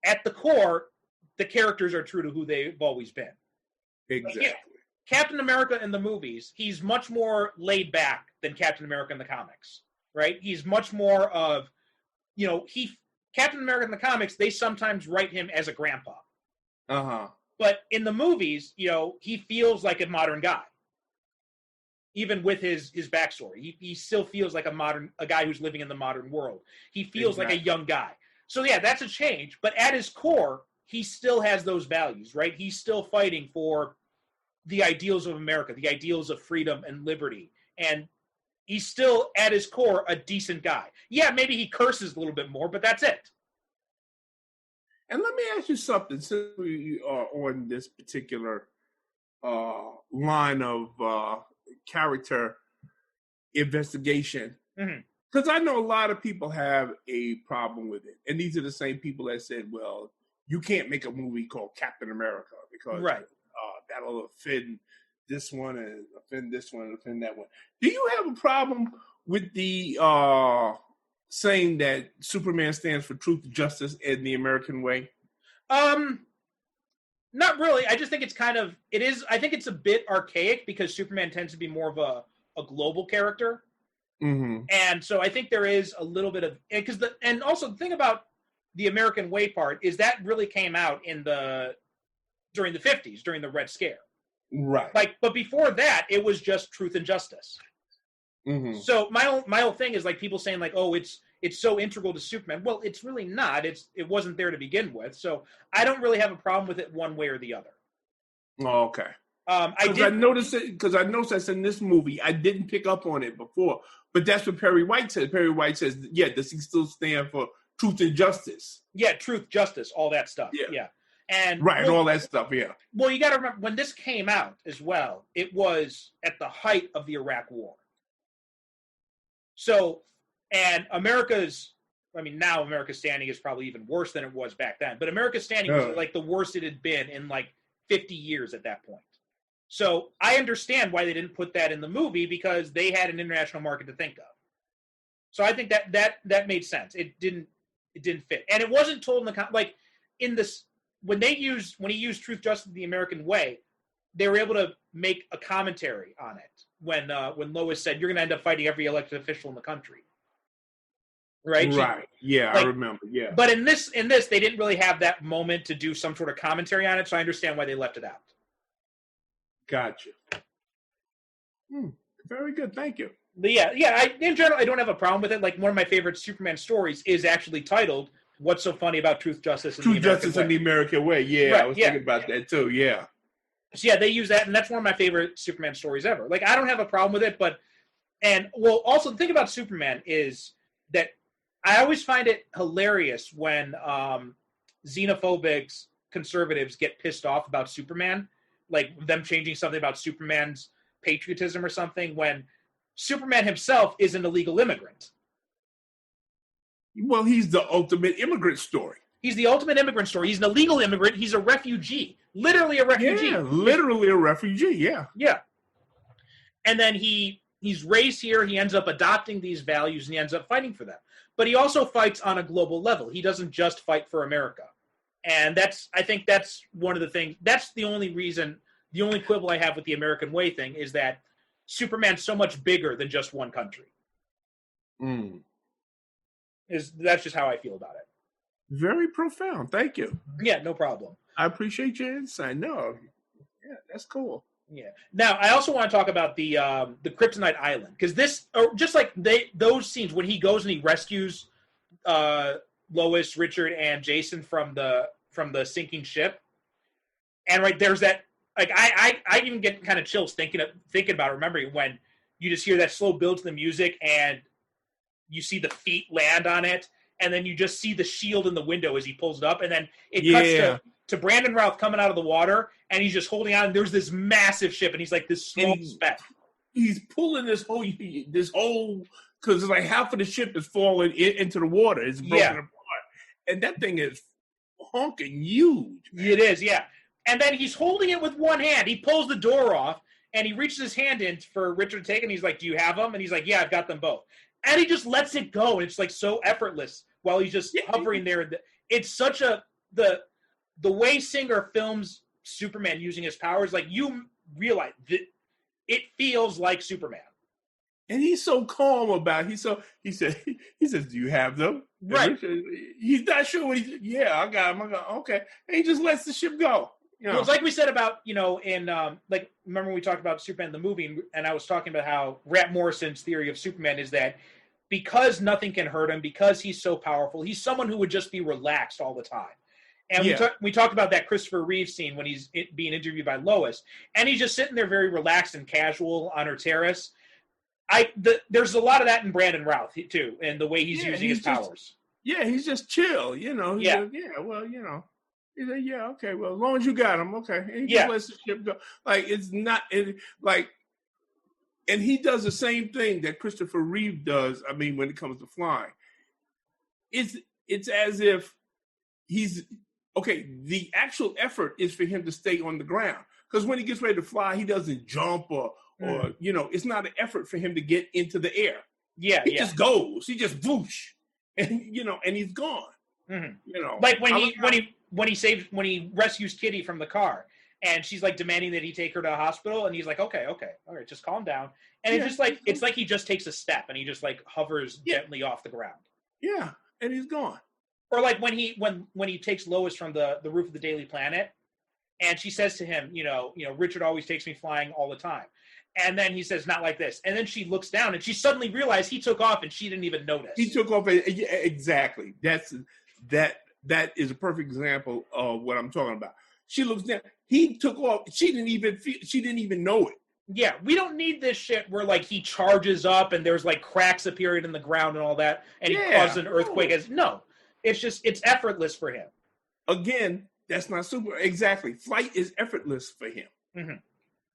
S3: at the core, the characters are true to who they've always been.
S4: Exactly.
S3: Yeah, Captain America in the movies, he's much more laid back than Captain America in the comics, right? He's much more of, you know, Captain America in the comics, they sometimes write him as a grandpa.
S4: Uh-huh.
S3: But in the movies, you know, he feels like a modern guy. Even with his backstory. He still feels like a guy who's living in the modern world. He feels like a young guy. So yeah, that's a change. But at his core, he still has those values, right? He's still fighting for the ideals of America, the ideals of freedom and liberty. And he's still, at his core, a decent guy. Yeah, maybe he curses a little bit more, but that's it.
S4: And let me ask you something, since we are on this particular line of character investigation, because I know a lot of people have a problem with it. And these are the same people that said, well, you can't make a movie called Captain America because that'll offend this one and offend this one and offend that one. Do you have a problem with the saying that Superman stands for truth, justice, and the American way?
S3: Not really. I just think I think it's a bit archaic because Superman tends to be more of a global character.
S4: Mm-hmm.
S3: And so I think there is a little bit of, and also the thing about the American way part is that really came out during the 50s, during the Red Scare.
S4: Right.
S3: But before that, it was just truth and justice.
S4: Mm-hmm.
S3: So my whole thing is like people saying like, oh, it's so integral to Superman. Well, it's really not. It wasn't there to begin with. So I don't really have a problem with it one way or the other.
S4: Oh, okay.
S3: I
S4: noticed that's in this movie. I didn't pick up on it before, but that's what Perry White said. Perry White says, yeah, does he still stand for truth and justice?
S3: Yeah, truth, justice, all that stuff. Yeah. And
S4: all that stuff, yeah.
S3: Well, you got to remember, when this came out as well, it was at the height of the Iraq War. So, and now America's standing is probably even worse than it was back then. But America's standing was like the worst it had been in like 50 years at that point. So I understand why they didn't put that in the movie, because they had an international market to think of. So I think that made sense. It didn't fit, and it wasn't told in this when he used truth, justice, the American way. They were able to make a commentary on it when Lois said, "You're going to end up fighting every elected official in the country." Right.
S4: Yeah, I remember. Yeah.
S3: But in this, they didn't really have that moment to do some sort of commentary on it, so I understand why they left it out.
S4: Gotcha. Very good. Thank you.
S3: But yeah. In general, I don't have a problem with it. Like, one of my favorite Superman stories is actually titled "What's So Funny About Truth, Justice, and the American Way?"
S4: And the American Way. Yeah, right, I was thinking about that too. Yeah.
S3: So yeah, they use that, and that's one of my favorite Superman stories ever. Like, I don't have a problem with it, also the thing about Superman is that I always find it hilarious when xenophobic conservatives get pissed off about Superman, like them changing something about Superman's patriotism or something, when Superman himself is an illegal immigrant.
S4: Well, he's the ultimate immigrant story.
S3: He's the ultimate immigrant story. He's an illegal immigrant. He's a refugee. Literally a refugee.
S4: Yeah, literally a refugee, yeah.
S3: Yeah. And then he's raised here. He ends up adopting these values, and he ends up fighting for them. But he also fights on a global level. He doesn't just fight for America. And I think that's one of the things. That's the only reason the only quibble I have with the American way thing is that Superman's so much bigger than just one country. That's just how I feel about it.
S4: Very profound. Thank you.
S3: Yeah, no problem.
S4: I appreciate your insight. No, yeah, that's cool.
S3: Yeah. Now, I also want to talk about the Kryptonite Island, because this, or just like those scenes when he goes and he rescues Lois, Richard, and Jason from the sinking ship, and right there's that, like I even get kind of chills thinking about remembering when you just hear that slow build to the music and you see the feet land on it, and then you just see the shield in the window as he pulls it up, and then it cuts to Brandon Routh coming out of the water, and he's just holding on. And there's this massive ship, and he's like this small speck.
S4: He's pulling this whole because like half of the ship is falling into the water. It's broken apart, and that thing is honking huge.
S3: It is, yeah. And then he's holding it with one hand. He pulls the door off, and he reaches his hand in for Richard to take, and he's like, "Do you have them?" And he's like, "Yeah, I've got them both." And he just lets it go, and it's like so effortless while he's just hovering there. It's such the way Singer films Superman using his powers, like you realize that it feels like Superman.
S4: And he's so calm about it. He says, "Do you have them?"
S3: Right.
S4: He's not sure what I got them. I go, okay. And he just lets the ship go. You know?
S3: Well, it's like we said about, in like, remember when we talked about Superman the movie, and I was talking about how Grant Morrison's theory of Superman is that because nothing can hurt him, because he's so powerful, he's someone who would just be relaxed all the time. And we talked about that Christopher Reeve scene when he's being interviewed by Lois, and he's just sitting there very relaxed and casual on her terrace. There's a lot of that in Brandon Routh too, and the way he's using his powers.
S4: He's just chill, He's He said, "Yeah, okay. Well, as long as you got him, okay." And he just lets the ship go. Like it's not and he does the same thing that Christopher Reeve does. I mean, when it comes to flying, it's as if he's okay. The actual effort is for him to stay on the ground, because when he gets ready to fly, he doesn't jump or it's not an effort for him to get into the air. He just goes. He just whoosh, and and he's gone.
S3: Mm-hmm. Like when he rescues Kitty from the car, and she's like demanding that he take her to a hospital, and he's like, okay, all right, just calm down. And it's just like it's like he just takes a step and he just like hovers gently off the ground.
S4: Yeah, and he's gone.
S3: Or like when he takes Lois from the roof of the Daily Planet, and she says to him, Richard always takes me flying all the time. And then he says, "Not like this." And then she looks down and she suddenly realized he took off and she didn't even notice.
S4: He took off. Exactly. That is a perfect example of what I'm talking about. She looks down. He took off. She didn't even know it.
S3: Yeah, we don't need this shit where like he charges up and there's like cracks appearing in the ground and all that, and he causes an earthquake. No, it's effortless for him.
S4: Again, that's not super. Exactly, flight is effortless for him.
S3: Mm-hmm.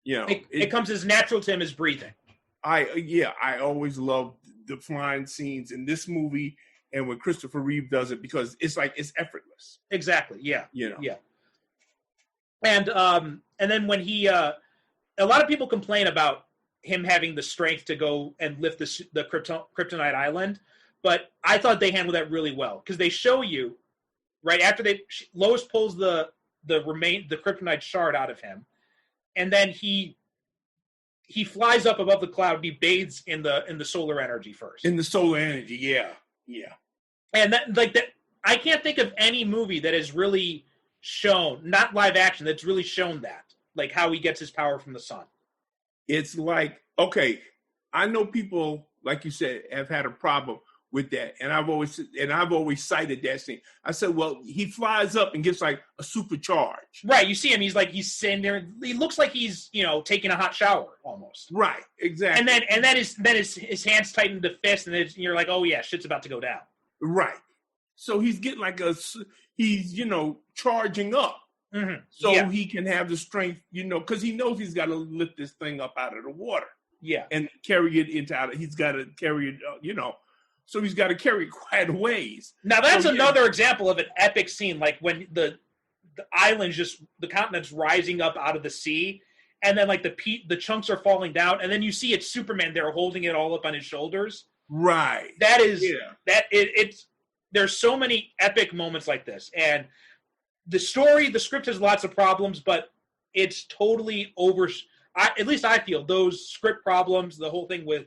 S4: It
S3: comes as natural to him as breathing.
S4: I always love the flying scenes in this movie and when Christopher Reeve does it, because it's like it's effortless.
S3: Exactly. Yeah. Yeah. And then when he a lot of people complain about him having the strength to go and lift the Kryptonite Island, but I thought they handled that really well, because they show you right after Lois pulls the Kryptonite shard out of him, and then he flies up above the cloud and he bathes in the solar energy first.
S4: In the solar energy, yeah.
S3: And that I can't think of any movie that has really shown, not live action, that's really shown that, like how he gets his power from the sun.
S4: It's like, okay, I know people, like you said, have had a problem with that, and I've always cited that scene. I said, well, he flies up and gets like a supercharge. Right,
S3: you see him, he's sitting there, he looks like he's taking a hot shower almost.
S4: Right, exactly.
S3: And then his hands tighten to fist, and you're like, oh yeah, shit's about to go down.
S4: Right. So he's getting like he's charging up,
S3: mm-hmm.
S4: He can have the strength, because he knows he's got to lift this thing up out of the water.
S3: Yeah,
S4: and carry it he's got to carry it, so he's got to carry it quite a ways.
S3: Now that's another example of an epic scene, like when the continent's rising up out of the sea, and then like the chunks are falling down, and then you see it's Superman there holding it all up on his shoulders.
S4: Right.
S3: That is it's. There's so many epic moments like this, and the script has lots of problems, but it's totally over. At least I feel those script problems, the whole thing with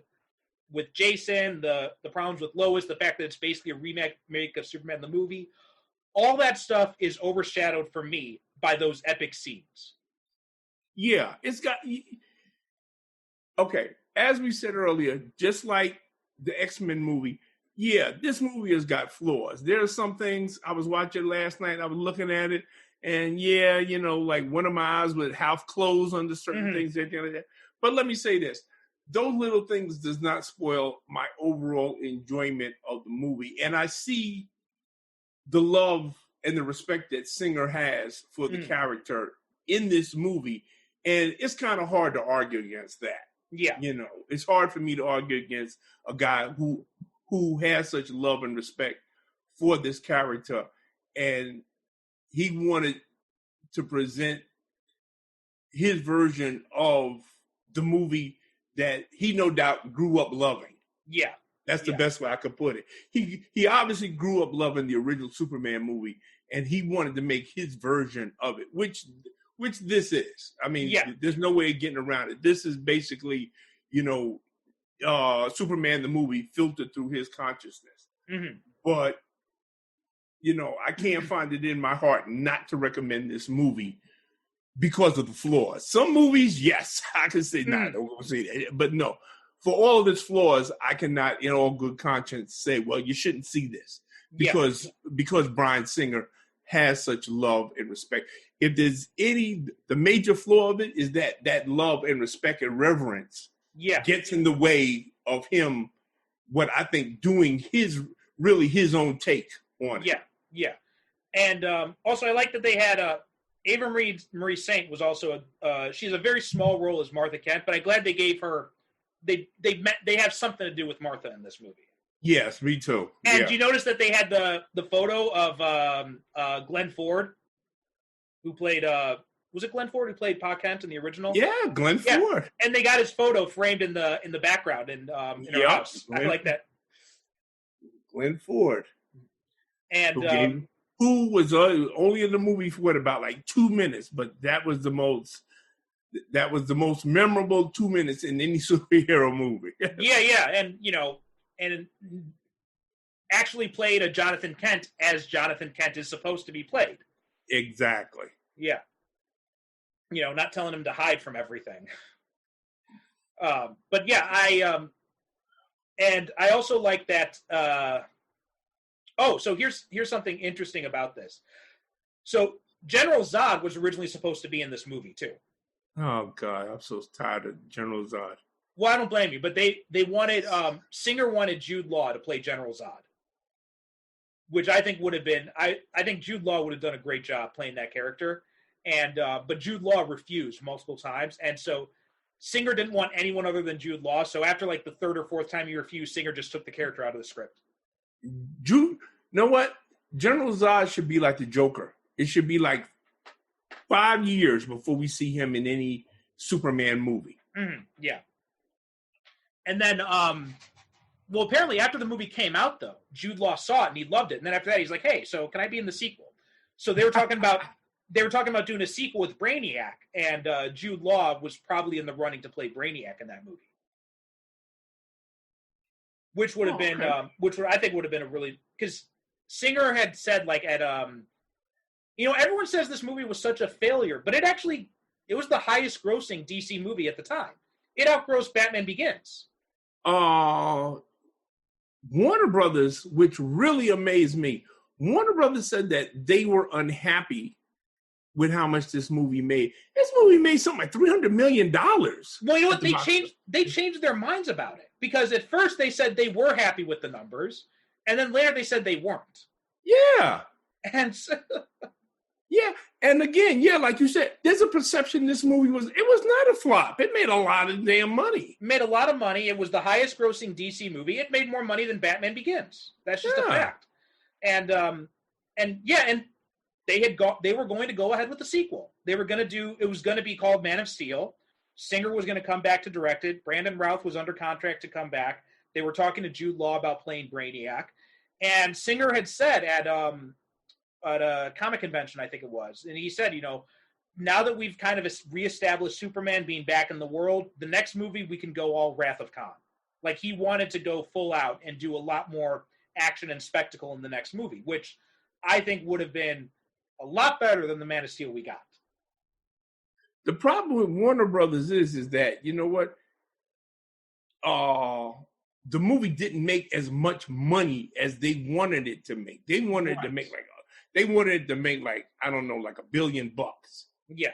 S3: Jason, the problems with Lois, the fact that it's basically a remake of Superman the movie, all that stuff is overshadowed for me by those epic scenes.
S4: Yeah, it's got. Okay, as we said earlier, just like the X-Men movie, yeah, this movie has got flaws. There are some things I was watching last night. I was looking at it, and yeah, like one of my eyes would half close under certain things. But let me say this: those little things does not spoil my overall enjoyment of the movie, and I see the love and the respect that Singer has for the character in this movie, and it's kind of hard to argue against that.
S3: Yeah,
S4: it's hard for me to argue against a guy who has such love and respect for this character, and he wanted to present his version of the movie that he no doubt grew up loving.
S3: Yeah.
S4: That's the best way I could put it. He obviously grew up loving the original Superman movie, and he wanted to make his version of it, which this is. I mean, there's no way of getting around it. This is basically, Superman the movie filtered through his consciousness.
S3: Mm-hmm.
S4: But, I can't find it in my heart not to recommend this movie because of the flaws. Some movies, yes, I can say, don't go see that. But no, for all of its flaws, I cannot, in all good conscience, say, well, you shouldn't see this because Bryan Singer has such love and respect. If there's the major flaw of it is that love and respect and reverence gets in the way of him, what I think, doing his own take on it.
S3: Yeah. And also, I like that they had Ava Marie Saint was also she's a very small role as Martha Kent, but I'm glad they gave her they have something to do with Martha in this movie.
S4: Yes, me too.
S3: And do you notice that they had the photo of Glenn Ford, who played was it Glenn Ford who played Pa Kent in the original?
S4: Yeah, Glenn Ford.
S3: And they got his photo framed in the background in her house. I like that.
S4: Glenn Ford.
S3: And
S4: who was only in the movie for about like 2 minutes, but that was the most memorable 2 minutes in any superhero movie. and actually played a Jonathan Kent as Jonathan Kent is supposed to be played. Exactly.
S3: Yeah. Not telling him to hide from everything. But yeah, and I also like that. So here's something interesting about this. So General Zod was originally supposed to be in this movie too.
S4: Oh God, I'm so tired of General Zod.
S3: Well, I don't blame you, but they wanted Singer wanted Jude Law to play General Zod, which I think would have been I think Jude Law would have done a great job playing that character, and but Jude Law refused multiple times, and so Singer didn't want anyone other than Jude Law. So after like the third or fourth time he refused, Singer just took the character out of the script.
S4: You know what? General Zod should be like the Joker. It should be like 5 years before we see him in any Superman movie.
S3: Mm-hmm. Yeah. And then, well, apparently after the movie came out, though, Jude Law saw it and he loved it. And then after that, he's like, "Hey, so can I be in the sequel?" So they were talking about doing a sequel with Brainiac, and Jude Law was probably in the running to play Brainiac in that movie. Which would have been, I think would have been a really, because Singer had said like at, everyone says this movie was such a failure, but it was the highest grossing DC movie at the time. It outgrossed Batman Begins.
S4: Warner Brothers, which really amazed me, Warner Brothers said that they were unhappy with how much this movie made. This movie made something like $300 million.
S3: Well, you know what? They changed their minds about it. Because at first they said they were happy with the numbers, and then later they said they weren't.
S4: Yeah.
S3: And so,
S4: yeah. And again, like you said, there's a perception this movie was not a flop. It made a lot of damn money.
S3: Made a lot of money. It was the highest grossing DC movie. It made more money than Batman Begins. That's just a fact. And they were going to go ahead with the sequel. It was going to be called Man of Steel. Singer was going to come back to direct it. Brandon Routh was under contract to come back. They were talking to Jude Law about playing Brainiac. And Singer had said at a comic convention, I think it was, and he said, now that we've kind of reestablished Superman being back in the world, the next movie we can go all Wrath of Khan. Like, he wanted to go full out and do a lot more action and spectacle in the next movie, which I think would have been a lot better than the Man of Steel we got.
S4: The problem with Warner Brothers is that, you know what? The movie didn't make as much money as they wanted it to make. They wanted it to make like I don't know, like $1 billion.
S3: Yeah.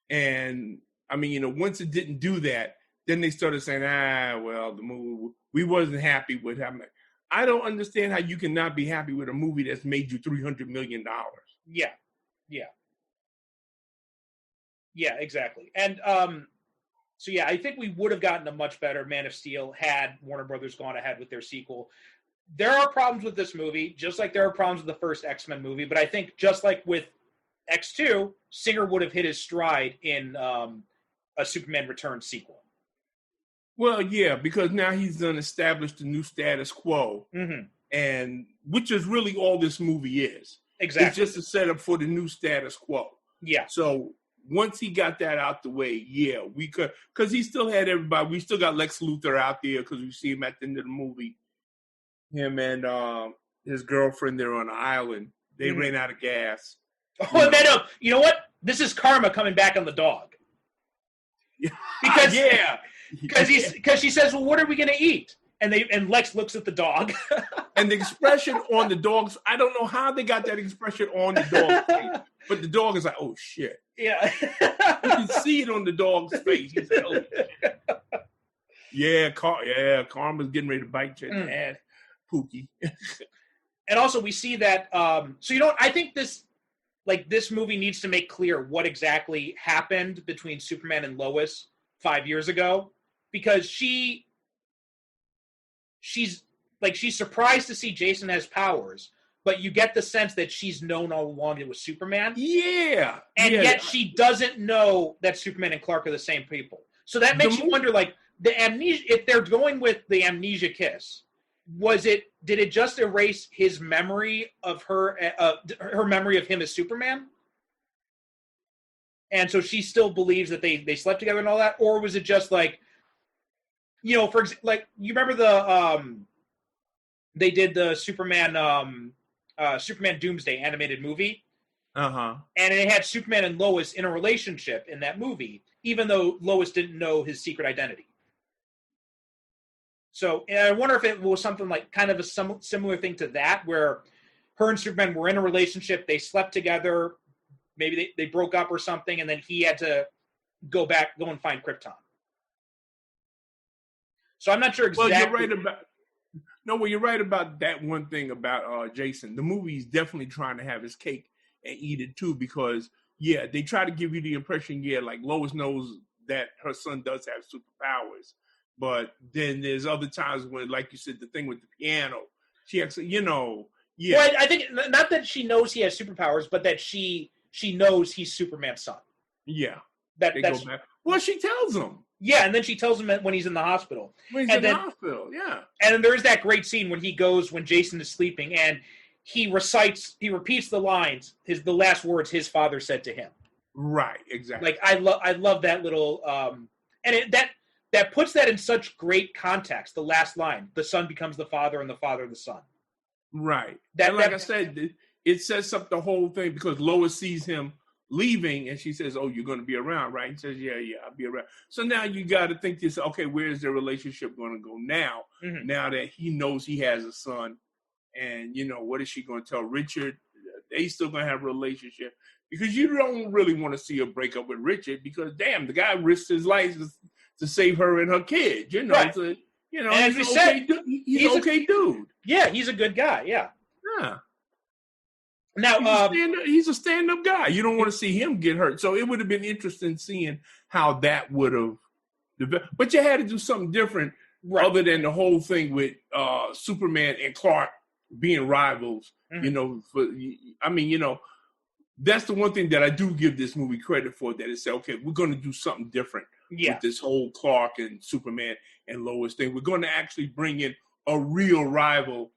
S4: And I mean, once it didn't do that, then they started saying, well, the movie, we wasn't happy with how much. I don't understand how you cannot be happy with a movie that's made you $300 million.
S3: Yeah. Yeah, exactly. And so, yeah, I think we would have gotten a much better Man of Steel had Warner Brothers gone ahead with their sequel. There are problems with this movie, just like there are problems with the first X-Men movie, but I think just like with X2, Singer would have hit his stride in a Superman Returns sequel.
S4: Well, yeah, because now he's done established a new status quo, and which is really all this movie is.
S3: Exactly.
S4: It's just a setup for the new status quo.
S3: Yeah.
S4: So once he got that out the way, yeah, we could, because he still had everybody. We still got Lex Luthor out there because we see him at the end of the movie. Him and his girlfriend, they're on an island. They ran out of gas.
S3: Oh, and then, you know what? This is karma coming back on the dog. Because because she says, well, what are we going to eat? And Lex looks at the dog.
S4: And the expression on the dog's, I don't know how they got that expression on the dog's face, but the dog is like, oh, shit.
S3: Yeah.
S4: You can see it on the dog's face. He's like, oh, shit. Karma's getting ready to bite your ass, Pookie.
S3: And also, we see that, I think this movie needs to make clear what exactly happened between Superman and Lois 5 years ago, because she's surprised to see Jason has powers, but you get the sense that she's known all along it was Superman.
S4: Yeah.
S3: And yet she doesn't know that Superman and Clark are the same people. So that makes you wonder, like, the amnesia, if they're going with the amnesia kiss, did it just erase his memory of her memory of him as Superman? And so she still believes that they slept together and all that? Or was it just like, you know, you remember they did the Superman Doomsday animated movie?
S4: Uh-huh.
S3: And it had Superman and Lois in a relationship in that movie, even though Lois didn't know his secret identity. So I wonder if it was something like kind of a similar thing to that, where her and Superman were in a relationship, they slept together, maybe they broke up or something, and then he had to go and find Krypton. So I'm not sure exactly.
S4: Well, you're right about that one thing about Jason. The movie's definitely trying to have his cake and eat it too, because they try to give you the impression, like Lois knows that her son does have superpowers. But then there's other times when, like you said, the thing with the piano, she actually, Well,
S3: I think not that she knows he has superpowers, but that she knows he's Superman's son.
S4: Yeah.
S3: That's
S4: go back. Well, she tells him.
S3: Yeah, and then she tells him when he's in the hospital.
S4: The hospital, yeah.
S3: And then there's that great scene when Jason is sleeping, and he repeats the lines, the last words his father said to him.
S4: Right, exactly.
S3: Like, I love that little, that puts that in such great context. The last line: "The son becomes the father, and the father the son."
S4: Right. I said, it sets up the whole thing, because Lois sees him leaving, and she says, "Oh, you're going to be around, right?" And he says, "Yeah, I'll be around." So now you got to think this: okay, where is their relationship going to go now? Mm-hmm. Now that he knows he has a son, and what is she going to tell Richard? They still going to have a relationship, because you don't really want to see her break up with Richard, because damn, the guy risked his life to save her and her kid,
S3: Right.
S4: So,
S3: and
S4: he's an okay dude.
S3: Yeah, he's a good guy. Yeah.
S4: Yeah.
S3: Now,
S4: he's a stand-up guy. You don't want to see him get hurt. So it would have been interesting seeing how that would have developed. But you had to do something different, right, other than the whole thing with Superman and Clark being rivals. Mm-hmm. That's the one thing that I do give this movie credit for, that it said, okay, we're going to do something different with this whole Clark and Superman and Lois thing. We're going to actually bring in a real rival,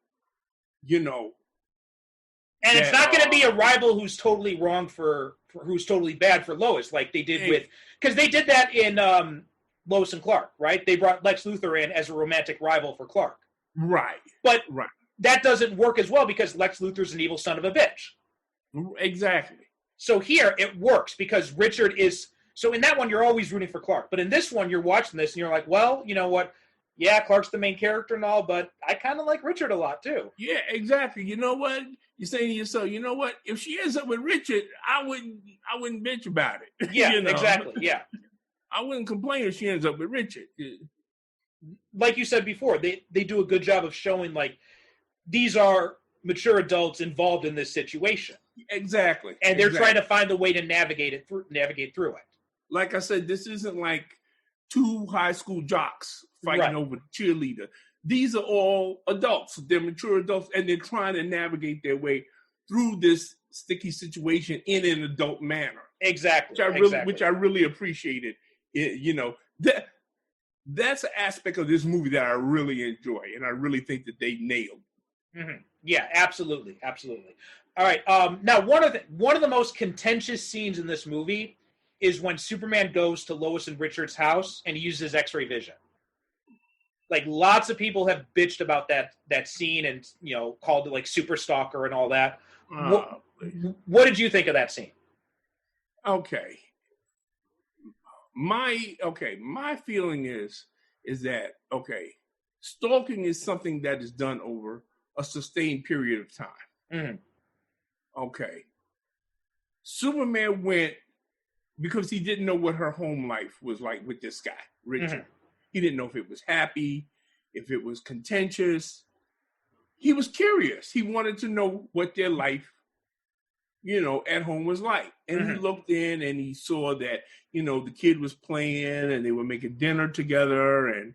S3: And it's not going to be a rival who's totally wrong who's totally bad for Lois, like they did because they did that in Lois and Clark, right? They brought Lex Luthor in as a romantic rival for Clark.
S4: Right.
S3: But
S4: right.
S3: that doesn't work as well because Lex Luthor's an evil son of a bitch.
S4: Exactly.
S3: So here it works because Richard is... So in that one, you're always rooting for Clark. But in this one, you're watching this and you're like, well, you know what? Yeah, Clark's the main character and all, but I kind of like Richard a lot too.
S4: Yeah, exactly. You know what? You're saying to yourself, you know what? If she ends up with Richard, I wouldn't bitch about it.
S3: Yeah,
S4: you know?
S3: Exactly. Yeah.
S4: I wouldn't complain if she ends up with Richard.
S3: Like you said before, they do a good job of showing like these are mature adults involved in this situation.
S4: Exactly.
S3: And they're trying to find a way to navigate through it.
S4: Like I said, this isn't like two high school jocks fighting over the cheerleader. These are all adults. They're mature adults, and they're trying to navigate their way through this sticky situation in an adult manner.
S3: Exactly.
S4: Which I really appreciated. That's an aspect of this movie that I really enjoy, and I really think that they nailed.
S3: Mm-hmm. Yeah, absolutely. All right. Now, one of the most contentious scenes in this movie is when Superman goes to Lois and Richard's house and he uses X-ray vision. Like lots of people have bitched about that scene and called it like Super Stalker and all that. What did you think of that scene?
S4: Okay. My feeling is that stalking is something that is done over a sustained period of time.
S3: Mm-hmm.
S4: Okay. Superman went because he didn't know what her home life was like with this guy, Richard. Mm-hmm. He didn't know if it was happy, if it was contentious. He was curious. He wanted to know what their life, at home was like. And he looked in and he saw that, the kid was playing and they were making dinner together and,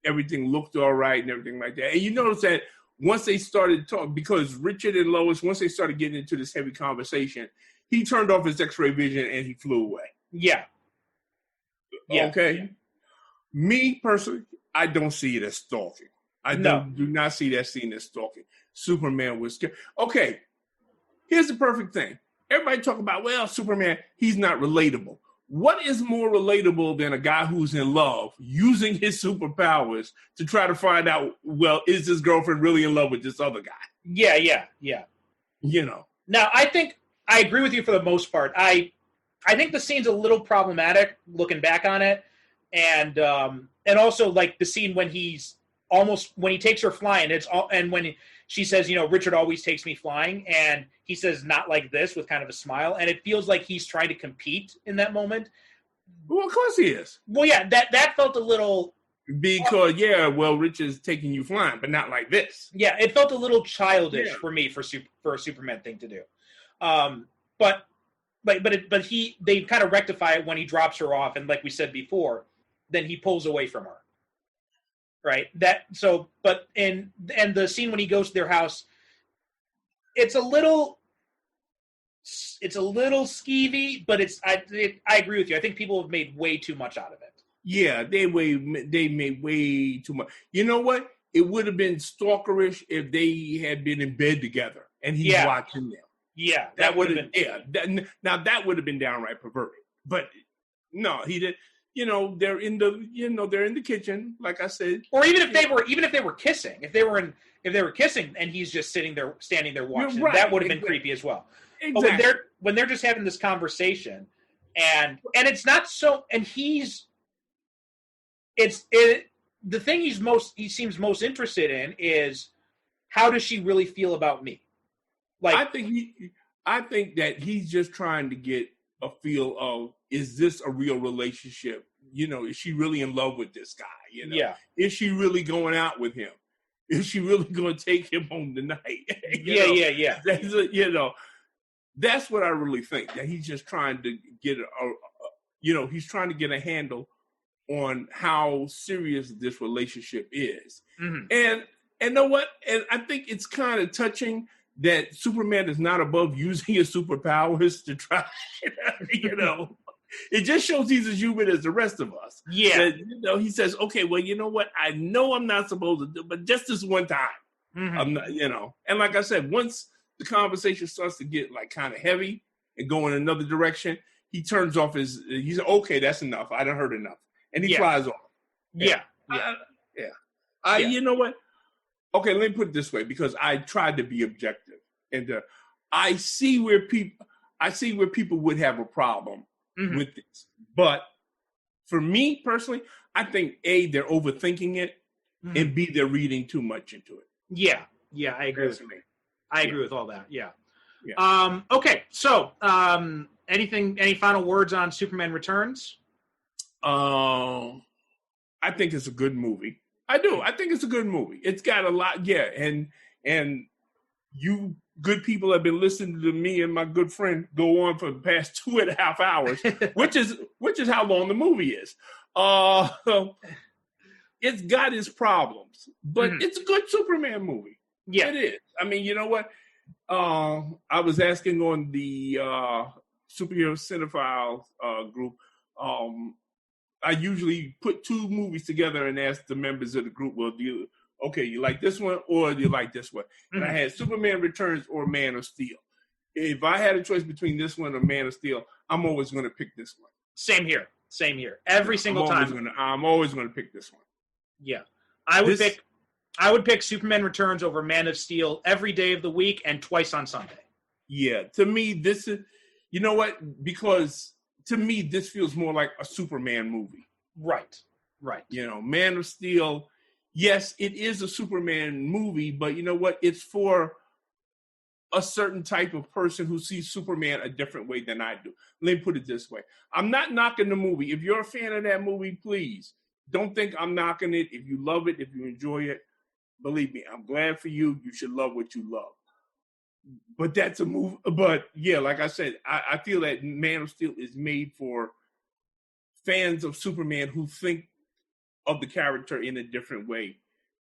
S4: everything looked all right and everything like that. And you notice that once they started talking, because Richard and Lois, once they started getting into this heavy conversation, he turned off his X-ray vision and he flew away.
S3: Yeah.
S4: Okay.
S3: Yeah.
S4: Me personally, I don't see it as stalking. I do not see that scene as stalking. Superman was scared. Okay. Here's the perfect thing. Everybody talk about, Superman, he's not relatable. What is more relatable than a guy who's in love using his superpowers to try to find out, is this girlfriend really in love with this other guy?
S3: Yeah. Now, I think I agree with you for the most part. I think the scene's a little problematic looking back on it. And also like the scene when he takes her flying, and when she says, Richard always takes me flying, and he says, not like this, with kind of a smile, and it feels like he's trying to compete in that moment.
S4: Well, of course he is.
S3: Well, yeah, that felt a little...
S4: Because, Richard's taking you flying, but not like this.
S3: Yeah, it felt a little childish for me for a Superman thing to do. But they kind of rectify it when he drops her off, and like we said before, then he pulls away from her. Right. And the scene when he goes to their house, it's a little skeevy, but I agree with you. I think people have made way too much out of it.
S4: Yeah, they made way too much. You know what? It would have been stalkerish if they had been in bed together and he's watching them.
S3: Yeah,
S4: that would have been. That would have been downright perverted. But no, he did. They're in the kitchen, like I said.
S3: Or even if they were kissing, if they were kissing and he's just standing there watching, that would have been creepy as well.
S4: Exactly.
S3: But when they're just having this conversation, and it's not so, and the thing he seems most interested in is how does she really feel about me? Like
S4: I think that he's just trying to get a feel of, is this a real relationship? Is she really in love with this guy?
S3: Yeah.
S4: Is she really going out with him? Is she really going to take him home tonight?
S3: Yeah.
S4: That's what I really think. That he's just trying to get he's trying to get a handle on how serious this relationship is. Mm-hmm. And know what? And I think it's kind of touching that Superman is not above using his superpowers to try, It just shows he's as human as the rest of us.
S3: Yeah.
S4: That, he says, okay, well, you know what? I know I'm not supposed to do, but just this one time.
S3: Mm-hmm.
S4: I'm not, and like I said, once the conversation starts to get like kind of heavy and go in another direction, he turns off he's okay, that's enough. I done heard enough. And he flies off.
S3: Yeah.
S4: You know what? Okay, let me put it this way, because I tried to be objective. And I see where people would have a problem with this. But for me personally, I think A, they're overthinking it, and B, they're reading too much into it.
S3: Yeah, I agree with
S4: me.
S3: I agree with all that. Yeah. Okay, so any final words on Superman Returns?
S4: I think it's a good movie. I do. I think it's a good movie. It's got a lot, and you good people have been listening to me and my good friend go on for the past 2.5 hours, which is how long the movie is. It's got its problems, but it's a good Superman movie. Yeah, it is. I mean, you know what? I was asking on the Superhero Cinephiles group. I usually put 2 movies together and ask the members of the group, well, you like this one or do you like this one? And I had Superman Returns or Man of Steel. If I had a choice between this one or Man of Steel, I'm always going to pick this one.
S3: Same here. Every single time.
S4: I'm always going to pick this one.
S3: Yeah. I would pick Superman Returns over Man of Steel every day of the week and twice on Sunday. Yeah.
S4: To me, this is, you know what? Because to me, this feels more like a Superman movie.
S3: Right.
S4: Man of Steel, yes, it is a Superman movie, but you know what? It's for a certain type of person who sees Superman a different way than I do. Let me put it this way. I'm not knocking the movie. If you're a fan of that movie, please don't think I'm knocking it. If you love it, if you enjoy it, believe me, I'm glad for you. You should love what you love. But that's a movie. But yeah, like I said, I feel that Man of Steel is made for fans of Superman who think of the character in a different way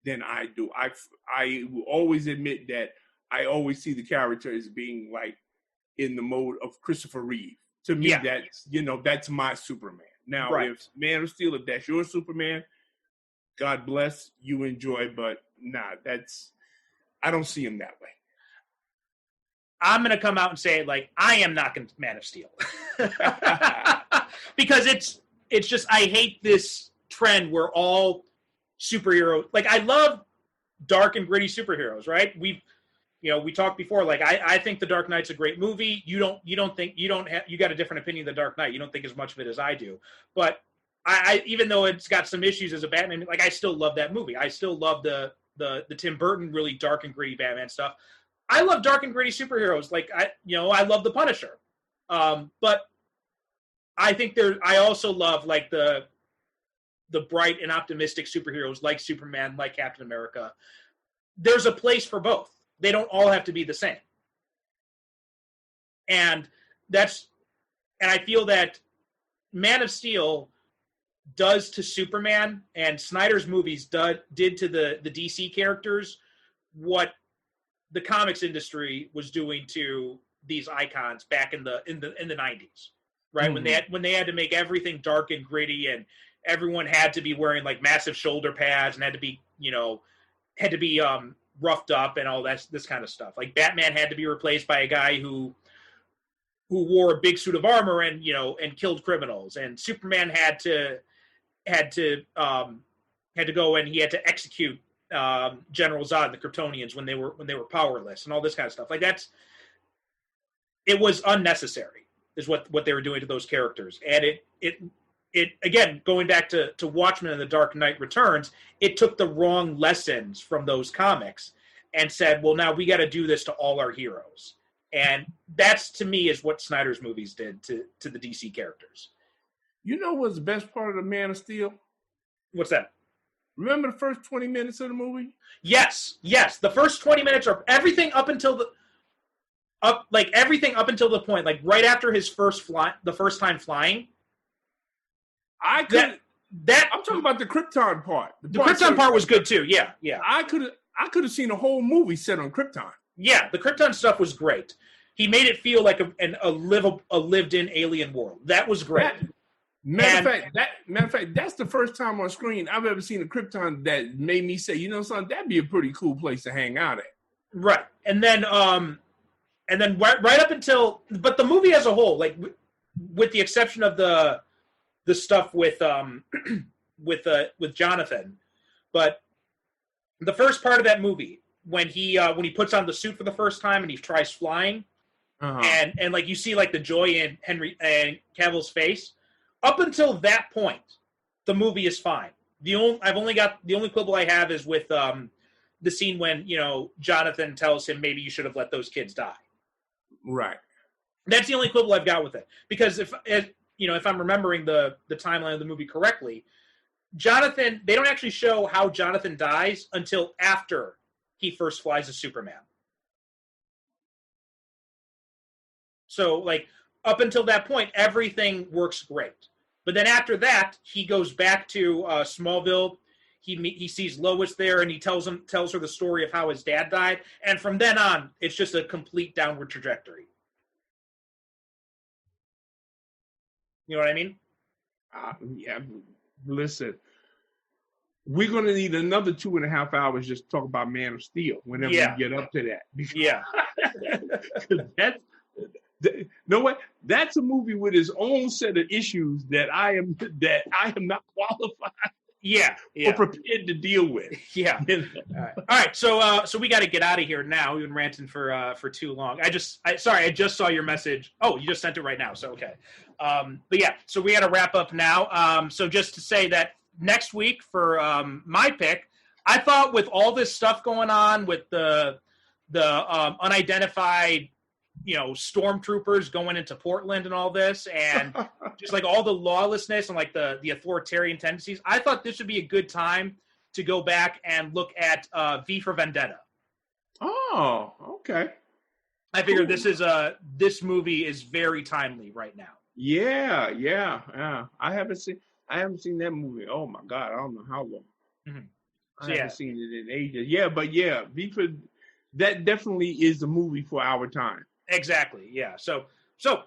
S4: than I do. I will always admit that I always see the character as being like in the mode of Christopher Reeve. To me, that's my Superman. Now, if Man of Steel, if that's your Superman, God bless, you enjoy. But I don't see him that way.
S3: I'm going to come out and say, like, I am knocking Man of Steel. Because it's just, I hate this trend where all superheroes, like, I love dark and gritty superheroes, right? We talked before, like, I think The Dark Knight's a great movie. You got a different opinion of The Dark Knight. You don't think as much of it as I do. But I even though it's got some issues as a Batman, like, I still love that movie. I still love the Tim Burton really dark and gritty Batman stuff. I love dark and gritty superheroes. Like, I love The Punisher. But I think I also love, like, the bright and optimistic superheroes like Superman, like Captain America. There's a place for both. They don't all have to be the same. And I feel that Man of Steel does to Superman, and Snyder's movies did to the DC characters what the comics industry was doing to these icons back in the 90s, right? Mm-hmm. When they had to make everything dark and gritty, and everyone had to be wearing like massive shoulder pads and had to be roughed up and all this kind of stuff. Like Batman had to be replaced by a guy who wore a big suit of armor and killed criminals, and Superman had to go and he had to execute General Zod and the Kryptonians when they were powerless and all this kind of stuff. Like it was unnecessary is what they were doing to those characters. And it again, going back to Watchmen and The Dark Knight Returns, it took the wrong lessons from those comics and said, well, now we got to do this to all our heroes. And that's, to me, is what Snyder's movies did to the DC characters.
S4: You know what's the best part of the Man of Steel?
S3: What's that?
S4: Remember the first 20 minutes of the movie?
S3: Yes. The first 20 minutes are everything up until the point, like right after his the first time flying.
S4: I'm talking about the Krypton part.
S3: The Krypton part was good too. Yeah.
S4: I could have seen a whole movie set on Krypton.
S3: Yeah, the Krypton stuff was great. He made it feel like a lived-in alien world. That was great.
S4: Matter of fact, that's the first time on screen I've ever seen a Krypton that made me say, you know, something, that'd be a pretty cool place to hang out at.
S3: Right. And then right up until, but the movie as a whole, like with the exception of the stuff with Jonathan, but the first part of that movie, when he puts on the suit for the first time and he tries flying, and like you see like the joy in Henry and Cavill's face, up until that point, the movie is fine. The only quibble I have is with the scene when, you know, Jonathan tells him maybe you should have let those kids die.
S4: Right.
S3: That's the only quibble I've got with it. Because if I'm remembering the timeline of the movie correctly, Jonathan, they don't actually show how Jonathan dies until after he first flies as Superman. So, like, up until that point, everything works great. But then after that, he goes back to Smallville. He sees Lois there, and he tells her the story of how his dad died. And from then on, it's just a complete downward trajectory. You know what I mean?
S4: Yeah. Listen, we're going to need another 2.5 hours just to talk about Man of Steel whenever we get up to that.
S3: Yeah.
S4: No way. That's a movie with its own set of issues that I am not qualified.
S3: Yeah.
S4: Or prepared to deal with.
S3: Yeah. All right. So we got to get out of here now. We've been ranting for too long. I just saw your message. Oh, you just sent it right now. So okay. But yeah. So we got to wrap up now. So just to say that next week for my pick, I thought with all this stuff going on with the unidentified, you know, stormtroopers going into Portland and all this, and just like all the lawlessness and like the authoritarian tendencies, I thought this would be a good time to go back and look at V for Vendetta.
S4: Oh, okay.
S3: I figured this movie is very timely right now.
S4: Yeah. I haven't seen that movie. Oh my God, I don't know how long.
S3: Mm-hmm.
S4: I haven't seen it in ages. Yeah, but yeah, V for that definitely is the movie for our time.
S3: Exactly. Yeah. So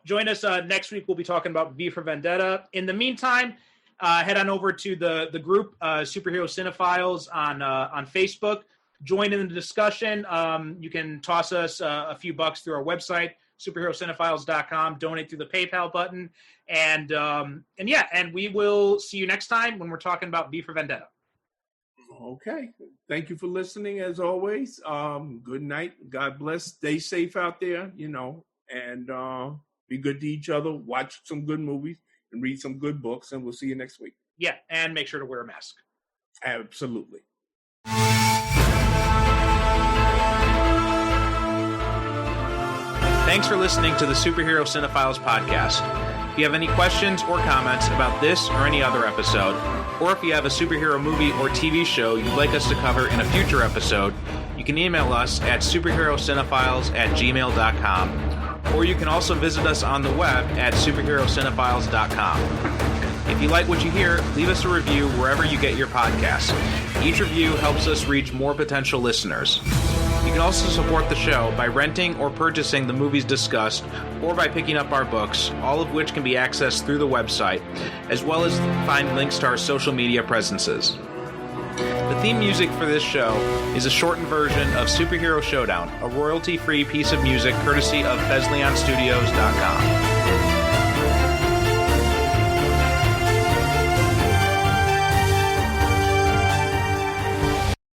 S3: join us next week. We'll be talking about V for Vendetta. In the meantime, head on over to the group Superhero Cinephiles on Facebook. Join in the discussion. You can toss us a few bucks through our website, superherocinephiles.com. Donate through the PayPal button, and we will see you next time when we're talking about V for Vendetta.
S4: Okay. Thank you for listening as always. Good night. God bless. Stay safe out there, you know, and be good to each other. Watch some good movies and read some good books, and we'll see you next week.
S3: Yeah, and make sure to wear a mask.
S4: Absolutely.
S3: Thanks for listening to the Superhero Cinephiles podcast. If you have any questions or comments about this or any other episode, or if you have a superhero movie or TV show you'd like us to cover in a future episode, you can email us at superherocinephiles@gmail.com, or you can also visit us on the web at superherocinephiles.com. If you like what you hear, leave us a review wherever you get your podcasts. Each review helps us reach more potential listeners. You can also support the show by renting or purchasing the movies discussed, or by picking up our books, all of which can be accessed through the website, as well as find links to our social media presences. The theme music for this show is a shortened version of Superhero Showdown, a royalty-free piece of music courtesy of BesleonStudios.com.